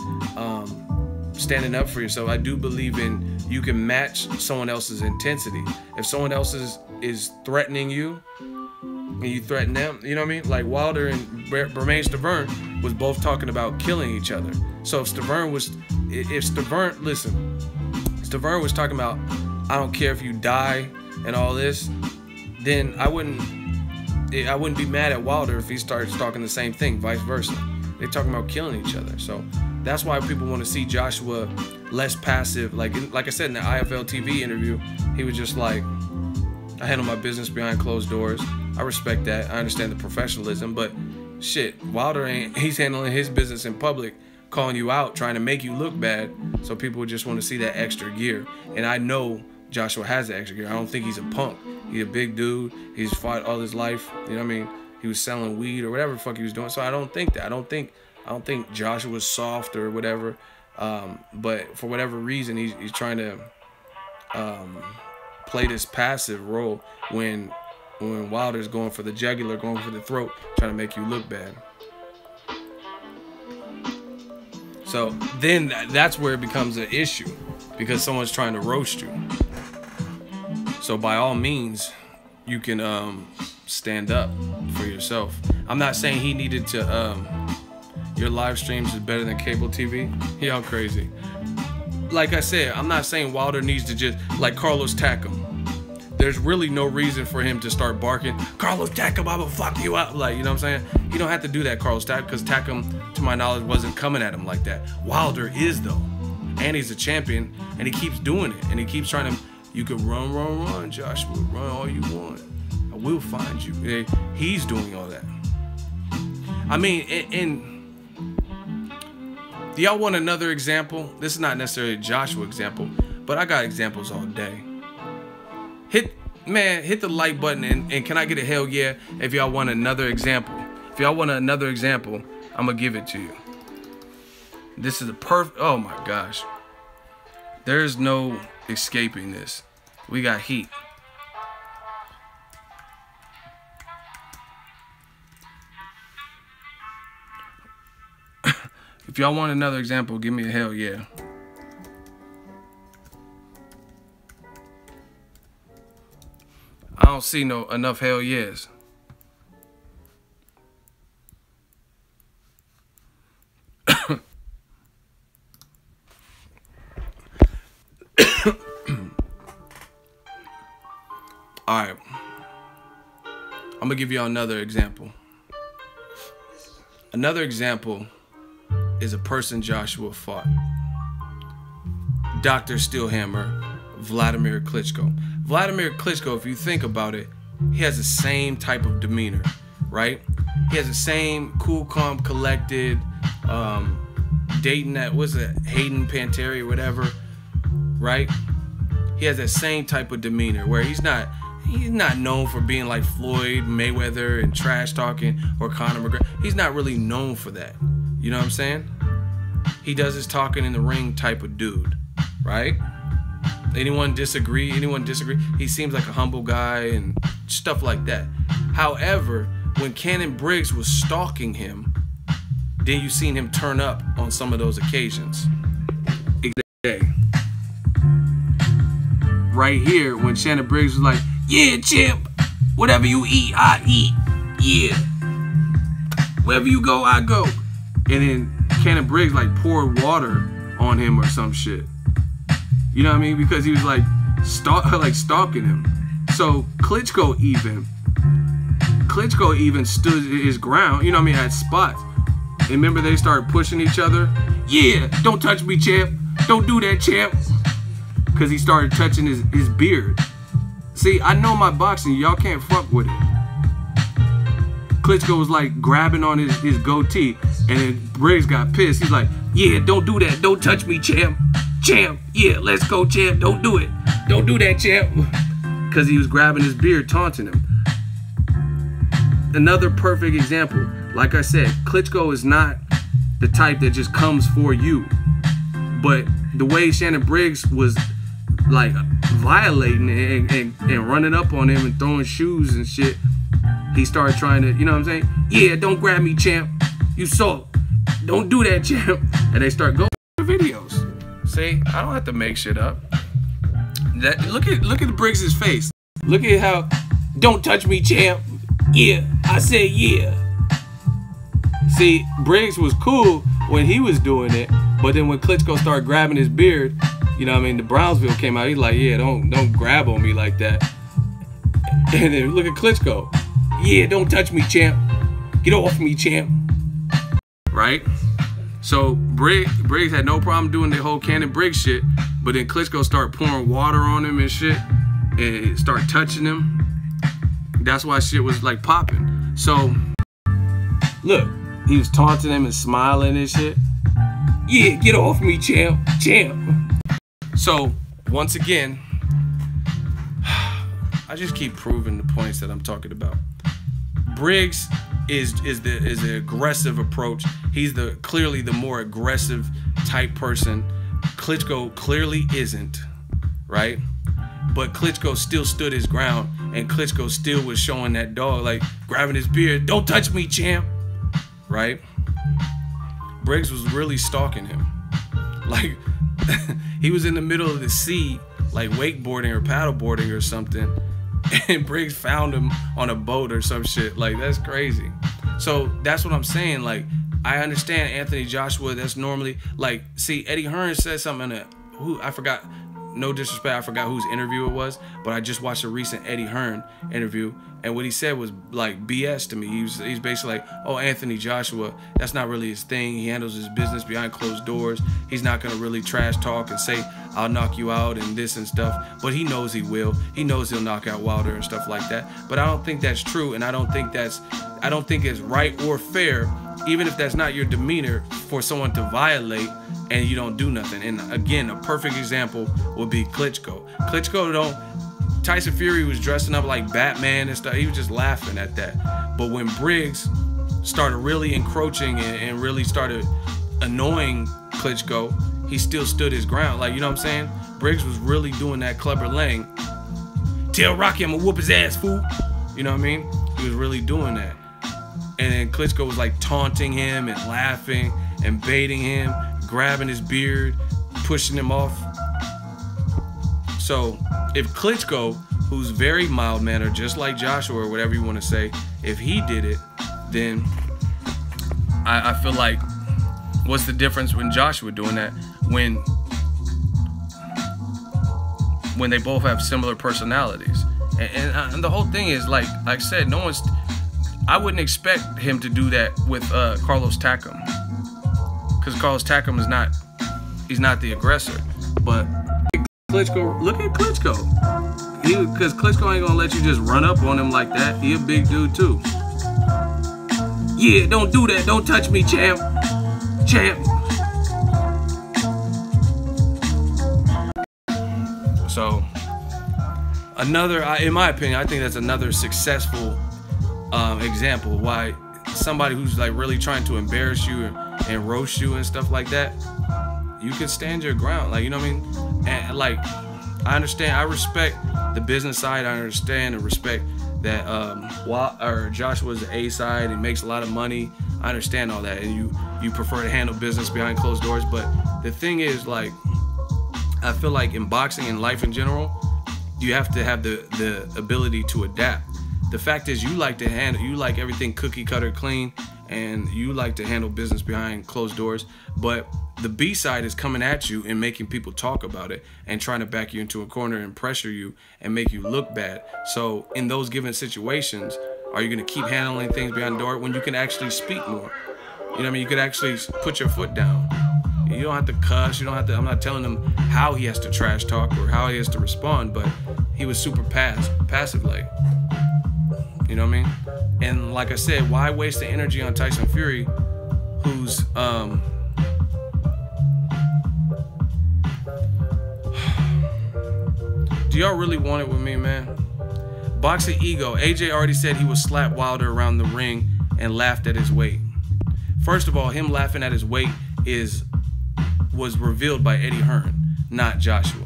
[SPEAKER 1] standing up for yourself. I do believe in you can match someone else's intensity. If someone else is threatening you and you threaten them, you know what I mean? Like Wilder and Bermane Stiverne was both talking about killing each other. So if Stiverne was talking about, I don't care if you die and all this, then I wouldn't be mad at Wilder if he starts talking the same thing, vice versa. They're talking about killing each other. So that's why people want to see Joshua less passive. Like I said in the IFL TV interview, he was just like, I handle my business behind closed doors. I respect that. I understand the professionalism, but shit, Wilder he's handling his business in public, calling you out, trying to make you look bad. So people just want to see that extra gear. And I know Joshua has that extra gear. I don't think he's a punk. He's a big dude. He's fought all his life. You know what I mean? He was selling weed or whatever the fuck he was doing. So I don't think that. I don't think Joshua's soft or whatever. But for whatever reason, he's trying to play this passive role when Wilder's going for the jugular, going for the throat, trying to make you look bad. So then that's where it becomes an issue, because someone's trying to roast you. So by all means, you can stand up for yourself. I'm not saying he needed to, your live streams is better than cable TV. Y'all crazy. Like I said, I'm not saying Wilder needs to just, like Carlos Takam. There's really no reason for him to start barking, Carlos Takam, I'm gonna fuck you up. Like, you know what I'm saying? You don't have to do that, Carlos Takam, because Takam, to my knowledge, wasn't coming at him like that. Wilder is, though. And he's a champion, and he keeps doing it. And he keeps trying to, you can run, Joshua. Run all you want. I will find you. He's doing all that. I mean, do y'all want another example? This is not necessarily a Joshua example, but I got examples all day. Hit the like button and can I get a hell yeah if y'all want another example. If y'all want another example, I'm gonna give it to you. This is a perfect, oh my gosh. There's no escaping this. We got heat. If y'all want another example, give me a hell yeah. I don't see enough hell yes. All right. I'm gonna give y'all another example. Another example is a person Joshua fought. Dr. Steelhammer, Vladimir Klitschko. Vladimir Klitschko, if you think about it, he has the same type of demeanor, right? He has the same cool, calm, collected, dating that, what's it, Hayden Panettiere or whatever, right? He has that same type of demeanor where he's not known for being like Floyd Mayweather and trash talking, or Conor McGregor. He's not really known for that. You know what I'm saying? He does his talking in the ring type of dude, right? Anyone disagree? He seems like a humble guy and stuff like that. However, when Cannon Briggs was stalking him, then you seen him turn up on some of those occasions. Right here, when Shannon Briggs was like, yeah, champ, whatever you eat, I eat. Yeah. Wherever you go, I go. And then Cannon Briggs like poured water on him or some shit. You know what I mean? Because he was like stalking him. So Klitschko even stood his ground, you know what I mean, at spots. And remember they started pushing each other? Yeah, don't touch me, champ. Don't do that, champ. Because he started touching his beard. See, I know my boxing, y'all can't fuck with it. Klitschko was like grabbing on his goatee, and then Briggs got pissed. He's like, yeah, don't do that. Don't touch me, champ. Champ, yeah, let's go, champ. Don't do it. Don't do that, champ. Because he was grabbing his beard, taunting him. Another perfect example. Like I said, Klitschko is not the type that just comes for you. But the way Shannon Briggs was like violating and running up on him and throwing shoes and shit, he started trying to, you know what I'm saying? Yeah, don't grab me, champ. You saw. Don't do that, champ. And they start going to videos. See, I don't have to make shit up. Look at Briggs's face. Look at how, don't touch me, champ. Yeah, I said yeah. See, Briggs was cool when he was doing it, but then when Klitschko started grabbing his beard, you know what I mean, the Brownsville came out, he's like, yeah, don't grab on me like that. And then look at Klitschko. Yeah, don't touch me, champ. Get off me, champ. Right? So Briggs had no problem doing the whole Cannon Briggs shit, but then Klitschko started pouring water on him and shit, and start touching him. That's why shit was like popping. So, look, he was taunting him and smiling and shit. Yeah, get off me, champ, champ. So, once again, I just keep proving the points that I'm talking about. Briggs is the aggressive approach. He's clearly the more aggressive type person. Klitschko clearly isn't, right? But Klitschko still stood his ground, and Klitschko still was showing that dog, like grabbing his beard. Don't touch me, champ. Right? Briggs was really stalking him. Like, he was in the middle of the sea, like wakeboarding or paddleboarding or something, and Briggs found him on a boat or some shit. Like, that's crazy. So that's what I'm saying. Like, I understand Anthony Joshua. That's normally, like, see, Eddie Hearn said something in I forgot. No disrespect, I forgot whose interview it was, but I just watched a recent Eddie Hearn interview, and what he said was like BS to me. He's basically like, oh, Anthony Joshua, that's not really his thing. He handles his business behind closed doors. He's not gonna really trash talk and say, I'll knock you out and this and stuff, but he knows he will. He knows he'll knock out Wilder and stuff like that. But I don't think that's true, and I don't think it's right or fair, even if that's not your demeanor, for someone to violate and you don't do nothing. And again, a perfect example would be Klitschko. Tyson Fury was dressing up like Batman and stuff. He was just laughing at that. But when Briggs started really encroaching and really started annoying Klitschko, he still stood his ground. Like, you know what I'm saying? Briggs was really doing that Clubber Lang. Tell Rocky I'm gonna whoop his ass, fool. You know what I mean? He was really doing that. And then Klitschko was like taunting him and laughing and baiting him, grabbing his beard, pushing him off. So if Klitschko, who's very mild-mannered, just like Joshua or whatever you want to say, if he did it, then I feel like, what's the difference when Joshua doing that when they both have similar personalities? And the whole thing is, like I said, I wouldn't expect him to do that with Carlos Takam, because Carlos Takam he's not the aggressor. But Klitschko, look at Klitschko, because Klitschko ain't gonna let you just run up on him like that. He a big dude too. Yeah, don't do that. Don't touch me, champ. Champ. So another, in my opinion, I think that's another successful example why somebody who's like really trying to embarrass you and roast you and stuff like that, you can stand your ground. Like, you know what I mean? And like, I understand, I respect the business side. I understand and respect that Joshua's the A side and makes a lot of money. I understand all that, and you prefer to handle business behind closed doors. But the thing is, like, I feel like in boxing and life in general, you have to have the ability to adapt. The fact is, you like everything cookie cutter clean, and you like to handle business behind closed doors. But the B side is coming at you and making people talk about it and trying to back you into a corner and pressure you and make you look bad. So in those given situations, are you going to keep handling things behind the door when you can actually speak more? You know what I mean? You could actually put your foot down. You don't have to cuss. You don't have to. I'm not telling him how he has to trash talk or how he has to respond, but he was super passive like. You know what I mean? And like I said, why waste the energy on Tyson Fury, who's do y'all really want it with me, man? Boxingego, AJ already said he would slap Wilder around the ring and laughed at his weight. First of all, him laughing at his weight was revealed by Eddie Hearn, not Joshua,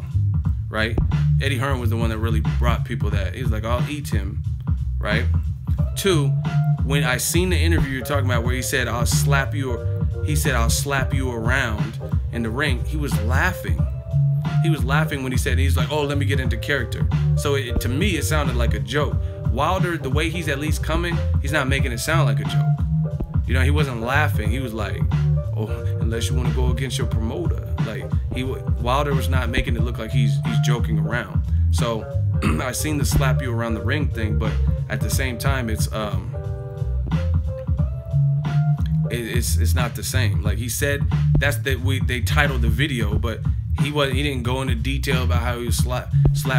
[SPEAKER 1] right? Eddie Hearn was the one that really brought people that. He was like, I'll eat him, right? 2, when I seen the interview you're talking about where he said, I'll slap you around in the ring, he was laughing. He was laughing when he said, he's like, oh, let me get into character. So to me, it sounded like a joke. Wilder, the way he's at least coming, he's not making it sound like a joke. You know, he wasn't laughing. He was like, oh, unless you want to go against your promoter. Like, Wilder was not making it look like he's joking around. So I seen the slap you around the ring thing, but at the same time, it's not the same. Like he said, they titled the video, but he didn't go into detail about how he would slap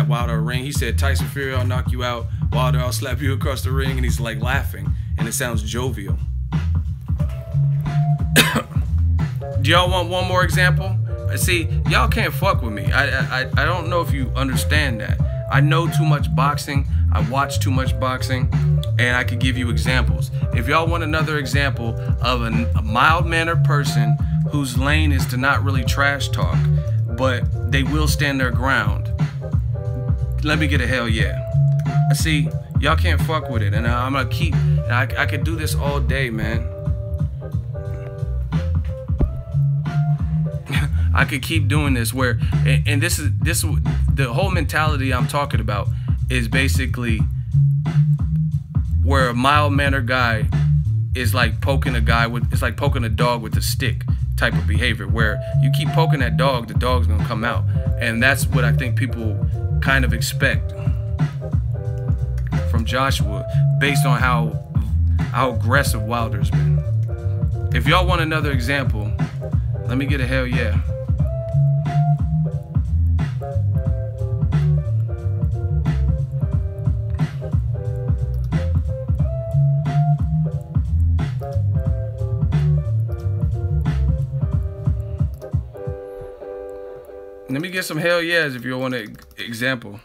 [SPEAKER 1] Wilder a ring. He said, Tyson Fury, I'll knock you out. Wilder, I'll slap you across the ring. And he's like laughing, and it sounds jovial. Do y'all want one more example? See, y'all can't fuck with me. I don't know if you understand that. I know too much boxing. I watch too much boxing, and I could give you examples. If y'all want another example of a mild-mannered person whose lane is to not really trash talk, but they will stand their ground, let me get a hell yeah. See, y'all can't fuck with it, and I'm gonna keep. I could do this all day, man. I could keep doing this where, and this the whole mentality I'm talking about is basically where a mild-mannered guy is like poking a guy with, it's like poking a dog with a stick type of behavior, where you keep poking that dog, the dog's gonna come out. And that's what I think people kind of expect from Joshua based on how aggressive Wilder's been. If y'all want another example, let me get a hell yeah. Let me get some hell yes if you want an example.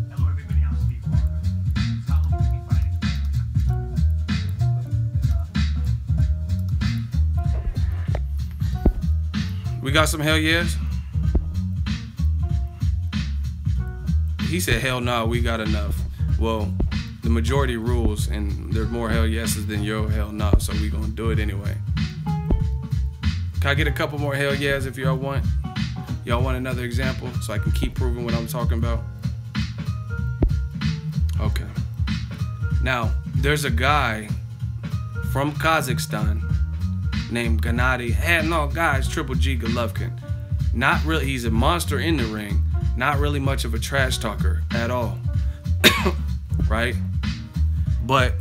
[SPEAKER 3] Hello everybody, I'm Steve Barker. Tell them to be fighting.
[SPEAKER 1] We got some hell yes? He said, hell no, we got enough. Well, the majority rules, and there's more hell yeses than your hell no, so we gonna do it anyway. Can I get a couple more hell yes if y'all want? Y'all want another example so I can keep proving what I'm talking about? Okay. Now, there's a guy from Kazakhstan named Gennady. Hey, no, guys, Triple G Golovkin. Not really, he's a monster in the ring. Not really much of a trash talker at all, right? But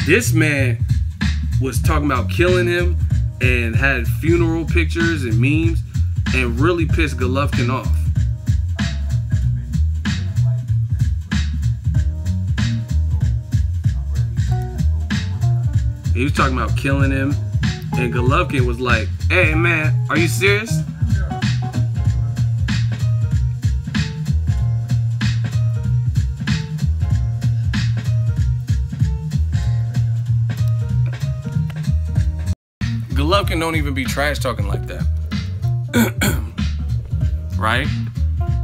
[SPEAKER 1] this man was talking about killing him and had funeral pictures and memes and really pissed Golovkin off. He was talking about killing him, and Golovkin was like, "Hey man, are you serious?" Golovkin don't even be trash talking like that. Right?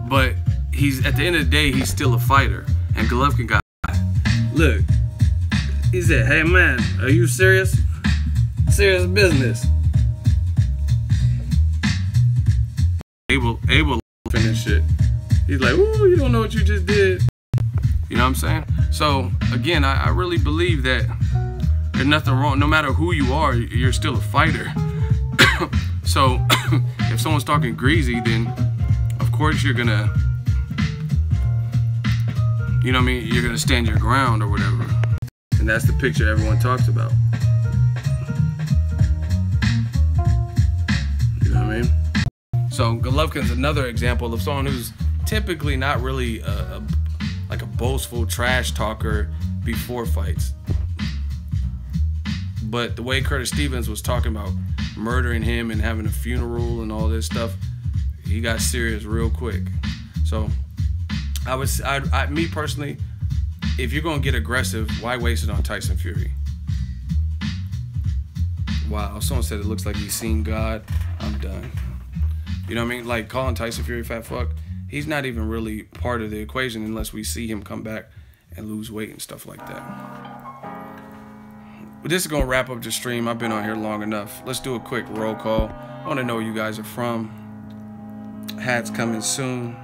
[SPEAKER 1] But he's, at the end of the day, he's still a fighter. And Golovkin got, look, he said, "Hey man, are you serious? Serious business." Able to finish shit. He's like, "Ooh, you don't know what you just did." You know what I'm saying? So again, I really believe that there's nothing wrong. No matter who you are, you're still a fighter. So if someone's talking greasy, then of course you're gonna, you know what I mean, you're gonna stand your ground or whatever. And that's the picture everyone talks about. You know what I mean? So Golovkin's another example of someone who's typically not really like a boastful trash talker before fights. But the way Curtis Stevens was talking about murdering him and having a funeral and all this stuff, he got serious real quick. So me personally, if you're gonna get aggressive, why waste it on Tyson Fury? Wow, someone said it looks like he's seen God. I'm done. You know what I mean? Like calling Tyson Fury fat fuck, he's not even really part of the equation unless we see him come back and lose weight and stuff like that. But this is gonna wrap up the stream. I've been on here long enough. Let's do a quick roll call. I wanna know where you guys are from. Hats coming soon.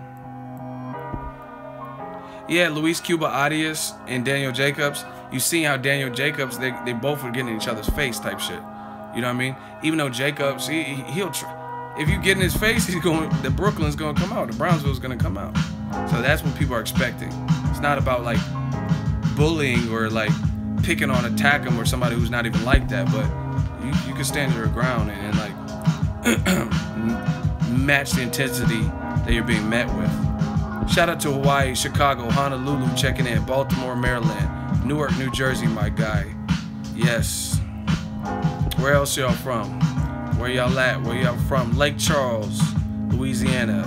[SPEAKER 1] Yeah, Luis Cuba Arias and Daniel Jacobs. You see how Daniel Jacobs, they both were getting in each other's face type shit. You know what I mean? Even though Jacobs, he'll try. If you get in his face, the Brooklyn's gonna come out. The Brownsville's gonna come out. So that's what people are expecting. It's not about like bullying or like picking on, attack him or somebody who's not even like that, but you can stand your ground and like match the intensity that you're being met with. Shout out to Hawaii, Chicago, Honolulu checking in, Baltimore, Maryland, Newark, New Jersey, my guy. Yes. Where else y'all from? Where y'all at? Where y'all from? Lake Charles, Louisiana,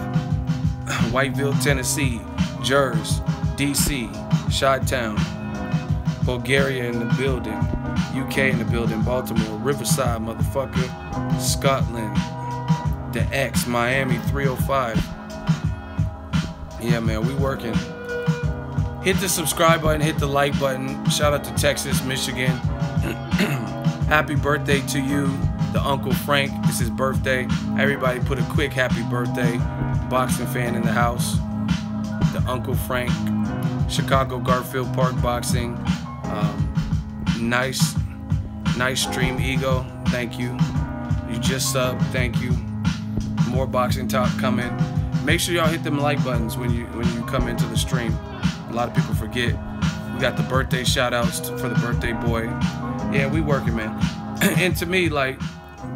[SPEAKER 1] Whiteville, Tennessee, Jersey, DC, Chi-Town, Bulgaria in the building, UK in the building, Baltimore, Riverside, motherfucker, Scotland, the X, Miami 305. Yeah, man, we working. Hit the subscribe button, hit the like button. Shout out to Texas, Michigan. Happy birthday to you, the Uncle Frank. It's his birthday. Everybody put a quick happy birthday. Boxing fan in the house. The Uncle Frank, Chicago Garfield Park Boxing. Nice stream, Ego. Thank you. You just subbed. Thank you. More boxing talk coming. Make sure y'all hit them like buttons when you come into the stream. A lot of people forget. We got the birthday shout outs for the birthday boy. Yeah, we working, man. And to me, like,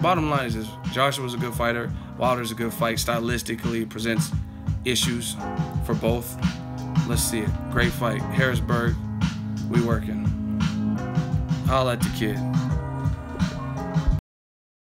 [SPEAKER 1] bottom line is this: Joshua's a good fighter. Wilder's a good fight. Stylistically, presents issues for both. Let's see it. Great fight. Harrisburg. We working. Holla at the kid.